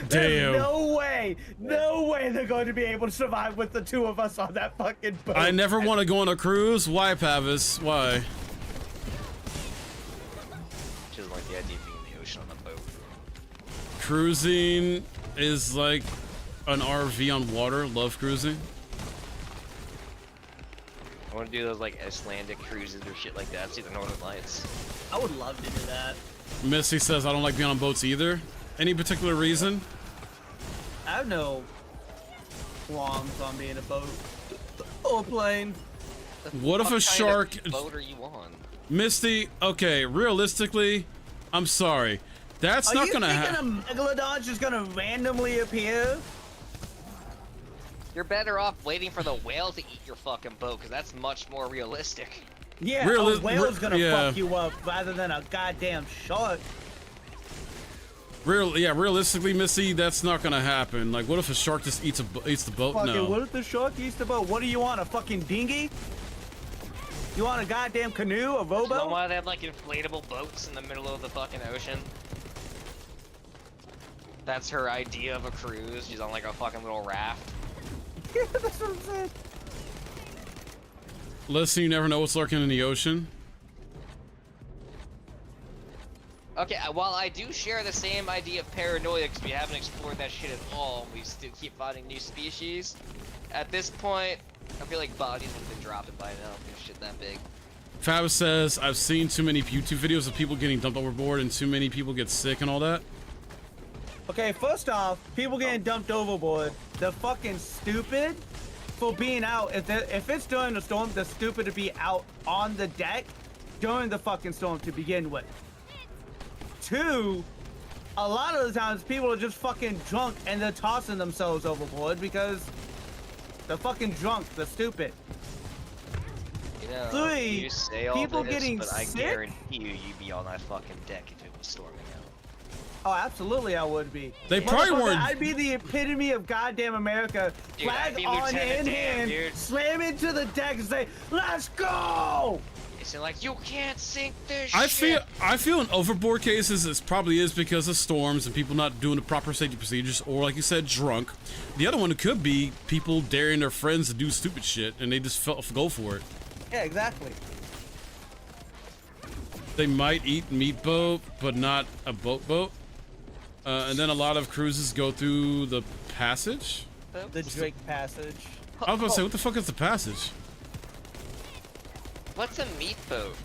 Damn. There's no way they're going to be able to survive with the two of us on that fucking boat. I never want to go on a cruise. Why, Pavis? Why? Just like the idea of being in the ocean on a boat. Cruising is like an RV on water. Love cruising. I want to do those like Icelandic cruises or shit like that. See the Northern Lights. I would love to do that. Missy says I don't like being on boats either. Any particular reason? I have no qualms on being a boat or a plane. What if a shark? What boat are you on? Misty, okay, realistically, I'm sorry. That's Are not you gonna thinking happen. a megalodon's just gonna randomly appear? You're better off waiting for the whale to eat your fucking boat, because that's much more realistic. Yeah, a whale's gonna fuck you up rather than a goddamn shark. Realistically, Missy, that's not gonna happen. Like, what if a shark just eats the boat? Fucking, No. what if the shark eats the boat? What do you want, a fucking dinghy? You want a goddamn canoe, a You know rowboat? why they have like inflatable boats in the middle of the fucking ocean? That's her idea of a cruise. She's on like a fucking little raft. Yeah, that's what I'm saying. Listen, you never know what's lurking in the ocean. Okay, while I do share the same idea of paranoia because we haven't explored that shit at all, we still keep finding new species. At this point, I feel like bodies would have been dropping by now if shit that big. Fab says, I've seen too many YouTube videos of people getting dumped overboard and too many people get sick and all that. Okay, first off, people getting dumped overboard. They're fucking stupid for being out. If it's during the storm, they're stupid to be out on the deck during the fucking storm to begin with. Two, a lot of the times people are just fucking drunk and they're tossing themselves overboard because they're fucking drunk. They're stupid. You know, Three, you say all people this, getting but I sick? guarantee you'd be on that fucking deck if it was storming out. Oh, absolutely, I would be. They probably Motherfucker, weren't. I'd be the epitome of goddamn America. Dude, I'd Flag be on Lieutenant in Dan, hand, dude. slam into the deck and say, "Let's go!" It's like, you can't sink this I ship. feel in overboard cases it probably is because of storms and people not doing the proper safety procedures, or like you said, drunk. The other one could be people daring their friends to do stupid shit and they just go for it. Yeah, exactly. They might eat meat boat, but not a boat. And then a lot of cruises go through the passage. The Drake Passage. I was about to say, what the fuck is the passage? What's a meat boat?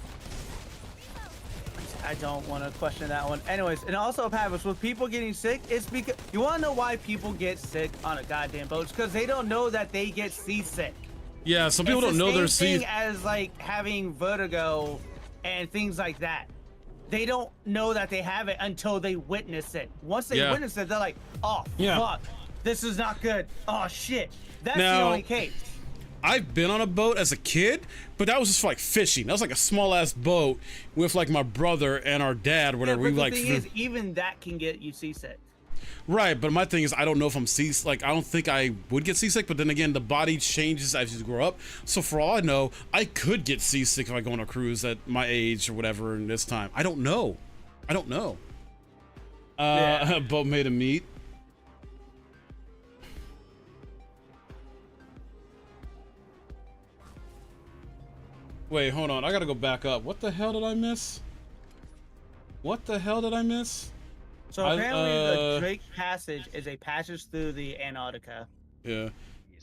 I don't want to question that one. Anyways, and also, Pavis, with people getting sick, it's because you want to know why people get sick on a goddamn boat? It's because they don't know that they get seasick. Yeah, some people It's don't the know they're same sea. thing as like having vertigo and things like that. They don't know that they have it until they witness it. Once they Yeah. witness it, they're like, "Oh Yeah. fuck, this is not good. Oh shit." That's the Now- only case. I've been on a boat as a kid, but that was just for like fishing. That was like a small ass boat with like my brother and our dad, Yeah, whatever. but we the like. thing is, even that can get you seasick. Right, but my thing is, I don't know if I'm seasick. Like, I don't think I would get seasick, but then again, the body changes as you grow up. So for all I know, I could get seasick if I go on a cruise at my age or whatever in this time. I don't know. Yeah. Boat made of meat. Wait, hold on. I gotta go back up. What the hell did I miss? So I- apparently, the Drake Passage is a passage through the Antarctica. Yeah.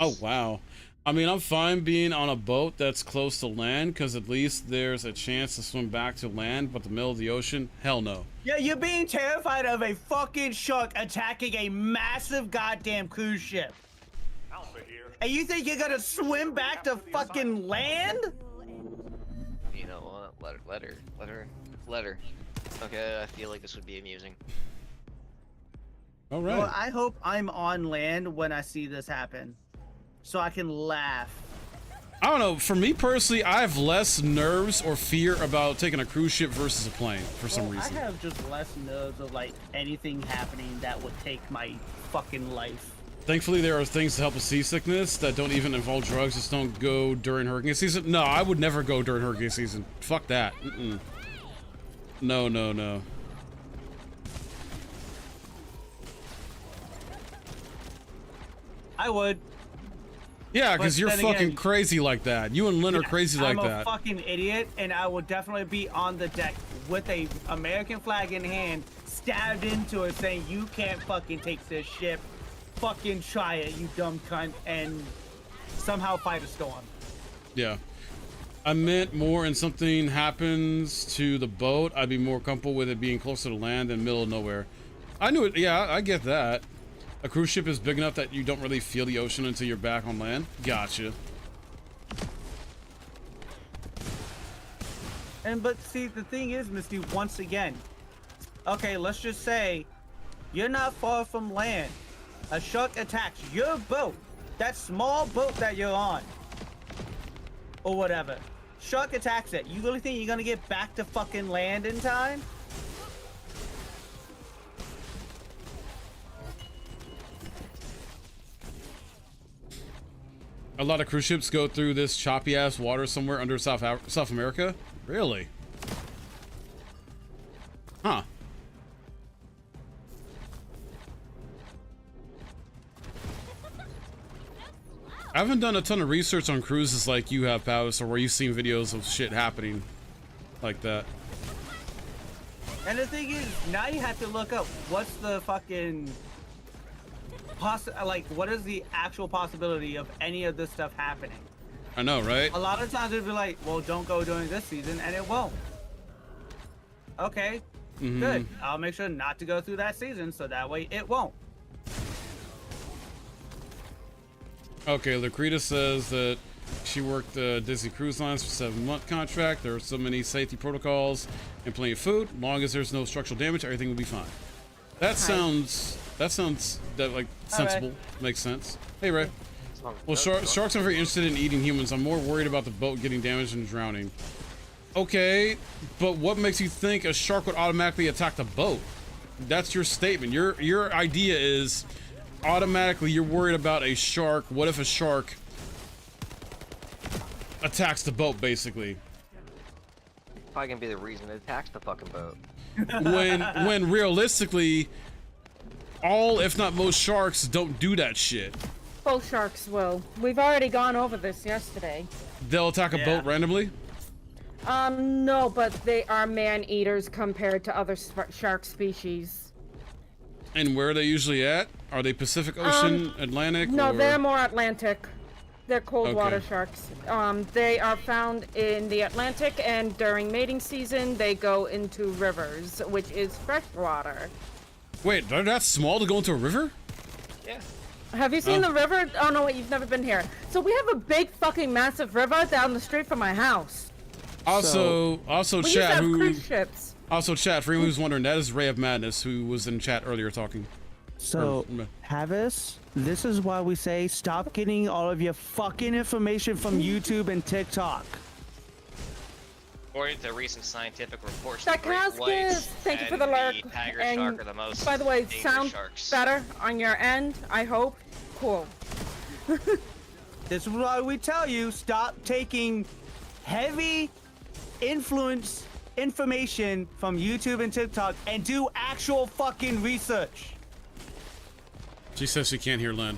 Oh, wow. I mean, I'm fine being on a boat that's close to land because at least there's a chance to swim back to land, but the middle of the ocean, hell no. Yeah, you're being terrified of a fucking shark attacking a massive goddamn cruise ship. Alpha here. And you think you're gonna swim back to fucking land? You know what? Let her. Okay, I feel like this would be amusing. All right. Well, I hope I'm on land when I see this happen, so I can laugh. I don't know. For me personally, I have less nerves or fear about taking a cruise ship versus a plane for some Well, reason. I have just less nerves of like anything happening that would take my fucking life. Thankfully, there are things to help with seasickness that don't even involve drugs. Just don't go during hurricane season. No, I would never go during hurricane season. Fuck that. Mm-mm. No. I would. Yeah, because But you're then fucking again- crazy like that. You and Lynn are Yeah, crazy like I'm a that. fucking idiot, and I will definitely be on the deck with a American flag in hand, stabbed into it, saying, "You can't fucking take this ship. Fucking try it, you dumb cunt," and somehow fight a storm. Yeah. I meant more and something happens to the boat, I'd be more comfortable with it being closer to land than middle of nowhere. I knew it. Yeah, I get that. A cruise ship is big enough that you don't really feel the ocean until you're back on land. Gotcha. But see, the thing is, Misty, once again, okay, let's just say you're not far from land. A shark attacks your boat, that small boat that you're on, or whatever. Shark attacks it. You really think you're gonna get back to fucking land in time? A lot of cruise ships go through this choppy ass water somewhere under South America. Really? Huh. I haven't done a ton of research on cruises like you have, Palace, or where you've seen videos of shit happening like that. And the thing is, now you have to look up what's the fucking what is the actual possibility of any of this stuff happening? I know, right? A lot of times it'd be like, well, don't go during this season, and it won't. Okay, good. I'll make sure not to go through that season, so that way it won't. Okay, Lucreta says that she worked Disney Cruise Lines for a 7-month contract. There are so many safety protocols and plenty of food. Long as there's no structural damage, everything will be fine. That sounds like sensible. Right. Makes sense. Hey, Ray. Well, sharks are very interested in eating humans. I'm more worried about the boat getting damaged and drowning. Okay, but what makes you think a shark would automatically attack the boat? That's your statement. Your idea is automatically you're worried about a shark. What if a shark attacks the boat, basically? Probably gonna be the reason it attacks the fucking boat. When realistically, all if not most sharks don't do that shit. Both sharks will. We've already gone over this yesterday. They'll attack a boat randomly? No, but they are man-eaters compared to other shark species. And where are they usually at? Are they Pacific Ocean, Atlantic? No, or... they're more Atlantic. They're cold water Okay. sharks. They are found in the Atlantic, and during mating season, they go into rivers, which is freshwater. Wait, they're that small to go into a river? Yeah. Have you seen the river? Oh no, wait, you've never been here. So we have a big fucking massive river down the street from my house. Also, We used to chat have who cruise ships. also chat for anyone who's wondering, that is Ray of Madness, who was in chat earlier talking. So, Havis, this is why we say stop getting all of your fucking information from YouTube and TikTok. According to recent scientific reports, That the great Cascus, whites thank you for and the lurk. the tiger And shark are the most by the way, dangerous sound sharks. better on your end, I hope. Cool. This is why we tell you stop taking heavy influence information from YouTube and TikTok and do actual fucking research. She says she can't hear Len.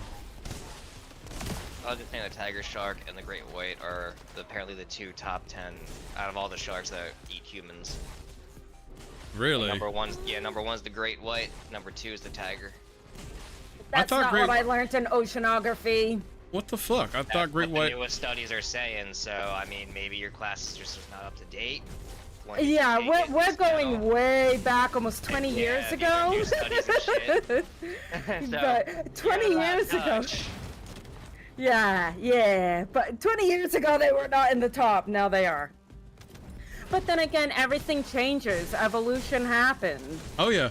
I was just saying the tiger shark and the great white are apparently the two top 10 out of all the sharks that eat humans. Really? Number one's the great white. Number 2 is the tiger. That's thought not great- what I learned in oceanography. What the fuck? I thought That's Great what White... the newest studies are saying. So I mean, maybe your class is just not up to date. Yeah, we're going way back, almost 20 years Yeah, ago. new studies and shit. So, But 20 you're allowed years to ago. touch. Yeah. But 20 years ago, they were not in the top. Now they are. But then again, everything changes. Evolution happened. Oh yeah.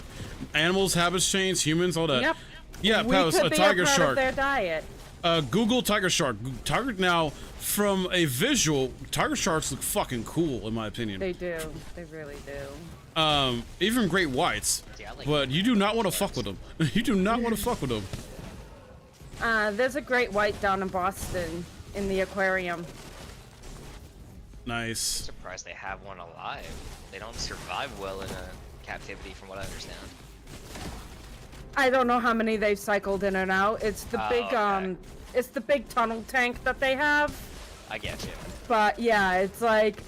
Animals, habits change, humans, all that. Yep. Yeah, We Palace, could a be tiger a part shark. of their diet. Google tiger shark. Tiger now, from a visual, tiger sharks look fucking cool in my opinion. They do. They really do. Even great whites. Yeah, I like But you do not want to fuck with them. You do not want to fuck with them. There's a great white down in Boston in the aquarium. Nice. Surprised they have one alive. They don't survive well in a captivity, from what I understand. I don't know how many they've cycled in and out. It's the big okay. it's the big tunnel tank that they have. I get you. But yeah, it's like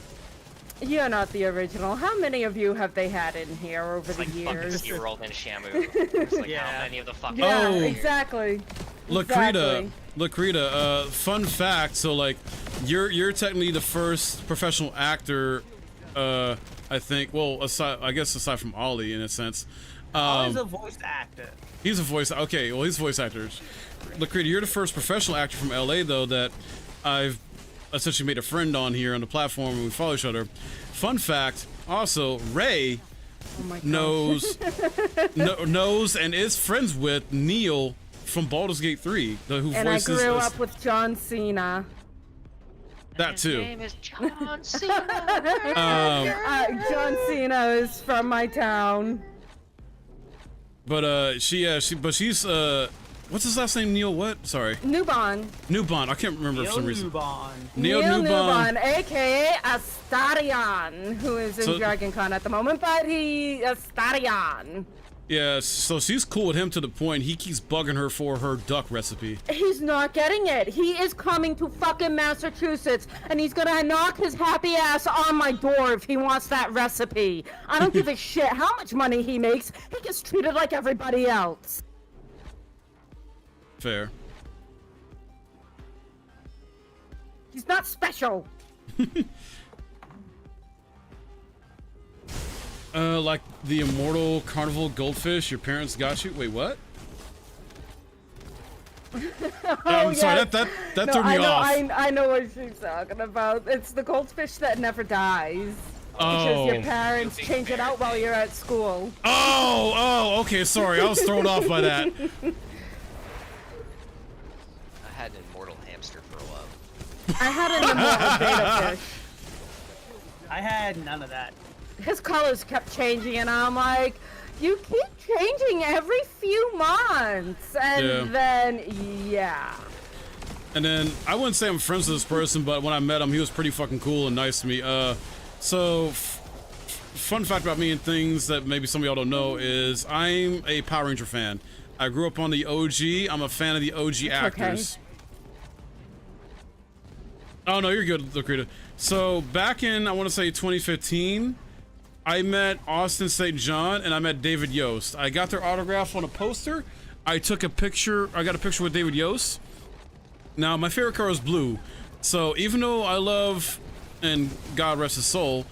you're not the original. How many of you have they had in here over It's the like years? fucking SeaWorld and Shamu. It's like Yeah. how many of the fucking Yeah, Oh. exactly. Lucreta, Exactly. Lucreta, fun fact, so like, you're technically the first professional actor, I think. Well, I guess aside from Ollie, in a sense. Ollie's a voice actor. He's a voice. Okay, well, he's voice actors. Lacrita, you're the first professional actor from LA, though, that I've essentially made a friend on here on the platform, and we follow each other. Fun fact, also, Ray knows and is friends with Neil from Baldur's Gate 3, who And I voices grew up with John Cena. that His too. name is John Cena. John Cena is from my town. But she's what's his last name? Neil what? Sorry. Newbon. Newbon. I can't remember for some reason. Newbon. Neil Newbon. aka Astarion, who is in Dragon Con at the moment, but Astarion. Yeah, so she's cool with him to the point he keeps bugging her for her duck recipe. He's not getting it. He is coming to fucking Massachusetts, and he's gonna knock his happy ass on my door if he wants that recipe. I don't give a shit how much money he makes. He gets treated like everybody else. Fair. He's not special. Like the immortal carnival goldfish your parents got you? Wait, what? I'm sorry, that threw me off. I know what she's talking about. It's the goldfish that never dies. Because your parents change it out while you're at school. Oh, okay, sorry. I was thrown off by that. I had an immortal hamster for a while. I had an immortal beta fish. I had none of that. His colors kept changing, and I'm like, you keep changing every few months. And then, yeah. And then, I wouldn't say I'm friends with this person, but when I met him, he was pretty fucking cool and nice to me. Fun fact about me and things that maybe some of y'all don't know is I'm a Power Ranger fan. I grew up on the OG. I'm a fan of the OG actors. Okay. Oh, no, you're good, Lacrita. So, back in, I want to say 2015, I met Austin St. John and I met David Yost. I got their autograph on a poster. I took a picture. I got a picture with David Yost. Now, my favorite color is blue. So, even though I love, and God rest his soul,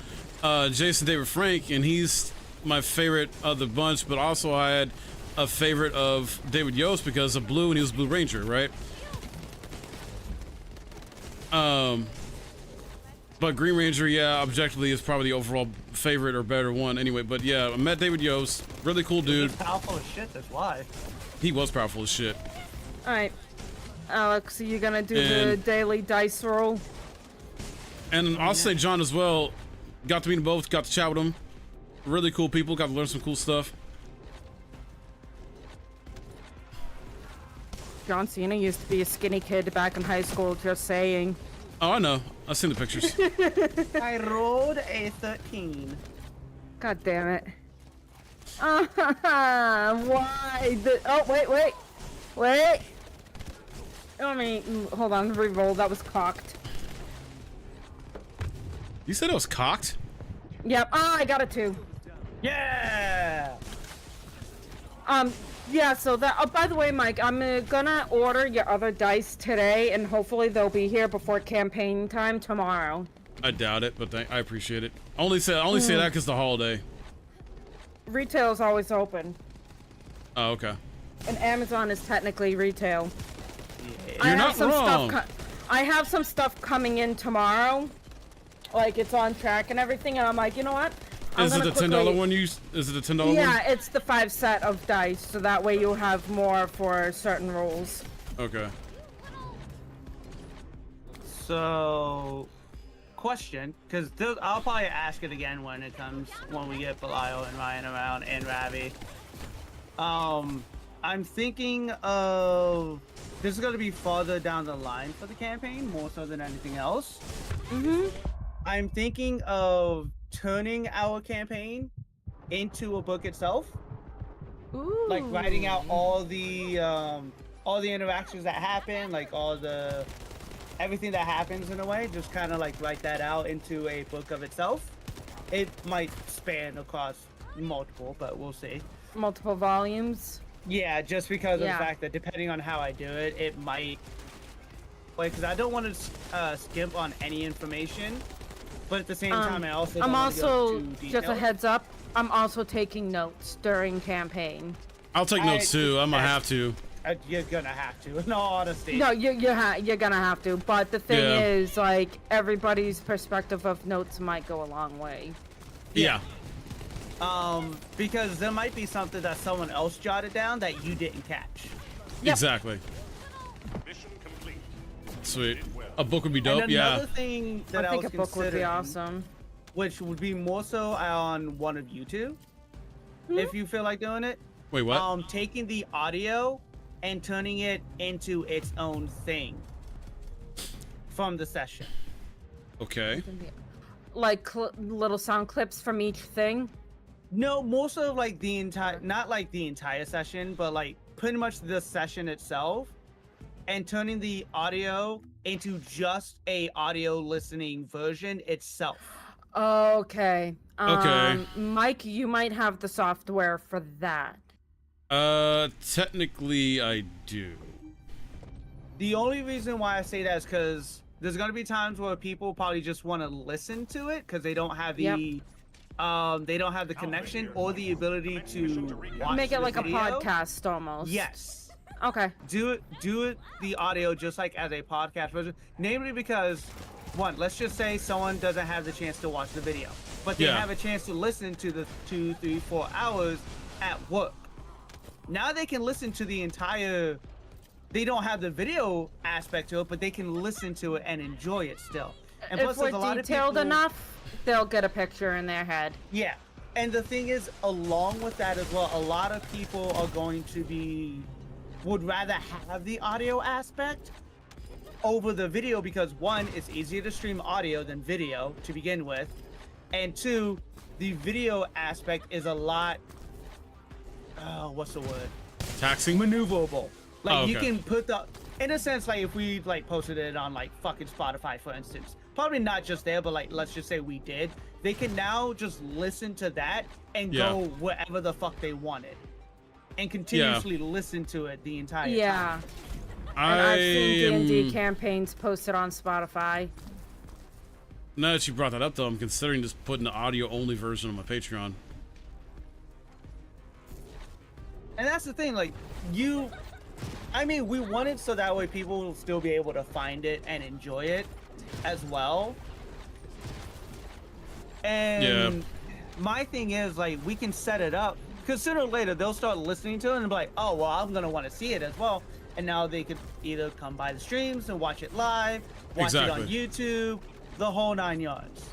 Jason David Frank, and he's my favorite of the bunch, but also I had a favorite of David Yost because of blue, and he was Blue Ranger, right? But Green Ranger, yeah, objectively is probably the overall favorite or better one anyway. But yeah, I met David Yost, really cool dude. He's powerful as shit, that's why. He was powerful as shit. Alright. Alex, are you gonna do the daily dice roll? And I'll say John as well. Got to meet them both, got to chat with them. Really cool people, got to learn some cool stuff. John Cena used to be a skinny kid back in high school, just saying. Oh, I know. I've seen the pictures. I rolled a 13. God damn it. Why? Oh, wait. Let me, hold on, re-roll. That was cocked. You said it was cocked? Yep. I got a 2. Yeah! Yeah, so that, oh, by the way, Mike, I'm gonna order your other dice today, and hopefully they'll be here before campaign time tomorrow. I doubt it, but I appreciate it. I only say that because the holiday. Retail's always open. Oh, okay. And Amazon is technically retail. Yeah. You're not wrong. I have some stuff coming in tomorrow. Like, it's on track and everything, and I'm like, you know what? Is it the $10 one? Is it the $10 one? Yeah, it's the 5 set of dice, so that way you'll have more for certain rolls. Okay. So, question, because I'll probably ask it again when we get Belial and Ryan around and Ravi. I'm thinking of this is going to be farther down the line for the campaign, more so than anything else. I'm thinking of turning our campaign into a book itself. Ooh. Like writing out all the interactions that happen, like everything that happens in a way, just kind of like write that out into a book of itself. It might span across multiple, but we'll see. Multiple volumes? Yeah, just because of the fact that depending on how I do it, it might way because I don't want to skimp on any information, but at the same time, I also don't I'm want to go also too just a detailed. heads up. I'm also taking notes during campaign. I'll take notes too. I'm gonna have to. You're gonna have to, in all honesty. No, you're gonna have to. But the thing Yeah. is, like, everybody's perspective of notes might go a long way. Yeah. Because there might be something that someone else jotted down that you didn't catch. Yep. Exactly. Mission complete. Sweet. A book would be dope. And Yeah. another thing that I think was a book would be considering, awesome. which would be more so on one of you two, if you feel like doing it. Wait, what? Taking the audio and turning it into its own thing from the session. Okay. Like little sound clips from each thing. No, more so like the entire, not like the entire session, but like pretty much the session itself, and turning the audio into just a audio listening version itself. Okay. Okay. Mike, you might have the software for that. Technically I do. The only reason why I say that is because there's gonna be times where people probably just want to listen to it because they don't have the they don't have the connection or the ability to watch Make it the like video. a podcast almost. Yes. Okay. Do it the audio just like as a podcast version. Namely because one, let's just say someone doesn't have the chance to watch the video, but they Yeah. have a chance to listen to the 2, 3, 4 hours at work. Now they can listen to the entire. They don't have the video aspect to it, but they can listen to it and enjoy it still. And If we're there's a lot detailed of people, enough, they'll get a picture in their head. yeah. And the thing is, along with that as well, a lot of people are going to would rather have the audio aspect over the video because one, it's easier to stream audio than video to begin with, and two, the video aspect is a lot. What's the word? Taxing? Maneuverable. Like Oh, you okay. can put the, in a sense, like if we like posted it on like fucking Spotify, for instance, probably not just there, but like let's just say we did, they can now just listen to that and Yeah. go wherever the fuck they wanted, and continuously listen to it the entire time. Yeah. And I've seen D&D campaigns posted on Spotify. Now that you brought that up, though, I'm considering just putting the audio-only version on my Patreon. And that's the thing, like I mean, we want it so that way people will still be able to find it and enjoy it as well. And my thing is, like, we can set it up because sooner or later they'll start listening to it and be like, oh, well, I'm gonna want to see it as well. And now they could either come by the streams and watch it live, watch it on YouTube, the whole 9 yards.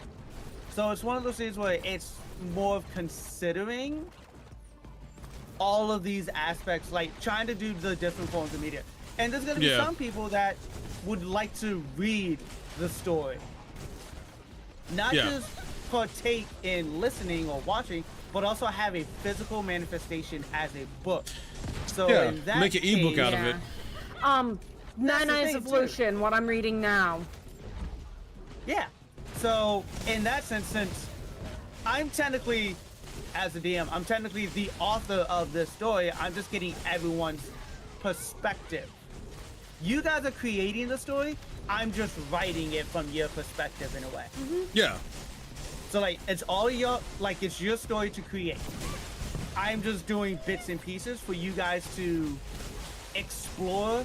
So it's one of those things where it's more of considering all of these aspects, like trying to do the different forms of media. And there's gonna be some people that would like to read the story, not just partake in listening or watching, but also have a physical manifestation as a book. So in that make an ebook out of it. Nine Eyes Evolution, what I'm reading now. Yeah. So in that sense, since I'm technically, as a DM, I'm technically the author of this story, I'm just getting everyone's perspective. You guys are creating the story, I'm just writing it from your perspective in a way. Yeah. So like, it's all your, like, it's your story to create. I'm just doing bits and pieces for you guys to explore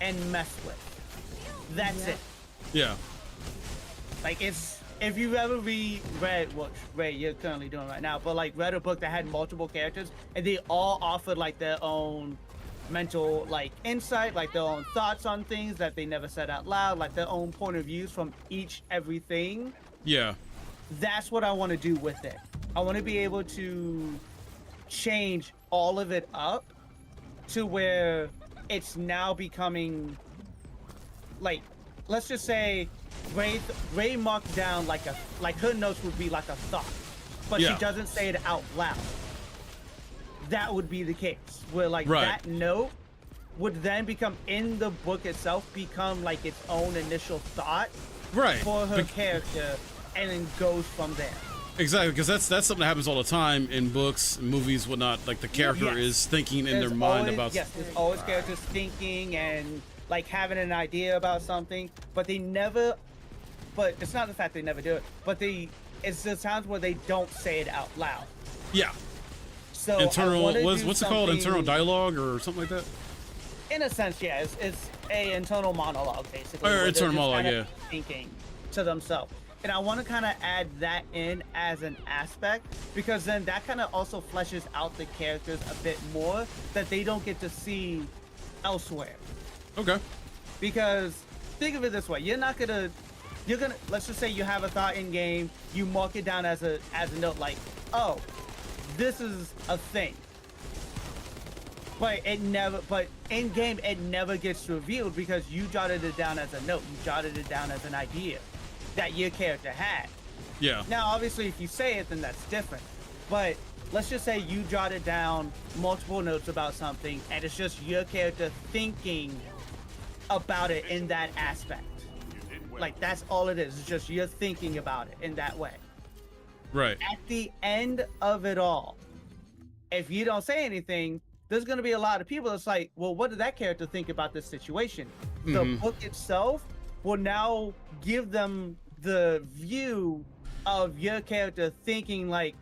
and mess with. That's it. Yeah. Like, it's, if you've ever read what Ray you're currently doing right now, but like read a book that had multiple characters and they all offered like their own mental like insight, like their own thoughts on things that they never said out loud, like their own point of views from everything. Yeah. That's what I want to do with it. I want to be able to change all of it up to where it's now becoming, like, let's just say Ray marked down like her notes would be like a thought, but she doesn't say it out loud. That would be the case where like that note would then become in the book itself, become like its own initial thought for her character, and then goes from there. Exactly, because that's something that happens all the time in books, movies, whatnot. Like the character is thinking in their mind about. Yes, there's always characters thinking and like having an idea about something, but they never. But it's not the fact they never do it, but it's the times where they don't say it out loud. Yeah. So Internal, what's it called? Internal dialogue or something like that? In a sense, yeah, it's a internal monologue basically. Or internal monologue, yeah. Thinking to themselves. And I want to kind of add that in as an aspect, because then that kind of also fleshes out the characters a bit more that they don't get to see elsewhere. Okay. Because think of it this way, you're gonna, let's just say you have a thought in game, you mark it down as a note, like, oh, this is a thing. But in game it never gets revealed because you jotted it down as a note, you jotted it down as an idea that your character had. Yeah. Now, obviously, if you say it, then that's different. But let's just say you jotted down multiple notes about something, and it's just your character thinking about it in that aspect. Like, that's all it is. It's just you're thinking about it in that way. Right. At the end of it all, if you don't say anything, there's going to be a lot of people that's like, well, what did that character think about this situation? The book itself will now give them the view of your character thinking like,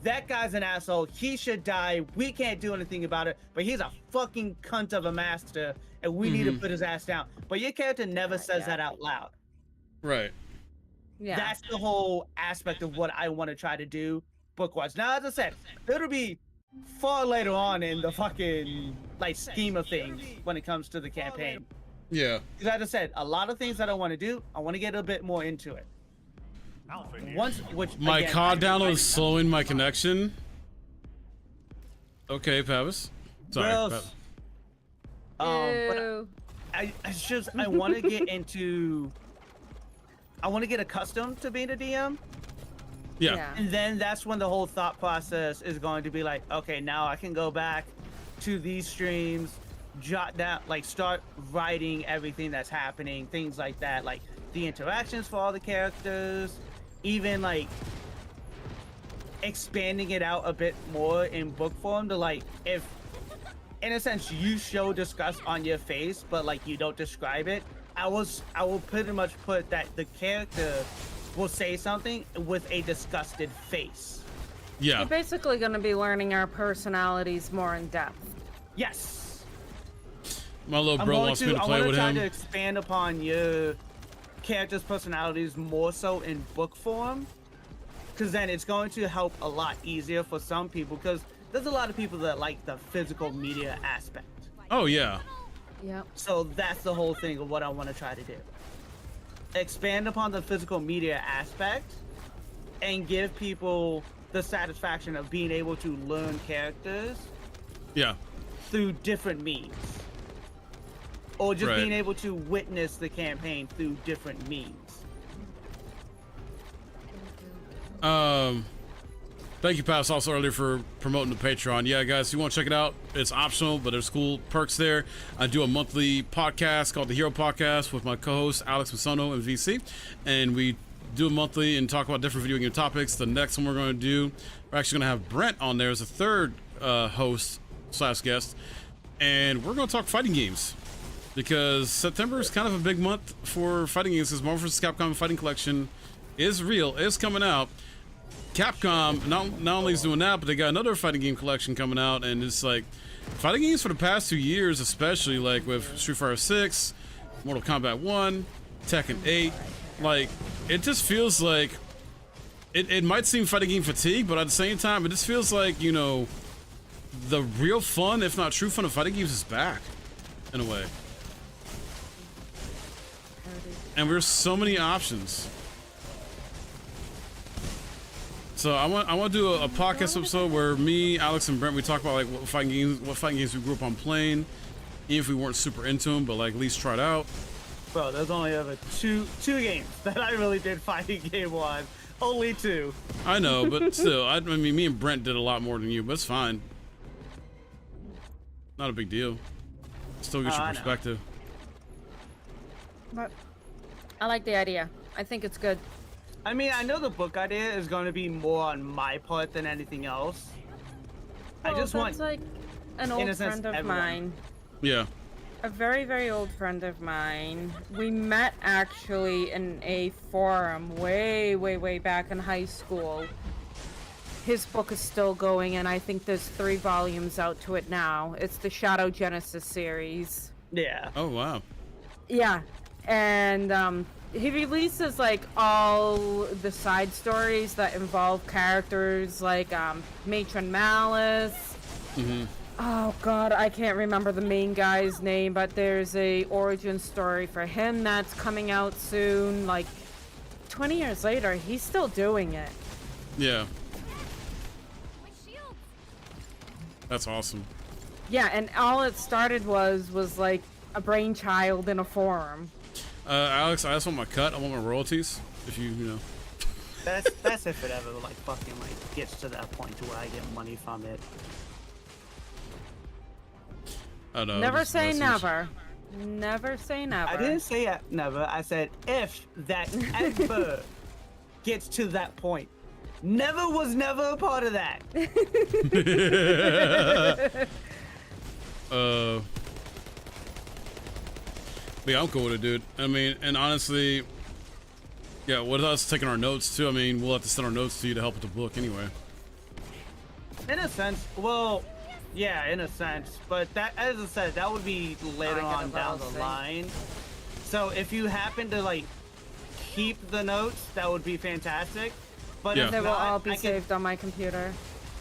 that guy's an asshole, he should die, we can't do anything about it, but he's a fucking cunt of a master and we need to put his ass down. But your character never says that out loud. Right. Yeah. That's the whole aspect of what I want to try to do book-wise. Now, as I said, it'll be far later on in the fucking like scheme of things when it comes to the campaign. Yeah. Because as I said, a lot of things that I want to do, I want to get a bit more into it. My again, COD download is slowing my connection. Okay, Pavis. Sorry. Gross. But I want to get into. I want to get accustomed to being a DM. Yeah. And then that's when the whole thought process is going to be like, okay, now I can go back to these streams, jot down, like start writing everything that's happening, things like that, like the interactions for all the characters, even like expanding it out a bit more in book form to like, if in a sense you show disgust on your face, but like you don't describe it, I will pretty much put that the character will say something with a disgusted face. Yeah. We're basically going to be learning our personalities more in depth. Yes. My little bro wants me to play with I him. want to try to expand upon your characters' personalities more so in book form, because then it's going to help a lot easier for some people, because there's a lot of people that like the physical media aspect. Oh, yeah. Yep. So that's the whole thing of what I want to try to do. Expand upon the physical media aspect and give people the satisfaction of being able to learn characters Yeah. through different means. Or just Right. being able to witness the campaign through different means. Thank you, Pavis, also earlier for promoting the Patreon. Yeah, guys, if you want to check it out, it's optional, but there's cool perks there. I do a monthly podcast called The Hero Podcast with my co-hosts Alex Masono and VC, and we do a monthly and talk about different video game topics. The next one we're going to do, we're actually going to have Brent on there as a third host / guest, and we're going to talk fighting games, because September is kind of a big month for fighting games, because Marvel vs. Capcom Fighting Collection is real, is coming out. Capcom not only is doing that, but they got another fighting game collection coming out, and it's like fighting games for the past 2 years, especially like with Street Fighter 6, Mortal Kombat 1, Tekken 8, like it just feels like it might seem fighting game fatigue, but at the same time, it just feels like, you know, the real fun, if not true fun of fighting games is back in a way. And there's so many options. So I want to do a podcast episode where me, Alex, and Brent, we talk about like what fighting games we grew up on playing, even if we weren't super into them, but like at least try it out. Bro, there's only ever two games that I really did fighting game wise. Only 2. I know, but still, I mean, me and Brent did a lot more than you, but it's fine. Not a big deal. Still get your perspective. But I like the idea. I think it's good. I mean, I know the book idea is going to be more on my part than anything else. Well, I just want, like an in old a sense, friend of everyone. mine. Yeah. a very, very old friend of mine. We met actually in a forum way, way, way back in high school. His book is still going, and I think there's 3 volumes out to it now. It's the Shadow Genesis series. Yeah. Oh wow. Yeah, and he releases like all the side stories that involve characters like Matron Malice. Mm-hmm. Oh god, I can't remember the main guy's name, but there's a origin story for him that's coming out soon. Like 20 years later, he's still doing it. Yeah. That's awesome. Yeah, and all it started was like a brainchild in a forum. Alex, I just want my cut. I want my royalties. If you know. That's if it ever like fucking like gets to that point to where I get money from it. I know. Never just say message. never. Never say never. I didn't say never. I said if that ever gets to that point. Never was never a part of that. But yeah, I'm cool with it, dude. I mean, and honestly, yeah, with us taking our notes too, I mean, we'll have to send our notes to you to help with the book anyway. In a sense, well, yeah, in a sense. But that, as I said, that would be later I get on a down little the thing. line. So if you happen to like keep the notes, that would be fantastic. But Yeah. if They will not, all be I could, saved on my computer.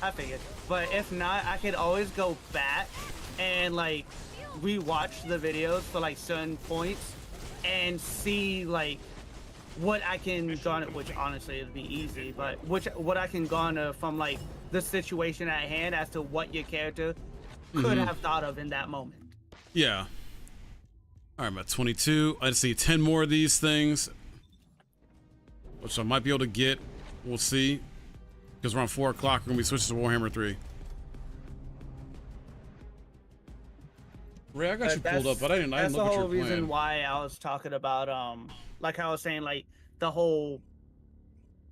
I figured. But if not, I could always go back and like rewatch the videos for like certain points and see like what I can garner, which honestly it'd be easy, but what I can garner from like the situation at hand as to what your character could have thought of in that moment. Yeah. All right, I'm at 22. I see 10 more of these things, which I might be able to get. We'll see. Because around 4 o'clock, we're going to be switching to Warhammer 3. Ray, I got you pulled up, but I didn't That's look the at your whole reason plan. why I was talking about like I was saying, like the whole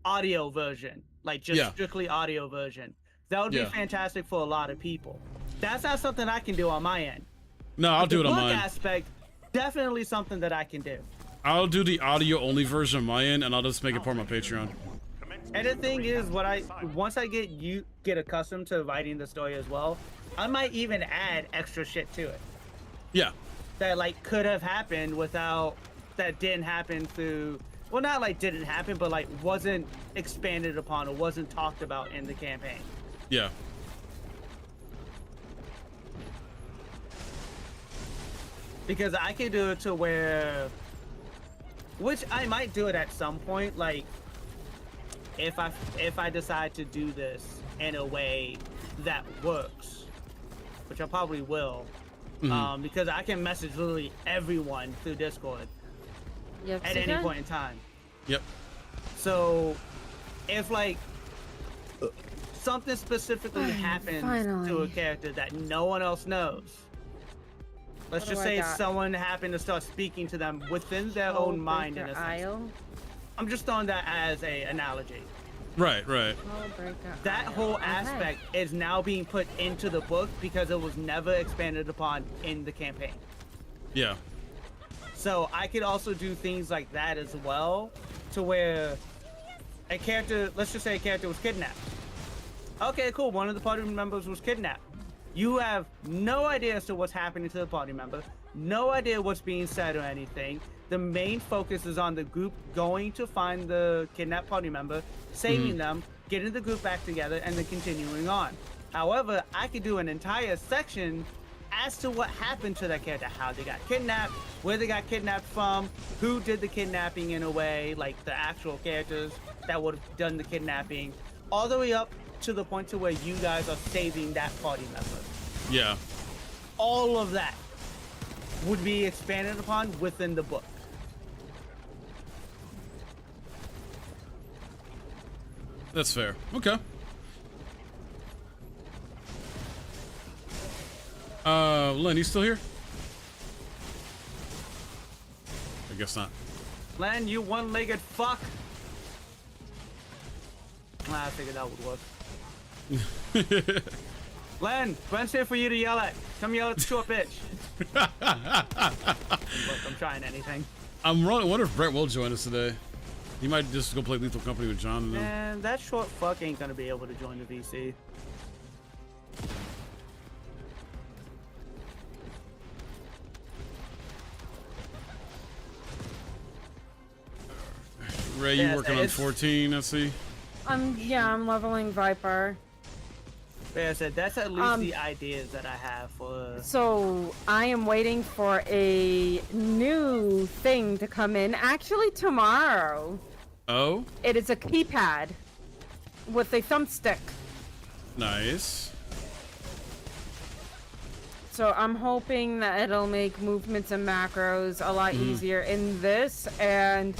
audio version, like just Yeah. strictly audio version. That would be Yeah. fantastic for a lot of people. That's not something I can do on my end. No, I'll But do it the on book mine. aspect, definitely something that I can do. I'll do the audio only version on my end, and I'll just make it part of my Patreon. And the thing is, once I get accustomed to writing the story as well, I might even add extra shit to it Yeah. that like could have happened that didn't happen through. Well, not like didn't happen, but like wasn't expanded upon or wasn't talked about in the campaign. Yeah. Because I can do it to where, which I might do it at some point, like if I decide to do this in a way that works, which I probably will, because I can message literally everyone through Discord Yes, at you any can. point in time. Yep. So if like something specifically happens to a finally. character that no one else knows, let's What just do I say got? someone happened to start speaking to them within their own mind in a sense. Isle. I'm just throwing that as a analogy. Right, right. That whole aspect is now being put into the book because it was never expanded upon in the campaign. Yeah. So I could also do things like that as well, to where a character, let's just say a character was kidnapped. Okay, cool, one of the party members was kidnapped. You have no idea as to what's happening to the party member, no idea what's being said or anything. The main focus is on the group going to find the kidnapped party member, saving them, getting the group back together, and then continuing on. However, I could do an entire section as to what happened to that character, how they got kidnapped, where they got kidnapped from, who did the kidnapping in a way, like the actual characters that would have done the kidnapping, all the way up to the point to where you guys are saving that party member. Yeah. All of that would be expanded upon within the book. That's fair. Okay. Len, you still here? I guess not. Len, you one-legged fuck. I figured that would work. Glenn's here for you to yell at. Come yell at the short bitch. Look, I'm trying anything. I wonder if Brett will join us today. He might just go play Lethal Company with John and them. And that short fuck ain't gonna be able to join the VC. Ray, you Yeah, working on 14, I see? I'm leveling Viper. Yeah, I said that's at least the ideas that I have for. So I am waiting for a new thing to come in. Actually, tomorrow. Oh? It is a keypad with a thumbstick. Nice. So I'm hoping that it'll make movements and macros a lot easier in this and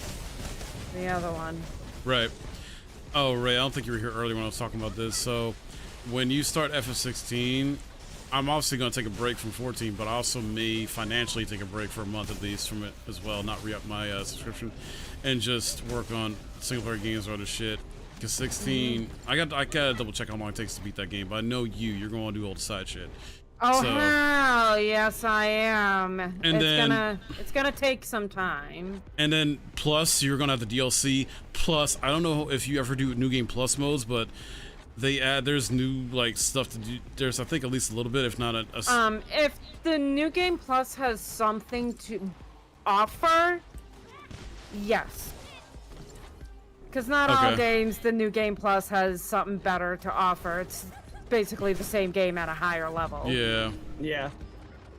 the other one. Right. Oh, Ray, I don't think you were here earlier when I was talking about this. So, when you start FF16, I'm obviously going to take a break from 14, but I also may financially take a break for a month at least from it as well, not re-up my subscription, and just work on single-player games or other shit. Because 16, I gotta double check how long it takes to beat that game, but I know you're going to do all the side shit. Oh So- hell yes I am. And It's gonna take some time. And then plus you're gonna have the DLC. Plus, I don't know if you ever do New Game Plus modes, but there's new like stuff to do. There's I think at least a little bit, if not If the New Game Plus has something to offer, yes. Because not all Okay. games, the New Game Plus has something better to offer. It's basically the same game at a higher level. Yeah. Yeah.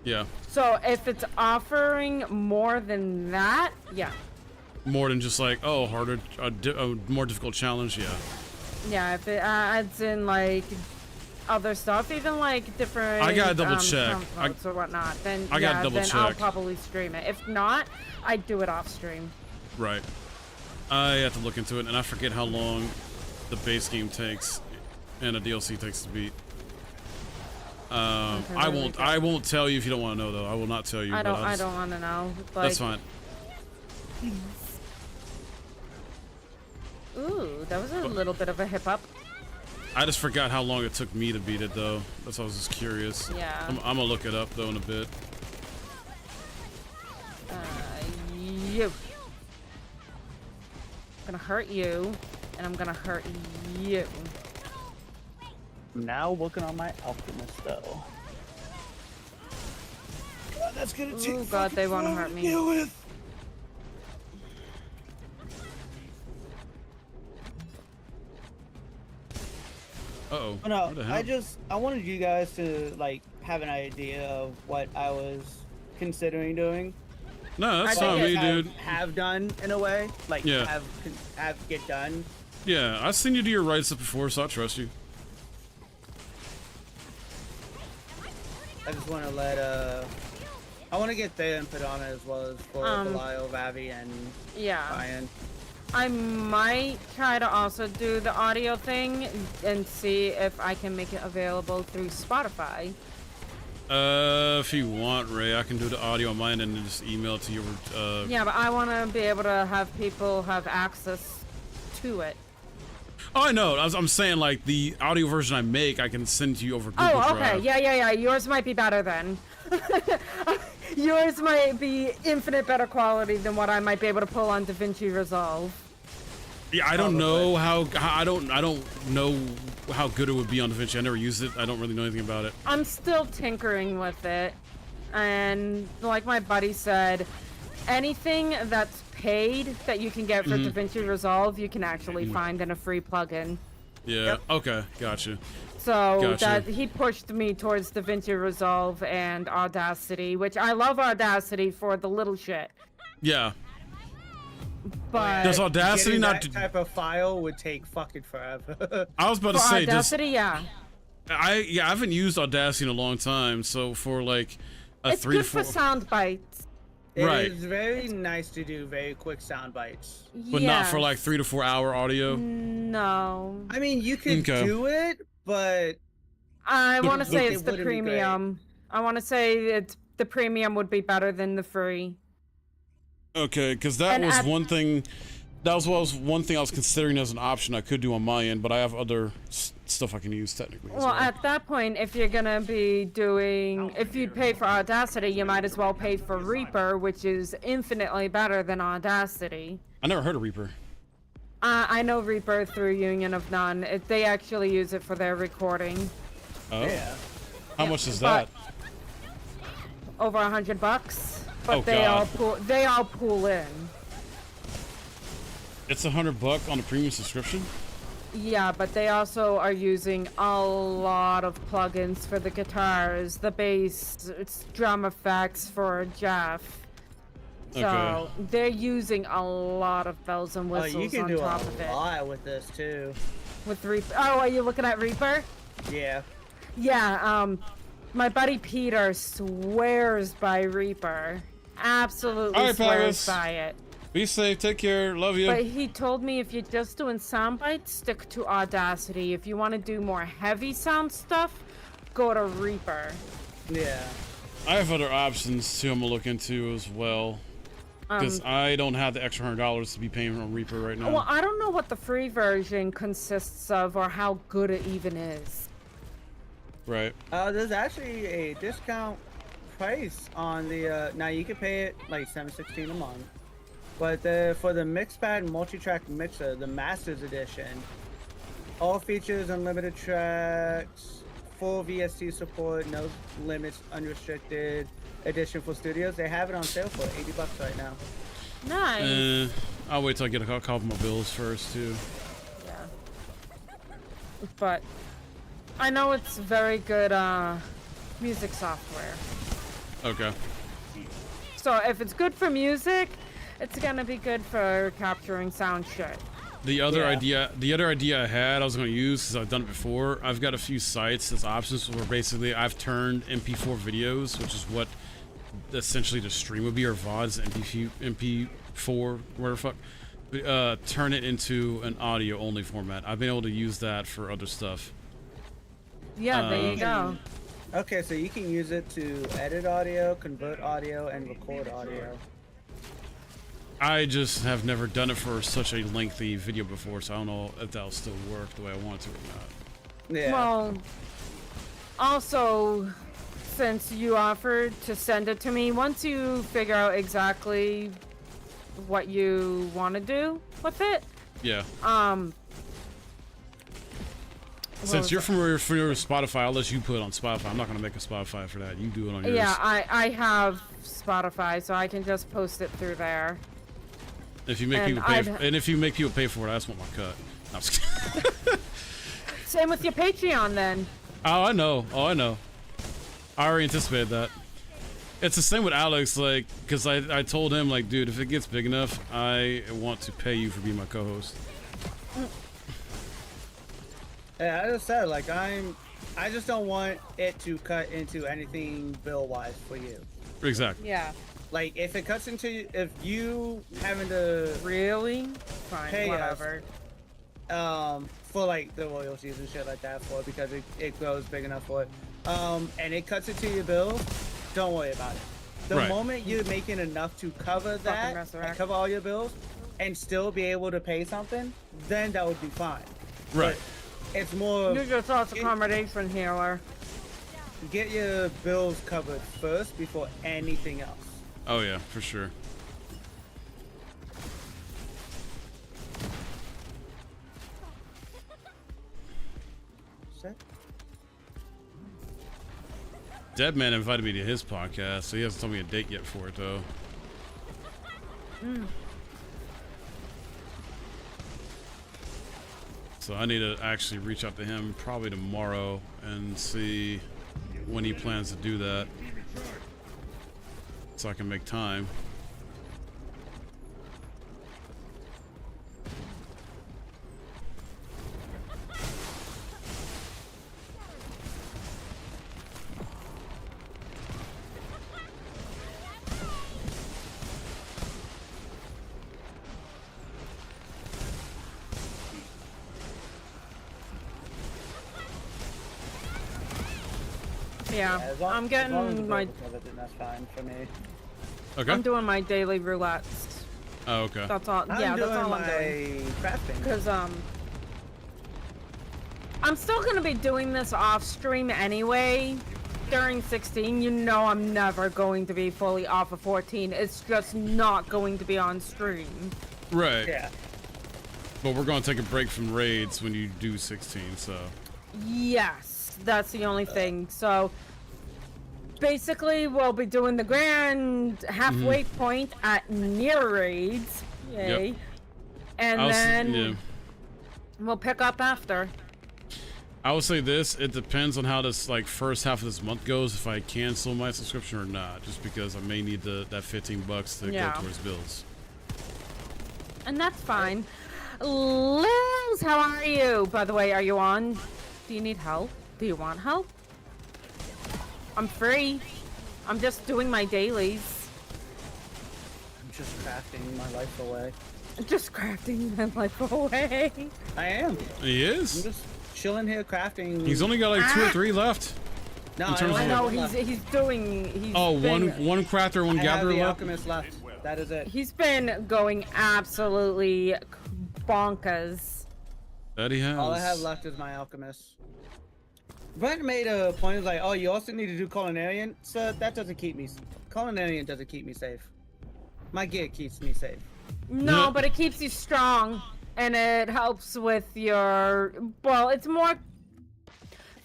Yeah. So if it's offering more than that, yeah. More than just like, oh, harder, a more difficult challenge, yeah. Yeah, if it adds in like other stuff, even like different I gotta double check. modes or whatnot, then I gotta double then I'll check. probably stream it. If not, I'd do it off stream. Right. I have to look into it, and I forget how long the base game takes and a DLC takes to beat. I won't tell you if you don't want to know, though. I will not tell you. I but don't want to know. Like, That's fine. Ooh, that was a little bit of a hip up. I just forgot how long it took me to beat it, though. That's why I was just curious. Yeah. I'm gonna look it up, though, in a bit. You. I'm gonna hurt you, and I'm gonna hurt you. I'm now working on my alchemist though. God, that's gonna take Oh god, they want to hurt me. deal with. Uh-oh. Oh, no, What the hell? I wanted you guys to like have an idea of what I was considering doing. No, that's I not think me, have, dude. have done in a way, like Yeah. have get done. Yeah, I've seen you do your right stuff before, so I trust you. I just want to let I want to get their input on it as well as for Belial, Vavi, and Yeah. Ryan. I might try to also do the audio thing and see if I can make it available through Spotify. If you want, Ray, I can do the audio on mine and then just email it to you. Yeah, but I want to be able to have people have access to it. Oh, I know. I'm saying, like, the audio version I make, I can send to you over Google Oh, okay. Drive. Yeah. Yours might be better then. Yours might be infinite better quality than what I might be able to pull on DaVinci Resolve. Yeah, I don't know how I don't know how good it would be on DaVinci. I never used it. I don't really know anything about it. I'm still tinkering with it. And like my buddy said, anything that's paid that you can get for DaVinci Resolve, you can actually find in a free plugin. Yeah. Yep. Okay. Gotcha. So Gotcha. that he pushed me towards DaVinci Resolve and Audacity, which I love Audacity for the little shit. Yeah. But Does Audacity Getting not? that type of file would take fucking forever. I was about for to say, Audacity, yeah. I haven't used Audacity in a long time. So for like a It's 3 to good 4, for sound bites. Right. It is very nice to do very quick sound bites. but not for like 3 to 4 hour audio. No. I mean, you could Okay. do it, but I want to say it it's the wouldn't be great. premium. I want to say it's the premium would be better than the free. Okay, because that And was at- one thing That was one thing I was considering as an option I could do on my end, but I have other stuff I can use technically. Well, at that point, if you're gonna be doing, if you pay for Audacity, you might as well pay for Reaper, which is infinitely better than Audacity. I never heard of Reaper. I know Reaper through Union of None. They actually use it for their recording. Oh. Yeah. How much is that? Over $100, but Oh, they all pool in. It's $100 on a premium subscription? Yeah, but they also are using a lot of plugins for the guitars, the bass, it's drum effects for Jeff. So Okay. they're using a lot of bells and Oh, whistles you can on do top a of it. lot with this too. With Reaper. Oh, are you looking at Reaper? Yeah. Yeah, my buddy Peter swears by Reaper. Absolutely All right, swears Paris. by it. Be safe, take care, love you. But he told me if you're just doing sound bites, stick to Audacity. If you want to do more heavy sound stuff, go to Reaper. Yeah. I have other options too I'm gonna look into as well. Because I don't have the extra $100 to be paying on Reaper right now. Well, I don't know what the free version consists of or how good it even is. Right. There's actually a discount price on the. Now you can pay it like $7.16 a month, but for the Mixpad multi-track mixer, the Masters Edition, all features unlimited tracks, full VST support, no limits, unrestricted edition for studios. They have it on sale for $80 right now. Nice. I'll wait till I get a couple of my bills first too. Yeah. But I know it's very good music software. Okay. So if it's good for music, it's gonna be good for capturing sound shit. The other Yeah. idea I had, I was going to use because I've done it before. I've got a few sites as options where basically I've turned MP4 videos, which is what essentially the stream would be, or VODs, MP4, whatever the fuck. Turn it into an audio only format. I've been able to use that for other stuff. Yeah, there you go. Okay, so you can use it to edit audio, convert audio, and record audio. I just have never done it for such a lengthy video before, so I don't know if that'll still work the way I want it to or not. Yeah. Well, also, since you offered to send it to me, once you figure out exactly what you want to do with it, Yeah. what Since was you're familiar with Spotify, I'll let you put it on Spotify. I'm not going to make a Spotify for that. You do it on yours. Yeah, I have Spotify, so I can just post it through there. If you make And people pay, I'd- and if you make people pay for it, I just want my cut. No, I'm just kidding. Same with your Patreon, then. Oh, I know. I already anticipated that. It's the same with Alex, like, because I told him, like, dude, if it gets big enough, I want to pay you for being my co-host. Yeah, I just said, like, I just don't want it to cut into anything bill-wise for you. Exactly. Yeah. Like, if it cuts into, if you having to, Really? Fine, Pay us. whatever. for like the royalties and shit like that for it, because it grows big enough for it, and it cuts into your bill, don't worry about it. The Right. moment you're making enough to cover that, resurrect. and cover all your bills, and still be able to pay something, then that would be fine. Right. But it's more You just lost accommodation healer. get your bills covered first before anything else. Oh yeah, for sure. Set. Deadman invited me to his podcast, so he hasn't told me a date yet for it though. So I need to actually reach out to him probably tomorrow and see when he plans to do that, so I can make time. Yeah, As long- I'm as long as the getting my. bills are covered, then that's fine for me. Okay. I'm doing my daily roulettes. Oh, okay. That's all. Yeah, that's all I'm doing. crafting. Because I'm still gonna be doing this off stream anyway. During 16, you know I'm never going to be fully off of 14. It's just not going to be on stream. Right. Yeah. But we're gonna take a break from raids when you do 16, so. Yes, that's the only thing. So basically, we'll be doing the grand halfway point at near raids. Yay. Yep. And then we'll pick up after. I will say this, it depends on how this like first half of this month goes, if I cancel my subscription or not, just because I may need that $15 to go towards bills. And that's fine. Liz, how are you? By the way, are you on? Do you need help? Do you want help? I'm free. I'm just doing my dailies. I'm just crafting my life away. Just crafting my life away. I am. He I'm is? just chilling here crafting. He's only got like 2 or 3 left. No, in terms I of know what- he's doing. He's Oh, been, one crafter, one I have gatherer the left? alchemist left. That is it. He's been going absolutely bonkers. That he has. All I have left is my alchemist. Brent made a point of like, oh, you also need to do culinarian. So that doesn't keep me. Culinarian doesn't keep me safe. My gear keeps me safe. No, Yeah. but it keeps you strong, and it helps with your. Well, it's more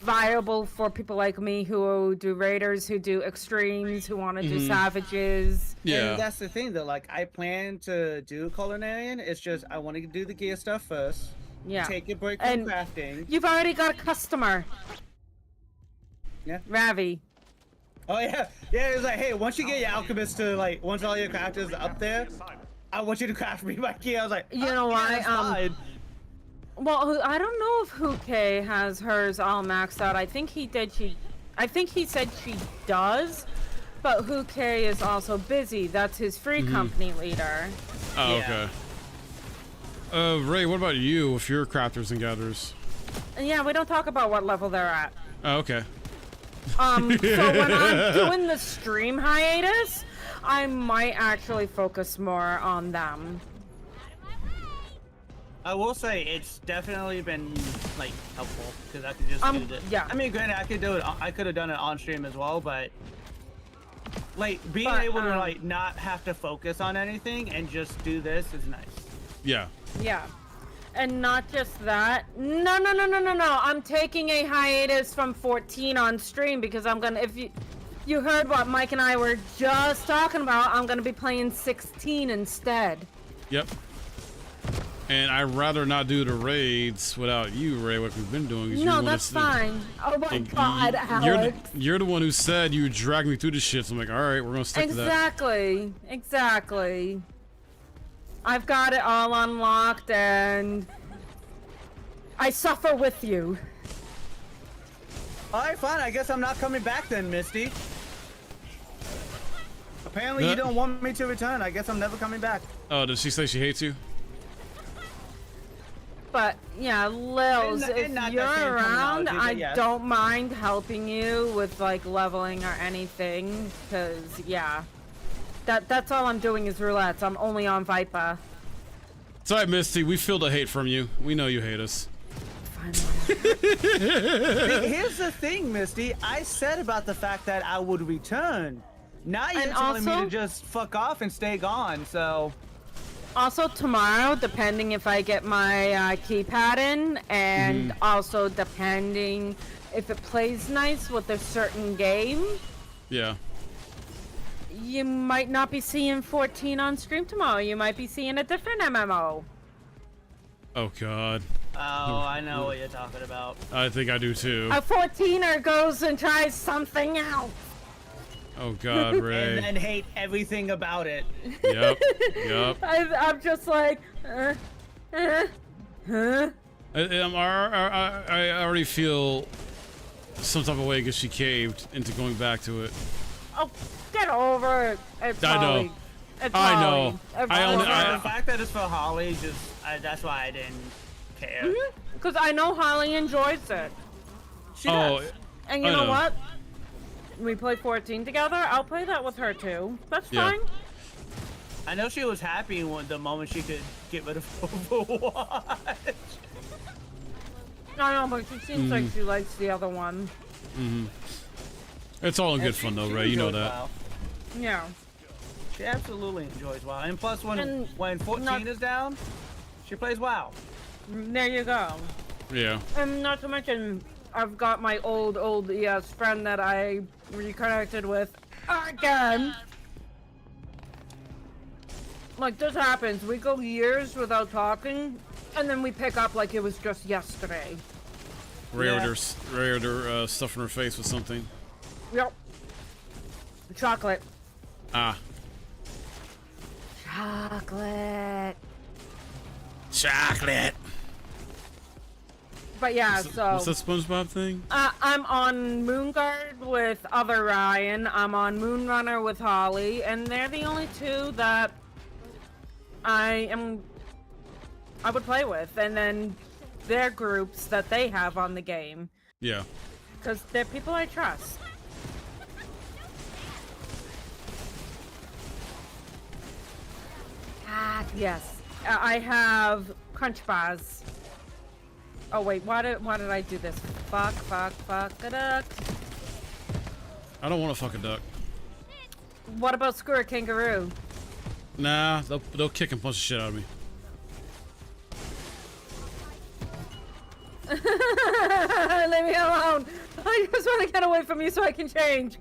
viable for people like me who do raiders, who do extremes, who want to do savages. Yeah. And that's the thing though. Like, I plan to do culinarian. It's just I want to do the gear stuff first. Yeah. Take a break from And crafting. you've already got a customer. Yeah. Ravi. Oh yeah, yeah. It's like, hey, once you get your alchemist to like, once all your crafters are up there, I want you to craft me my gear. I was like, You oh, know yeah, why? that's fine. Well, I don't know if Huke has hers all maxed out. I think he did. I think he said she does, but Huke is also busy. That's his free company leader. Oh, Yeah. okay. Ray, what about you with your crafters and gatherers? And yeah, we don't talk about what level they're at. Oh, okay. So when I'm doing the stream hiatus, I might actually focus more on them. I will say it's definitely been like helpful because I could just do this. Yeah. I mean, granted, I could do it. I could have done it on stream as well, but like being But, able to like not have to focus on anything and just do this is nice. Yeah. Yeah. And not just that. No. I'm taking a hiatus from 14 on stream because I'm gonna. If you heard what Mike and I were just talking about, I'm gonna be playing 16 instead. Yep. And I'd rather not do the raids without you, Ray, like we've been doing. 'Cause No, you're the that's one fine. Oh my and God, you're Alex. you're the one who said you would drag me through this shit. So I'm like, all right, we're gonna stick to that. Exactly. I've got it all unlocked and I suffer with you. All right, fine. I guess I'm not coming back then, Misty. Apparently, you don't want me to return. I guess I'm never coming back. Oh, did she say she hates you? But yeah, Lils, And if not that you're same around, terminology, I but yes. don't mind helping you with like leveling or anything. Cause yeah, that's all I'm doing is roulettes. I'm only on Viper. It's alright, Misty. We feel the hate from you. We know you hate us. Fine. Here's the thing, Misty. I said about the fact that I would return. Now you're And telling me also- to just fuck off and stay gone. So Also tomorrow, depending if I get my keypad in, and also depending if it plays nice with a certain game, Yeah. you might not be seeing 14 on stream tomorrow. You might be seeing a different MMO. Oh God. oh, I know what you're talking about. I think I do too. A 14er goes and tries something else. Oh God, Ray. And hate everything about it. Yep. Yep. I'm just like, huh? I already feel some type of way because she caved into going back to it. Oh, get over it. It's I know. Holly. It's I Holly. know. It's I only- Holly. The fact that it's for Holly, that's why I didn't care. Because I know Holly enjoys it. She Oh, does. And you I know know. what? We play 14 together. I'll play that with her too. That's Yeah. fine. I know she was happy when the moment she could get rid of Overwatch. I know, but she seems like she likes the other one. It's all in good fun though, Ray. You know enjoys that. WoW. Yeah. She absolutely enjoys WoW, and plus when And 14 is down, she plays WoW. There you go. Yeah. And not to mention, I've got my old ES friend that I reconnected with again. Like, this happens. We go years without talking, and then we pick up like it was just yesterday. Ray order stuff in her face with something. Yep. Chocolate. Ah. Chocolate. Chocolate. But yeah, What's that SpongeBob thing? I'm on Moonguard with other Ryan. I'm on Moonrunner with Holly, and they're the only two that I would play with, and then their groups that they have on the game, Yeah. because they're people I trust. Yes, I have Crunch Bars. Oh wait, why did I do this? Fuck a duck. I don't want to fuck a duck. What about Screw a Kangaroo? Nah, they'll kick and punch the shit out of me. Leave me alone. I just want to get away from you so I can change.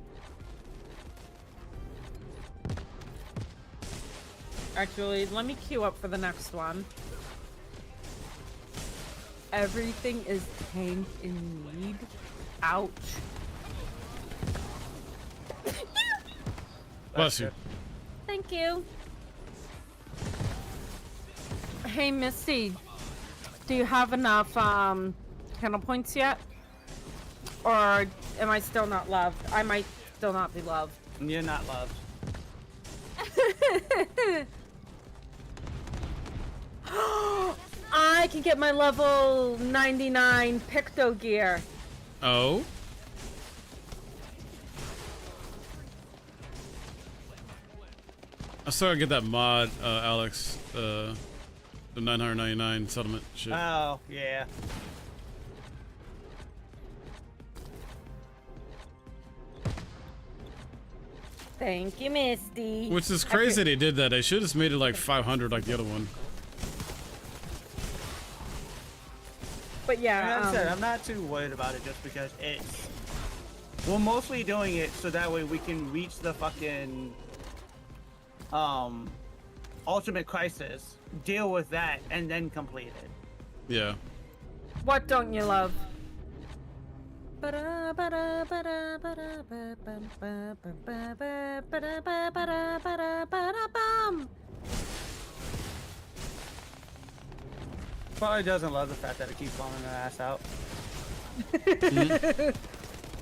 Actually, let me queue up for the next one. Everything is tank in need. Ouch. Bless you. Thank you. Hey, Misty. Do you have enough kennel points yet? Or am I still not loved? I might still not be loved. You're not loved. I can get my level 99 Picto gear. Oh? I started to get that mod, Alex. The 999 settlement shit. Oh, yeah. Thank you, Misty. Which is crazy they did that. They should have just made it like 500 like the other one. But yeah, Like I said, I'm not too worried about it just because it's... We're mostly doing it so that way we can reach the fucking... Ultimate Crisis, deal with that, and then complete it. Yeah. what don't you love? Probably doesn't love the fact that it keeps falling her ass out.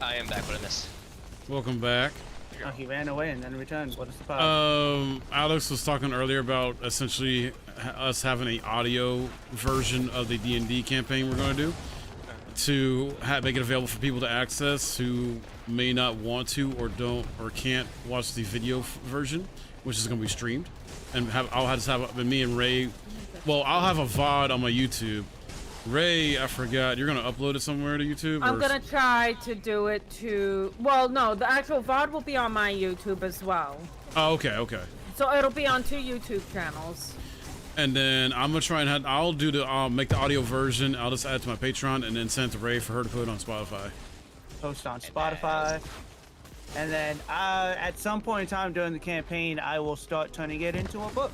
I am back with a miss. Welcome back. Oh, he ran away and then returned. What a surprise. Alex was talking earlier about essentially us having an audio version of the D&D campaign we're going to do to make it available for people to access who may not want to or don't or can't watch the video version, which is going to be streamed. And I'll just have me and Ray. Well, I'll have a VOD on my YouTube. Ray, I forgot. You're gonna upload it somewhere to YouTube? I'm gonna try to do it to. Well, no, the actual VOD will be on my YouTube as well. Oh, okay, okay. So it'll be on 2 YouTube channels. And then I'm gonna try and I'll do the make the audio version. I'll just add it to my Patreon and then send it to Ray for her to put it on Spotify. Post on Spotify. And then at some point in time during the campaign, I will start turning it into a book.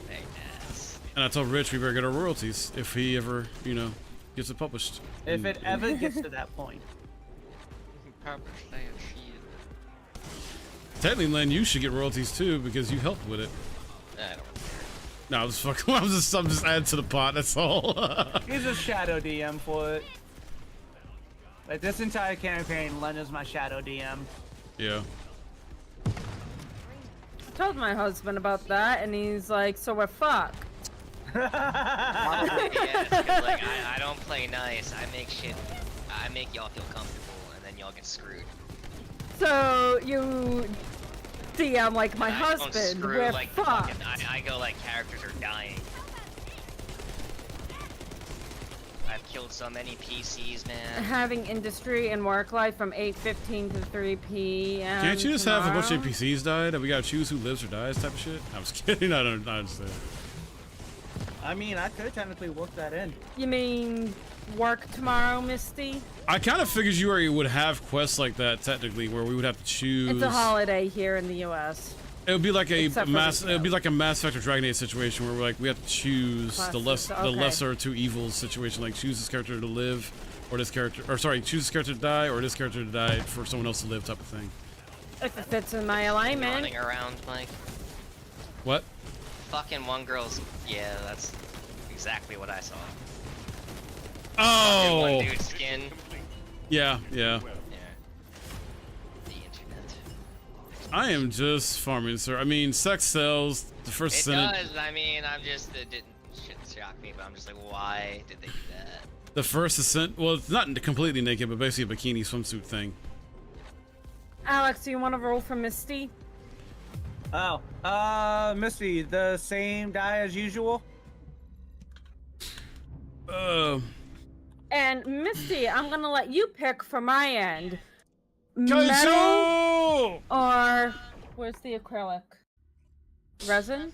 Very nice. And I told Rich we better get our royalties if he ever, you know, gets it published. If it ever gets to that point. Technically, Len, you should get royalties too because you helped with it. I don't. No, I was fucking. I'm just adding to the pot. That's all. He's a shadow DM for it. Like this entire campaign, Len is my shadow DM. Yeah. I told my husband about that, and he's like, "So we're fucked." Yes, 'cause, like, I don't play nice. I make shit. I make y'all feel comfortable, and then y'all get screwed. So you Misty, I'm like, my I don't husband, screw, we're like, fucked. I go like characters are dying. I've killed so many PCs, man. Having industry and work life from 8:15 to 3 p.m. Can't you just have a bunch of tomorrow? NPCs died and we gotta choose who lives or dies type of shit? I'm just kidding. I don't understand. I mean, I could technically work that in. You mean work tomorrow, Misty? I kind of figured you already would have quests like that technically, where we would have to choose. It's a holiday here in the U.S. It would be like a Except for mass. the It would be like a Mass Effect or Dragon Age situation where we're like we have to choose the Classes, the okay. lesser of two evils situation. Like choose this character to live, or this character, or sorry, choose this character to die, or this character to die for someone else to live type of thing. If it fits in my alignment. Running around, Mike. What? Fucking one girl's. Yeah, that's exactly what I saw. Oh. One dude's skin. Yeah, yeah. Yeah. The internet. I am just farming, sir. I mean, sex sells. The First It Descendant. does. I mean, it didn't shock me, but I'm just like, why did they do that? The First Descent. Well, it's not completely naked, but basically a bikini swimsuit thing. Alex, do you want to roll for Misty? Oh, Misty, the same die as usual? And Misty, I'm gonna let you pick for my end. Metal Kaizo! or where's the acrylic? Resin?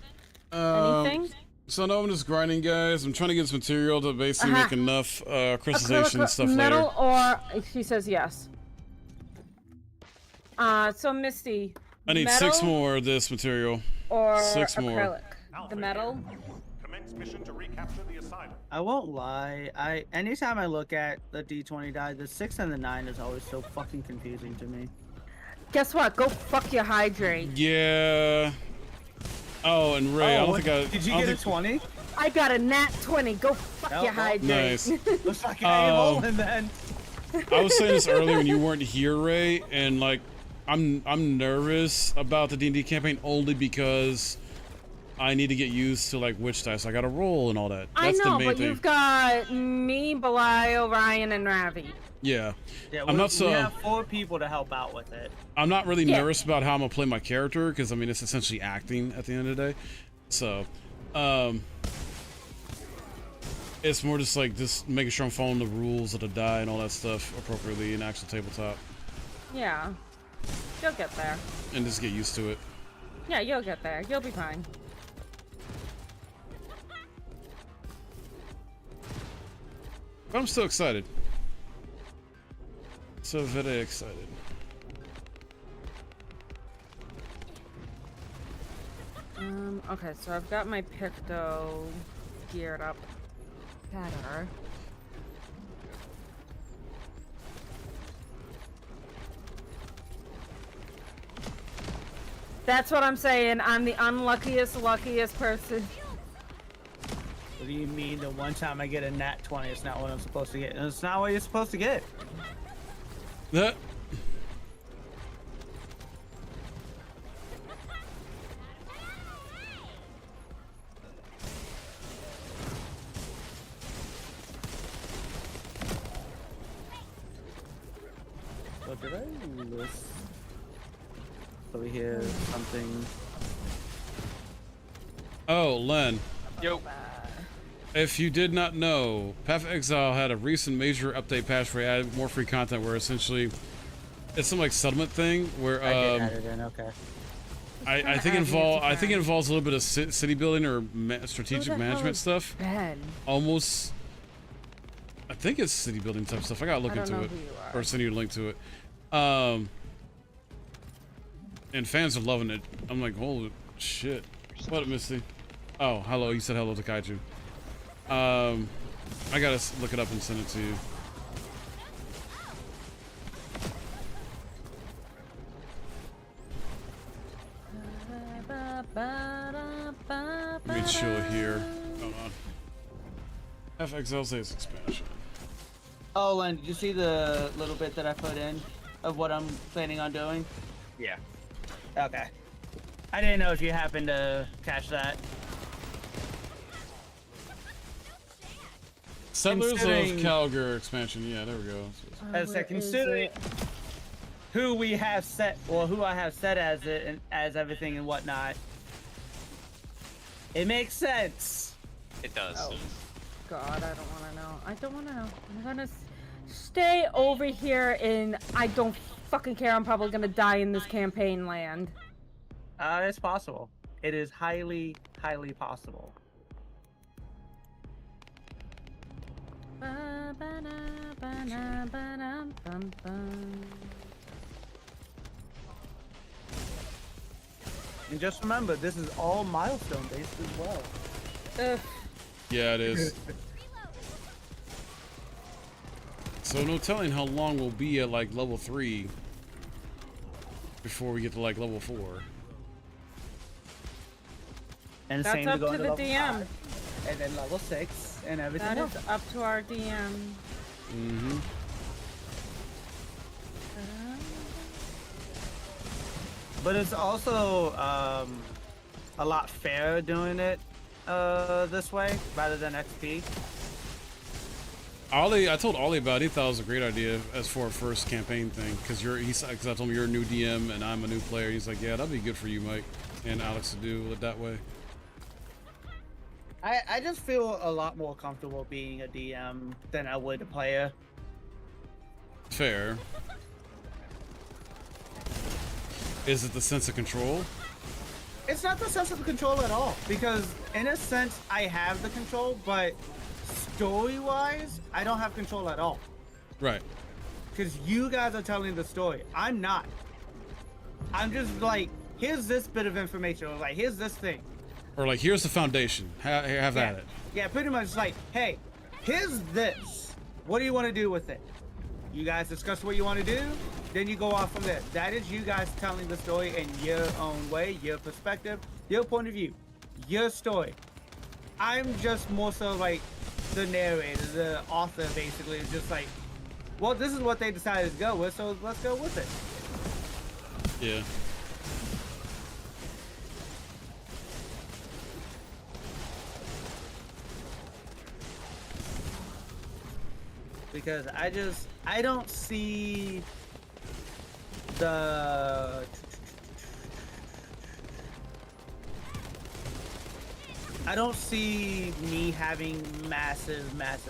Anything? So no, I'm just grinding, guys. I'm trying to get this material to basically make enough crystallization and stuff metal later. or she says yes. So Misty. I need metal 6 more of this material. or 6 more. acrylic. The metal. Commence mission to recapture the asylum. I won't lie. Anytime I look at the D20 die, the 6 and the 9 is always so fucking confusing to me. Guess what? Go fuck your hydrate. Yeah. Oh, and Ray, I don't think I. Did you I don't get a think- 20? I got a nat 20. Go fuck Oh, your well, hydrate. Nice. Looks like I ain't Um, rolling then. I was saying this earlier when you weren't here, Ray, and like, I'm nervous about the D&D campaign only because I need to get used to like witch dice. I got to roll and all that. That's I know, the main but thing. you've got me, Belial, Ryan, and Ravi. Yeah. Yeah, I'm not so. we have 4 people to help out with it. I'm not really Yeah. nervous about how I'm gonna play my character because I mean it's essentially acting at the end of the day. So, it's more just like just making sure I'm following the rules of the die and all that stuff appropriately in actual tabletop, Yeah. You'll get there. and just get used to it. Yeah, you'll get there. You'll be fine. But I'm still excited. So very excited. Okay, so I've got my Picto geared up better. That's what I'm saying. I'm the unluckiest, luckiest person. What do you mean the one time I get a nat 20, it's not what I'm supposed to get? And it's not what you're supposed to get. That. What did I list? Over here, something. Oh, Len. Yo. If you did not know, Path of Exile had a recent major update patch where it added more free content where essentially it's some like settlement thing where I did add it in, okay. I think it involves a little bit of city building or strategic Who the hell management is stuff. Ben. Almost, I think it's city building type stuff. I gotta look I don't into know it who you are. or send you a link to it. And fans are loving it. I'm like, holy shit! What up, Misty? Oh, hello. You said hello to Kaiju. I gotta look it up and send it to you. Let me chill here. Hold on. FXL's expansion. Oh, Len, did you see the little bit that I put in of what I'm planning on doing? Yeah. Okay. I didn't know if you happened to catch that. Settlers of Considering- Calgar expansion. Yeah, there we go. As I said, considering who we have set, or who I have set as it and as everything and whatnot, it makes sense. It does. Oh, God, I don't want to know. I don't want to know. I'm gonna stay over here in. I don't fucking care. I'm probably gonna die in this campaign land. It's possible. It is highly, highly possible. And just remember, this is all milestone based as well. Yeah, it is. So no telling how long we'll be at like level 3 before we get to like level 4. And That's same up go to the level DM. 5, and then level 6 and everything That else. is up to our DM. Mm-hmm. But it's also a lot fairer doing it this way rather than XP. Ollie, I told Ollie about it. He thought it was a great idea as for a first campaign thing, because I told him you're a new DM and I'm a new player. He's like, yeah, that'd be good for you, Mike and Alex, to do it that way. I just feel a lot more comfortable being a DM than I would a player. Fair. Is it the sense of control? It's not the sense of control at all, because in a sense I have the control, but story-wise, I don't have control at all. Right. Because you guys are telling the story. I'm not. I'm just like, here's this bit of information, or like, here's this thing. Or like, here's the foundation. Have at it. Yeah, pretty much like, hey, here's this. What do you want to do with it? You guys discuss what you want to do, then you go off from there. That is you guys telling the story in your own way, your perspective, your point of view, your story. I'm just more so like the narrator, the author, basically. It's just like, well, this is what they decided to go with, so let's go with it. Yeah. Because I don't see the... I don't see me having massive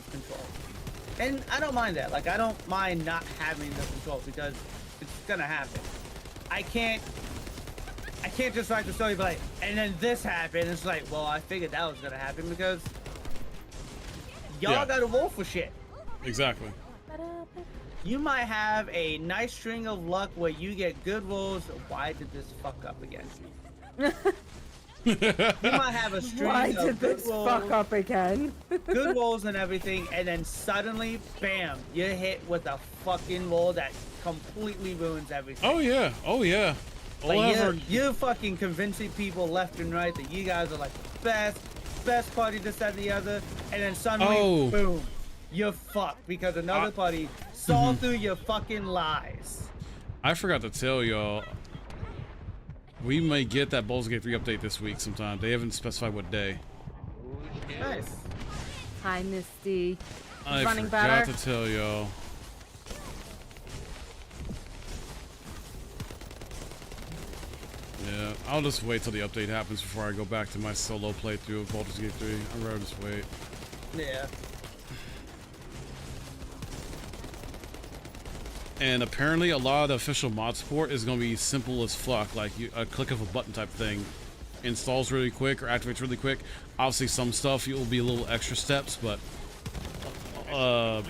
control. And I don't mind that. Like, I don't mind not having the control, because it's gonna happen. I can't just write the story and be like, and then this happened. It's like, well, I figured that was gonna happen, because y'all gotta roll for shit. Exactly. You might have a nice string of luck where you get good rolls. Why did this fuck up again? You might have a string Why of did good this rolls, fuck up again? good rolls and everything, and then suddenly, bam, you're hit with a fucking roll that completely ruins everything. Oh yeah. Oh yeah. Like, you're fucking convincing people left and right that you guys are like the best party, this, that, and the other, and then suddenly, boom, you're fucked because another party saw through your fucking lies. I forgot to tell y'all, we may get that Baldur's Gate 3 update this week sometime. They haven't specified what day. Nice. Hi, Misty. I Running forgot better. to tell y'all. Yeah, I'll just wait till the update happens before I go back to my solo playthrough of Baldur's Gate 3. I'd rather just wait. Yeah. And apparently a lot of the official mod support is going to be simple as fuck, like a click of a button type thing. Installs really quick or activates really quick. Obviously some stuff will be a little extra steps, but a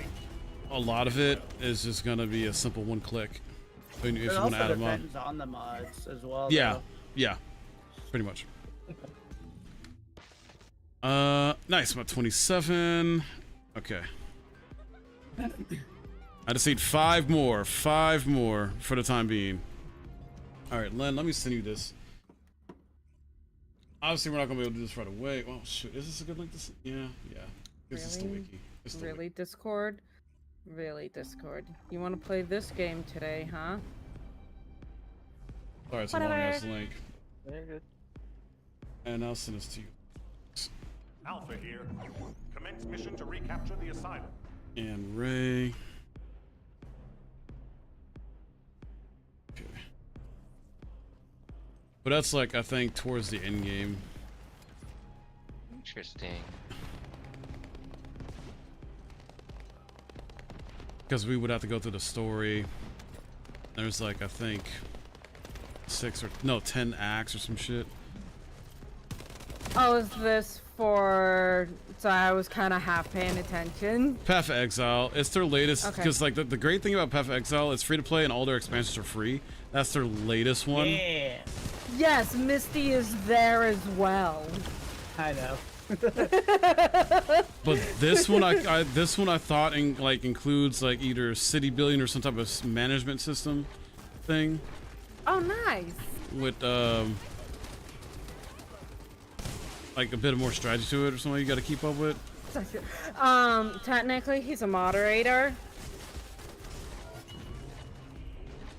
lot of it is just going to be a simple one click. If you want to add them up. Depends on the mods as well. Yeah, though. yeah, pretty much. Nice, about 27. Okay. I just need 5 more for the time being. All right, Len, let me send you this. Obviously, we're not gonna be able to do this right away. Oh shoot, is this a good link to send? Yeah. This is the Really? wiki. It's the Really, Discord? Really, Discord? You want to play this game today, huh? Sorry, it's a long Whatever. ass link. Very good. And I'll send this to you. Alpha here. Commence mission to recapture the asylum. And Ray. But that's like, I think, towards the end game. Interesting. Because we would have to go through the story. There's like, I think, 10 acts or some shit. Oh, is this for... So I was kind of half paying attention. Path of Exile. It's their latest, Okay. because like the great thing about Path of Exile, it's free to play and all their expansions are free. That's their latest one. Yeah, Yes, Misty is there as well. I know. But this one, this one I thought includes like either city building or some type of management system thing Oh, nice. with like a bit more strategy to it or something you got to keep up with. Technically, he's a moderator.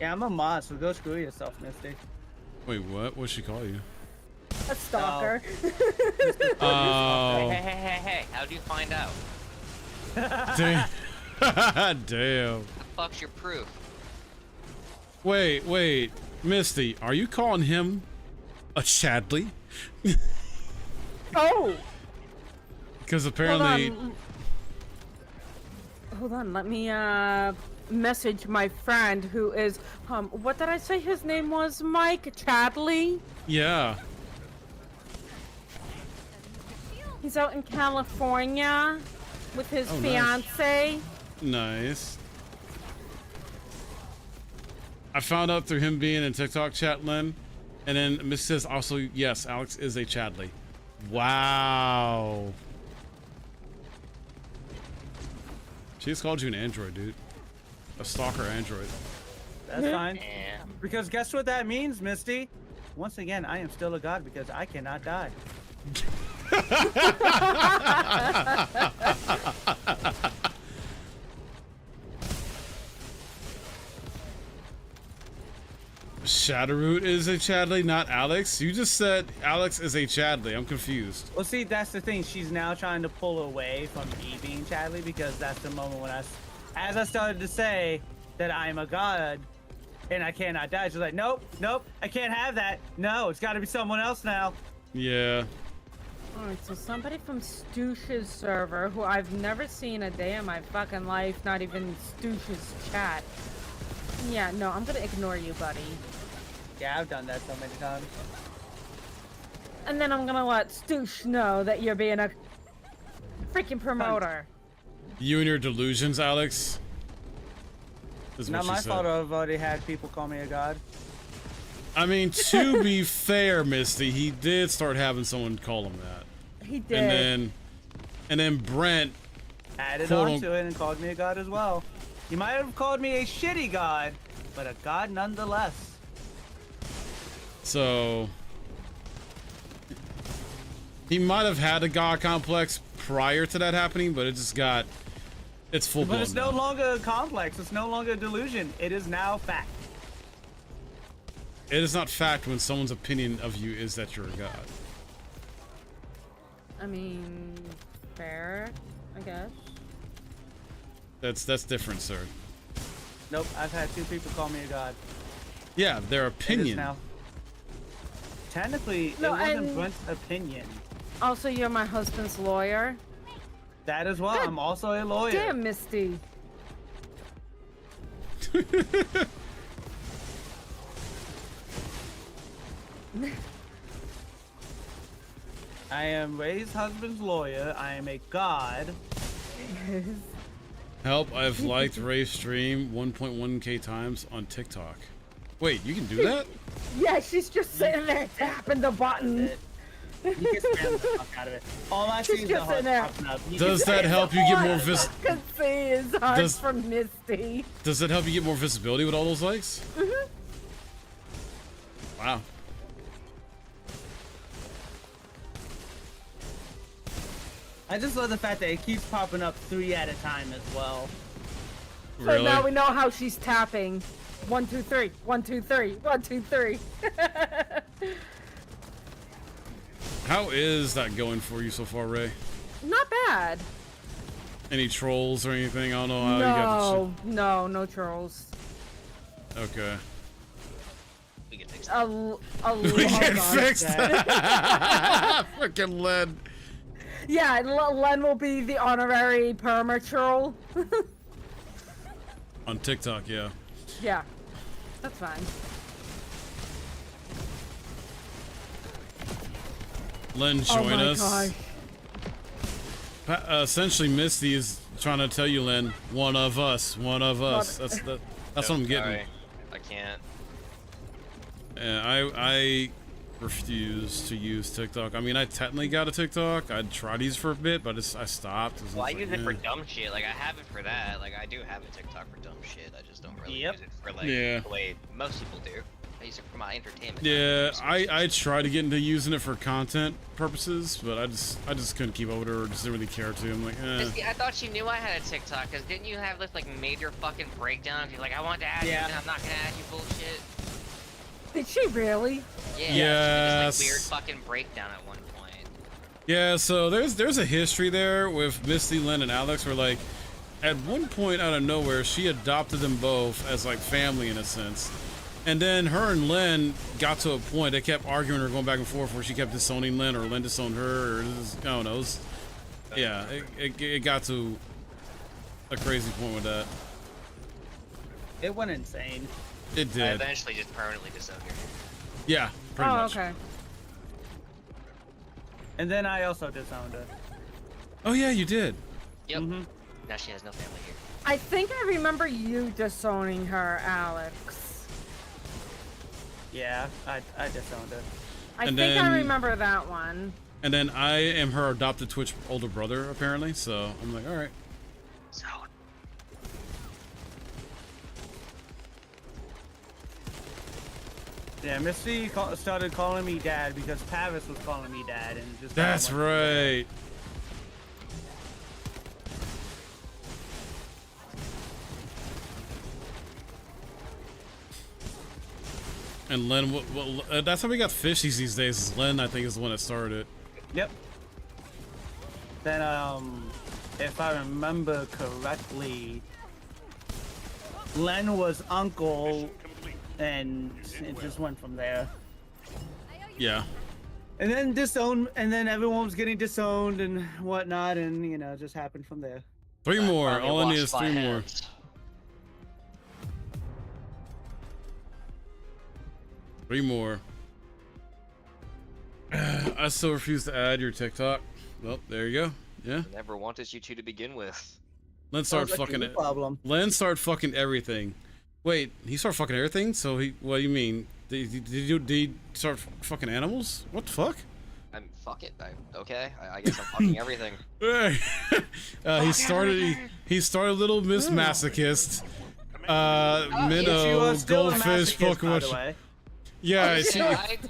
Yeah, I'm a mod, so go screw yourself, Misty. Wait, what? What'd she call you? A stalker. Oh, Hey, how'd you find out? damn. Damn. The fuck's your proof? Wait, Misty, are you calling him a Chadley? Oh! Because apparently, Hold on, let me message my friend who is what did I say his name was? Mike Chadley? yeah. He's out in California with his Oh, nice. fiance. Nice. I found out through him being in TikTok chat, Len, and then Miss says also, yes, Alex is a Chadley. Wow. She just called you an android, dude. A stalker android. That's fine. Yeah. Because guess what that means, Misty? Once again, I am still a god because I cannot die. Shadowroot is a Chadley, not Alex. You just said Alex is a Chadley. I'm confused. Well, see, that's the thing. She's now trying to pull away from me being Chadley because that's the moment when as I started to say that I'm a god and I cannot die, she's like, nope, I can't have that. No, it's got to be someone else now. Yeah. Alright, so somebody from Stoosh's server, who I've never seen a day in my fucking life, not even Stoosh's chat. Yeah, no, I'm gonna ignore you, buddy. Yeah, I've done that so many times. And then I'm gonna let Stoosh know that you're being a freaking promoter. You and your delusions, Alex. Is Not what she my said. fault I've already had people call me a god. I mean, to be fair, Misty, he did start having someone call him that. He did. And then Brent, Added Quote on to it and called me a god as well. You might have called me a shitty god, but a god nonetheless. so he might have had a god complex prior to that happening, but it's full blown. But it's no longer a complex. It's no longer a delusion. It is now fact. It is not fact when someone's opinion of you is that you're a god. I mean, fair, I guess. That's different, sir. Nope, I've had 2 people call me a god. Yeah, their It is opinion. now. Technically, No, it wasn't and- Brent's opinion. Also, you're my husband's lawyer. That as well. God I'm also a lawyer. Damn, Misty. I am Ray's husband's lawyer. I am a god. Help, I've liked Ray's stream 1.1k times on TikTok. Wait, you can do that? Yeah, she's just sitting there tapping the button. You can spam the fuck out of it. All I see She's is the just heart in there. popping up. You Does can- that help you get more Can see his heart Does- from Misty. Does that help you get more visibility with all those likes? Mm-hmm. Wow. I just love the fact that it keeps popping up 3 at a time as well. So Really? now we know how she's tapping. 1, 2, 3. 1, 2, 3. 1, 2, 3. How is that going for you so far, Ray? Not bad. Any trolls or anything? I don't know how you got No, no trolls. the shit. Okay. We can take We get God. fixed. Yeah. Freaking Len. Yeah, Len will be the honorary perma troll. On TikTok, yeah. Yeah, that's fine. Len, join oh my us. gosh. Essentially, Misty is trying to tell you, Len, one of us, one of us. That's what I'm getting. Sorry, I can't. And I refuse to use TikTok. I mean, I technically got a TikTok. I tried to use it for a bit, but I stopped. Well, I use it for dumb shit. Like, I have it for that. Like, I do have a TikTok for dumb shit. I just don't really use it for, like, the way most people do. I use it for my entertainment. Yeah, I tried to get into using it for content purposes, but I just couldn't keep up with her or just didn't really care to. I'm like, I thought you knew I had a TikTok, because didn't you have this, like, major fucking breakdown? You're like, I want to add you, and I'm not gonna add you bullshit. Did she really? Yeah, Yes. she did this, like, weird fucking breakdown at one point. Yeah, so there's a history there with Misty, Len, and Alex where, like, at one point out of nowhere, she adopted them both as, like, family in a sense. And then her and Len got to a point, they kept arguing or going back and forth where she kept disowning Len or Len disowned her, or I don't know. Yeah, it got to a crazy point with that. It went insane. It I did. eventually just permanently disowned her. Yeah, pretty Oh, much. okay. And then I also disowned her. Oh yeah, you did. Yep. Mm-hmm. Now she has no family here. I think I remember you disowning her, Alex. Yeah, I disowned her. I And think then- I remember that one. And then I am her adopted Twitch older brother, apparently. So I'm like, all right. So, Yeah, Misty started calling me dad because Tavis was calling me dad, and just That's right. And Len, that's how we got fishies these days. Is Len, I think, is the one that started it. Yep. Then, if I remember correctly, Len was uncle, and it just went from there. Yeah. And then disowned, and then everyone was getting disowned and whatnot, and you know, it just happened from there. Three more. finally All I need washed is my 3 more. hands. Three more. I still refuse to add your TikTok. Well, there you go. Yeah. Never wanted you two to begin with. Len started Sounds like fucking your it. problem. Len started fucking everything. Wait, he started fucking everything? So he, what do you mean? Did he start fucking animals? What the fuck? Fuck it. Okay. I guess I'm fucking everything. He started Little Miss Masochist. She Minnow, was still a Goldfish, masochist, by the Pokemon. way. Yeah,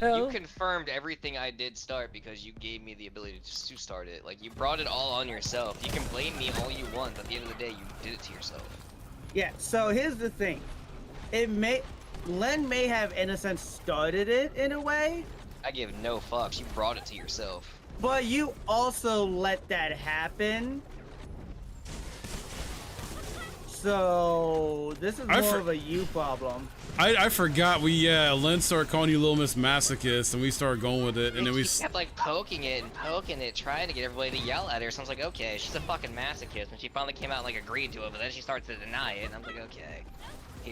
You confirmed everything I did start because you gave me the ability to start it. Like, you brought it all on yourself. You can blame me all you want, but at the end of the day, you did it to yourself. Yeah, so here's the thing. Len may have, in a sense, started it in a way, I give no fucks. You brought it to yourself. but you also let that happen. So this is more of a you problem. I forgot Len started calling you Little Miss Masochist, and we started going with it, and then we She kept like poking it, trying to get everybody to yell at her. So I was like, okay, she's a fucking masochist. And she finally came out and like agreed to it, but then she starts to deny it, and I'm like, okay.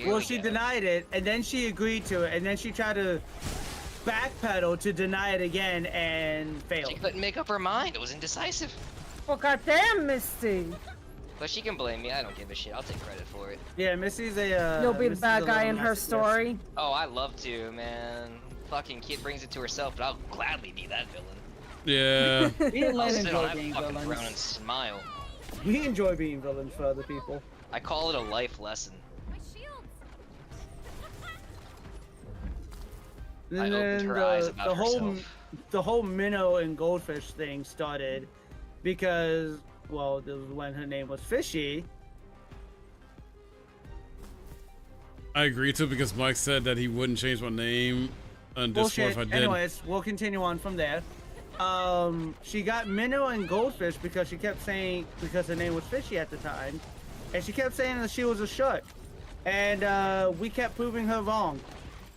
Well, she denied it, and then she agreed to it, and then she tried to backpedal to deny it again and failed. She couldn't make up her mind. It was indecisive. Well, goddamn, Misty. But she can blame me. I don't give a shit. I'll take credit for it. Yeah, Missy's a. You'll be the Missy's bad a guy little in her masochist. story. Oh, I love to, man. Fucking kid brings it to herself, but I'll gladly be that villain. yeah. Me and I'll Len sit on enjoy that being fucking throne and villains. smile. We enjoy being villains for other people. I call it a life lesson. And I opened then her eyes about the whole minnow and goldfish thing started because, well, this was when her name was Fishy. I agreed to it because Mike said that he wouldn't change my name on Discord Bullshit. if I did. Anyways, we'll continue on from there. She got minnow and goldfish because she kept saying, because her name was Fishy at the time, and she kept saying that she was a shark, and we kept proving her wrong.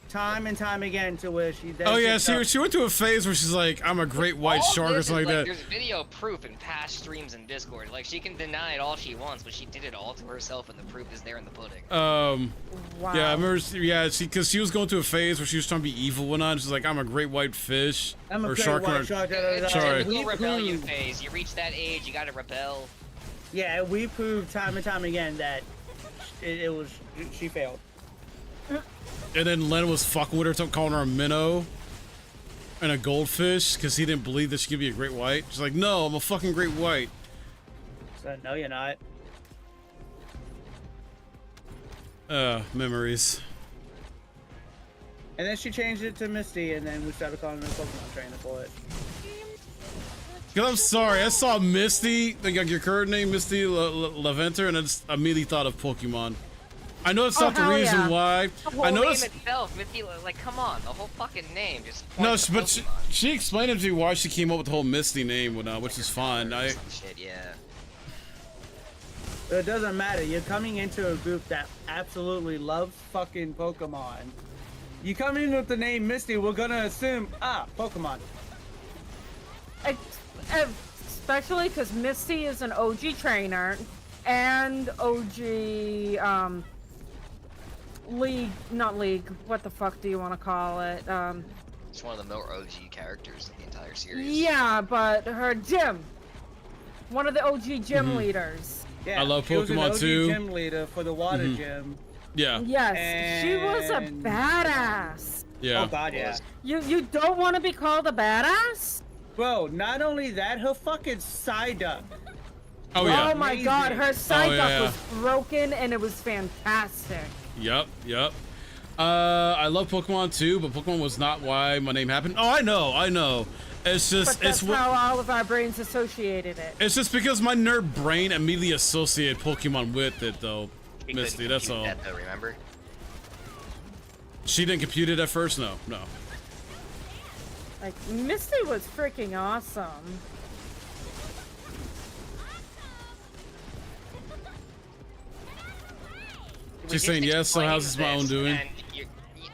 time and time again to where she does. Oh yeah, stuff. she went through a phase where she's like, I'm a great white All shark or this is, something like that. There's video proof in past streams in Discord. Like, she can deny it all she wants, but she did it all to herself, and the proof is there in the pudding. Wow. Yeah, I remember. Yeah, because she was going through a phase where she was trying to be evil and on. She's like, I'm a great white fish I'm a or great shark. white shark. It's a Sorry. typical rebellion phase. You reach that age, you gotta rebel. Yeah, we proved time and time again that she failed. And then Len was fucking with her, calling her a minnow and a goldfish because he didn't believe that she could be a great white. She's like, no, I'm a fucking great white. So no, you're not. Memories. And then she changed it to Misty, and then we started calling her Pokemon Trainer for it. Cause I'm sorry, I saw Misty, like your current name, Misty Laventer, and I just immediately thought of Pokemon. I know it's not the hell reason yeah. why. The whole I name noticed. itself, Misty, like, come on, the whole fucking name just No, points to but Pokemon. she explained it to me why she came up with the whole Misty name, which is fine. Shit, yeah. It doesn't matter. You're coming into a group that absolutely loves fucking Pokemon. You come in with the name Misty, we're gonna assume, Pokemon. Especially because Misty is an OG trainer and OG not league. What the fuck do you want to call it? It's one of the more OG characters in the entire series. Yeah, but her gym. One of the OG gym leaders. Yeah, I love she was an Pokemon OG too. gym leader for the water gym. Yeah. Yes, she was a And- badass. Yeah. Oh god, yeah. You don't want to be called a badass? Bro, not only that, her fucking Psyduck. Oh yeah. Oh my god, her side Oh, duck yeah. was broken and it was fantastic. Yep. I love Pokemon too, but Pokemon was not why my name happened. Oh, I know. It's just But that's it's how all of our brains associated it. it's just because my nerd brain immediately associated Pokemon with it, though. She couldn't Misty, that's compute all. that, though, remember? She didn't compute it at first. No. Like, Misty was freaking awesome. We She's just saying yes, so explained how's this my own doing? and you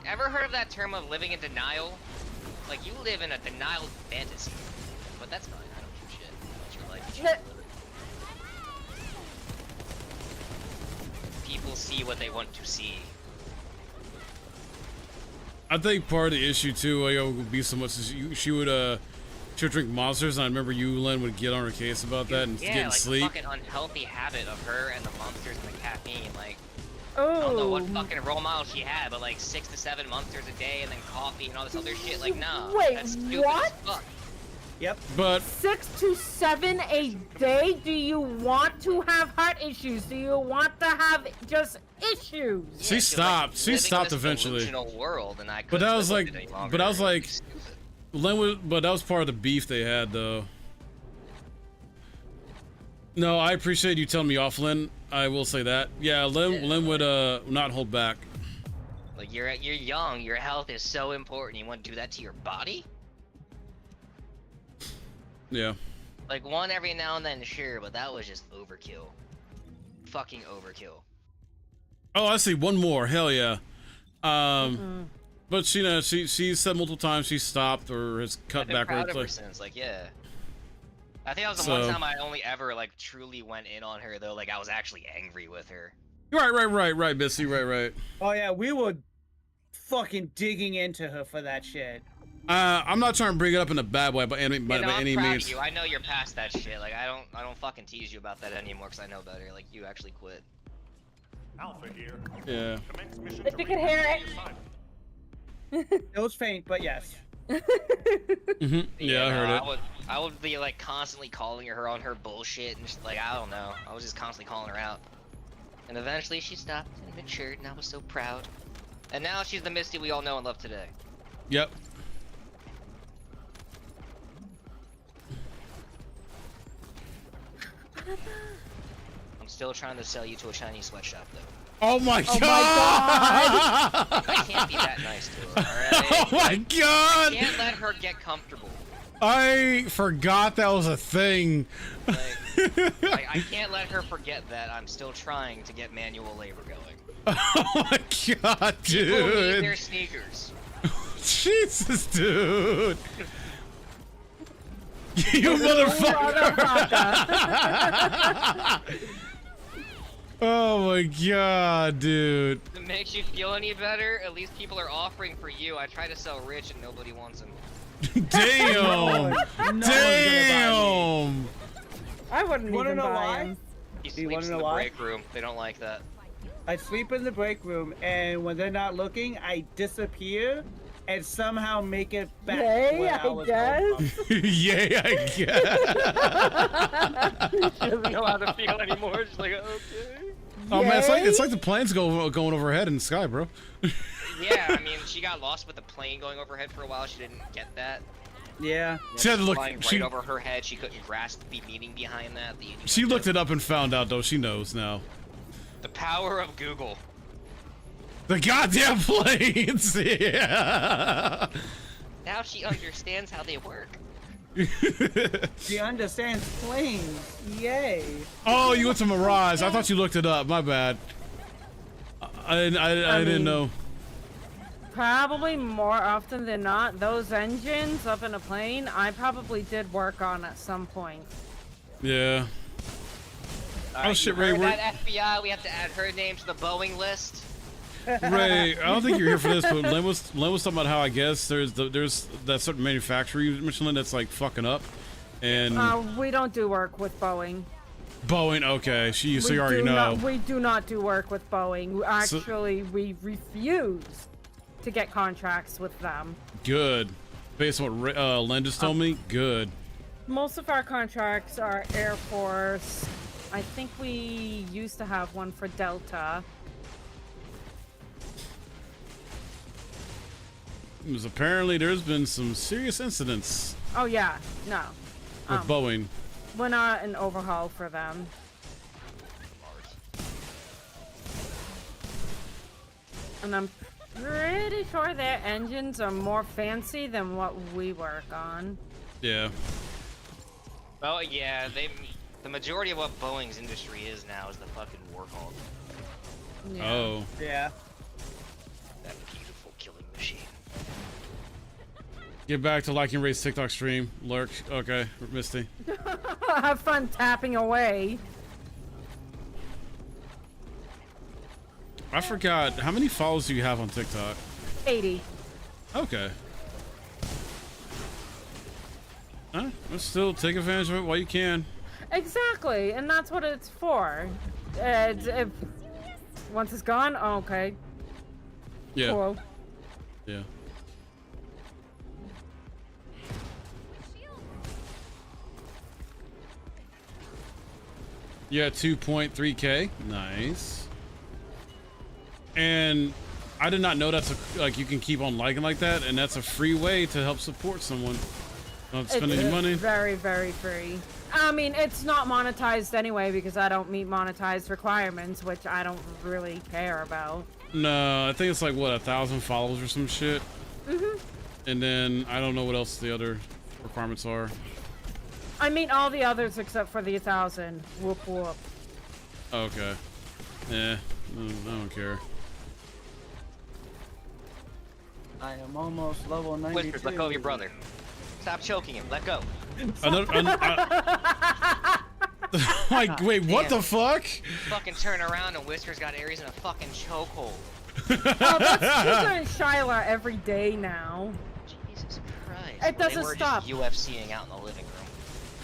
ever heard of that term of living in denial? Like, you live in a denial fantasy. But that's fine, I don't give a shit. It's your life. You Yeah. should live it. People see what they want to see. I think part of the issue too, would be so much is she would drink monsters, and I remember you, Len, would get on her case about that and Yeah, getting like sleep. the fucking unhealthy habit of her and the monsters and the caffeine. Like, I don't know what Oh. fucking role model she had, but like 6 to 7 monsters a day and then coffee and all this other shit. Like, nah. Wait, that's stupid what? as fuck. Yep. But 6 to 7 a day? Do you want to have heart issues? Do you want to have just issues? she Yeah, stopped. She living in stopped this eventually. delusional world, and I But couldn't that was live with like- it any longer. but I was It like- stupid. But that was part of the beef they had, though. No, I appreciate you telling me off, Len. I will say that. Yeah, Len would not hold back. Like, you're young, your health is so important. You want to do that to your body? Yeah. Like, one every now and then, sure, but that was just overkill. Fucking overkill. Oh, I see. One more. Hell yeah. But she said multiple times she stopped or has cut I've been back. proud of her Like, since, like, yeah. I think that was the So- one time I only ever, like, truly went in on her, though. Like, I was actually angry with her. right, Missy, right. Oh yeah, we were fucking digging into her for that shit. I'm not trying to bring it up in a bad way, by any You know, I'm any proud means. of you. I know you're past that shit. Like, I don't fucking tease you about that anymore, because I know better. Like, you actually quit. Alpha here. Yeah. Commence mission If to you can hear recapture it. the assignment. It was faint, but yes. Yeah, I heard it. I would be like constantly calling her on her bullshit and just, like, I don't know. I was just constantly calling her out. And eventually she stopped and matured, and I was so proud. And now she's the Misty we all know and love today. Yep. I'm still trying to sell you to a Chinese sweatshop though. Oh my Oh god! my god! I can't be that nice to her, alright? Oh my god! Can't let her get comfortable. I forgot that was a thing. Like, I can't let her forget that I'm still trying to get manual labor going. Oh my god, People need dude. their sneakers. Jesus, dude. You motherfucker. Oh my god, dude. If it makes you feel any better, at least people are offering for you. I try to sell rich and nobody wants them. Damn. Damn. I wouldn't Wanna even know buy why? him. He Do you sleeps wanna in know the why? break room. They don't like that. I sleep in the break room, and when they're not looking, I disappear and somehow make it back to Yay, where I was guess. going from. Yeah, I guess. She doesn't know how to feel anymore. She's like, okay. Oh man, Yay? it's like the planes going overhead in the sky, bro. Yeah, I mean, she got lost with the plane going overhead for a while. She didn't get that. Yeah. She had to look. Flying right She over her head. She couldn't grasp the meaning behind that. she looked it up and found out though. She knows now. The power of Google. The goddamn planes. Yeah. Now she understands how they work. She understands planes. Yay. Oh, you went to Mirage. I thought you looked it up. My bad. I didn't mean- know. Probably more often than not, those engines up in a plane, I probably did work on at some point. Yeah. Oh shit, Ray. Heard We're, that FBI? We have to add her name to the Boeing list. Ray, I don't think you're here for this, but Len was talking about how I guess there's that certain manufacturer you mentioned that's like fucking up, and We don't do work with Boeing. Boeing. Okay, so you We already do know. not- we do not do work with Boeing. Actually, we refuse to get contracts with them. Good. Based on what Len just told me, good. Most of our contracts are Air Force. I think we used to have one for Delta. Because apparently there's been some serious incidents Oh yeah, no. with Boeing. We're not an overhaul for them. And I'm pretty sure their engines are more fancy than what we work on. Yeah. Oh yeah, the majority of what Boeing's industry is now is the fucking Warhol. Yeah. Oh. Yeah. That beautiful killing machine. Get back to liking Ray's TikTok stream. Lurk. Okay, Misty. Have fun tapping away. I forgot. How many followers do you have on TikTok? 80. Okay. Let's still take advantage of it while you can. Exactly, and that's what it's for. Once it's gone, oh, okay. Yeah. Cool. Yeah. Yeah, 2.3K. Nice. And I did not know that's like you can keep on liking like that, and that's a free way to help support someone. Not spending any money. Very, very free. I mean, it's not monetized anyway because I don't meet monetized requirements, which I don't really care about. No, I think it's like what, 1,000 followers or some shit. And then I don't know what else the other requirements are. I mean all the others except for the 1,000. Whoop whoop. Okay. Yeah, I don't care. I am almost level 92. Whispers, let go of your brother. Stop choking him. Let go. Like, wait, what the fuck? Fucking turn around and Whispers got Aries in a fucking chokehold. Oh, that's Tuka and Shyla every day now. Jesus Christ. It doesn't they were stop. Just UFCing out in the living room.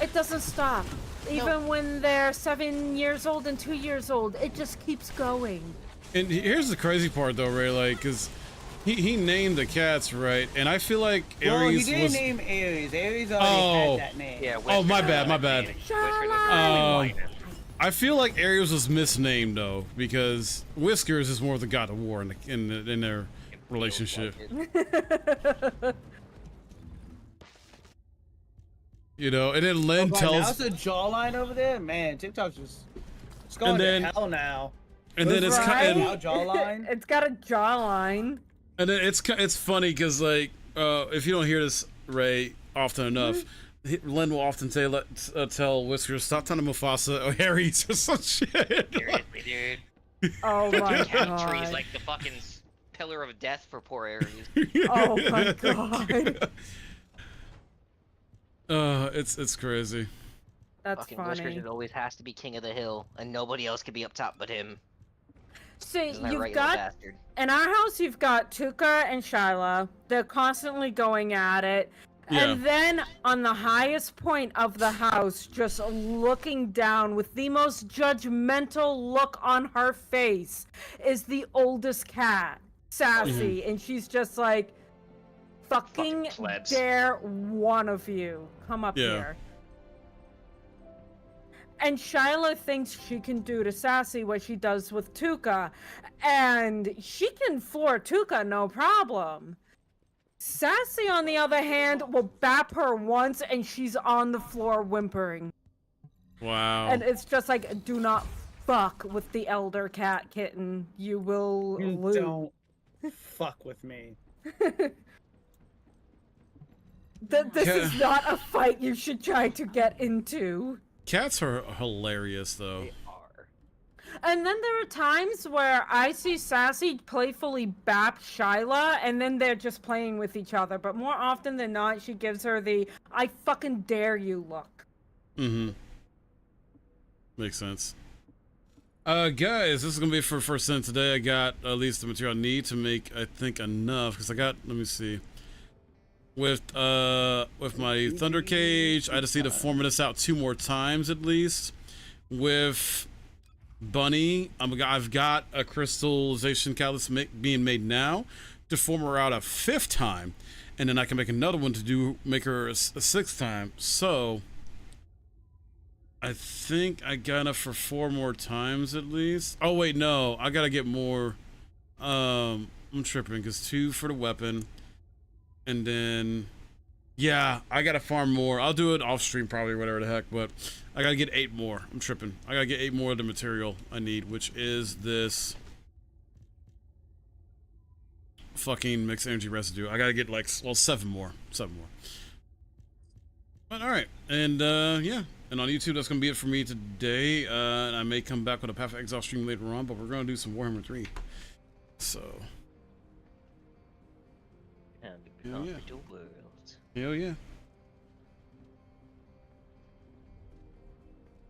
It doesn't stop. Even when they're 7 years old and 2 years old, it just keeps going. And here's the crazy part, though, Ray. Like, cause he named the cats right, and I feel like Well, he Aries didn't was. name Aries. Aries already had that name. Yeah, Oh, my Whispers bad, was my bad. Whispers was I feel like Aries was misnamed though, because Whiskers is more of the god of war in their relationship. You know, and then Len Now tells, it's a jawline over there, man. TikTok's just it's going And then- to hell now. and then it's Right? kind Now jawline. It's got a jawline. and then it's funny because like if you don't hear this, Ray, often enough, Len will often say tell Whiskers stop telling Mufasa or Aries or some shit. Seriously, dude. Oh my Cat trees god. like the fucking pillar of death for poor Ares. Oh my god. It's crazy. That's Fucking Whiskers funny. it always has to be king of the hill, and nobody else can be up top but him. See, Isn't that you've right, you little got bastard? in our house, you've got Tuka and Shyla. They're constantly going at it. Yeah. And then on the highest point of the house, just looking down with the most judgmental look on her face, is the oldest cat, Sassy. And she's just like, fucking plebs. dare one of you come up Yeah. here. And Shyla thinks she can do to Sassy what she does with Tuka. And she can floor Tuka, no problem. Sassy, on the other hand, will bap her once and she's on the floor whimpering. Wow. And it's just like, do not fuck with the elder cat kitten. You will You lose. don't fuck with me. This is not a fight you should try to get into. Cats are hilarious, though. They are. And then there are times where I see Sassy playfully bap Shyla, and then they're just playing with each other. But more often than not, she gives her the "I fucking dare you" look. Mm-hmm. Makes sense. Guys, this is gonna be it for First Descendant today. I got at least the material I need to make, I think, enough, because I got, let me see. With my Thunder Cage, I just need to form this out 2 more times at least. With Bunny, I've got a crystallization catalyst being made now to form her out a 5th time, and then I can make another one to make her a 6th time. So I think I got enough for 4 more times at least. Oh wait, no, I gotta get more. I'm tripping because 2 for the weapon. And then, yeah, I gotta farm more. I'll do it off stream probably, whatever the heck, but I gotta get 8 more. I'm tripping. I gotta get 8 more of the material I need, which is this fucking mixed energy residue. I gotta get like, well, 7 more. 7 more. But alright, and yeah. And on YouTube, that's gonna be it for me today. And I may come back with a Path of Exile stream later on, but we're gonna do some Warhammer 3. So. And Hell yeah. the world. Hell yeah.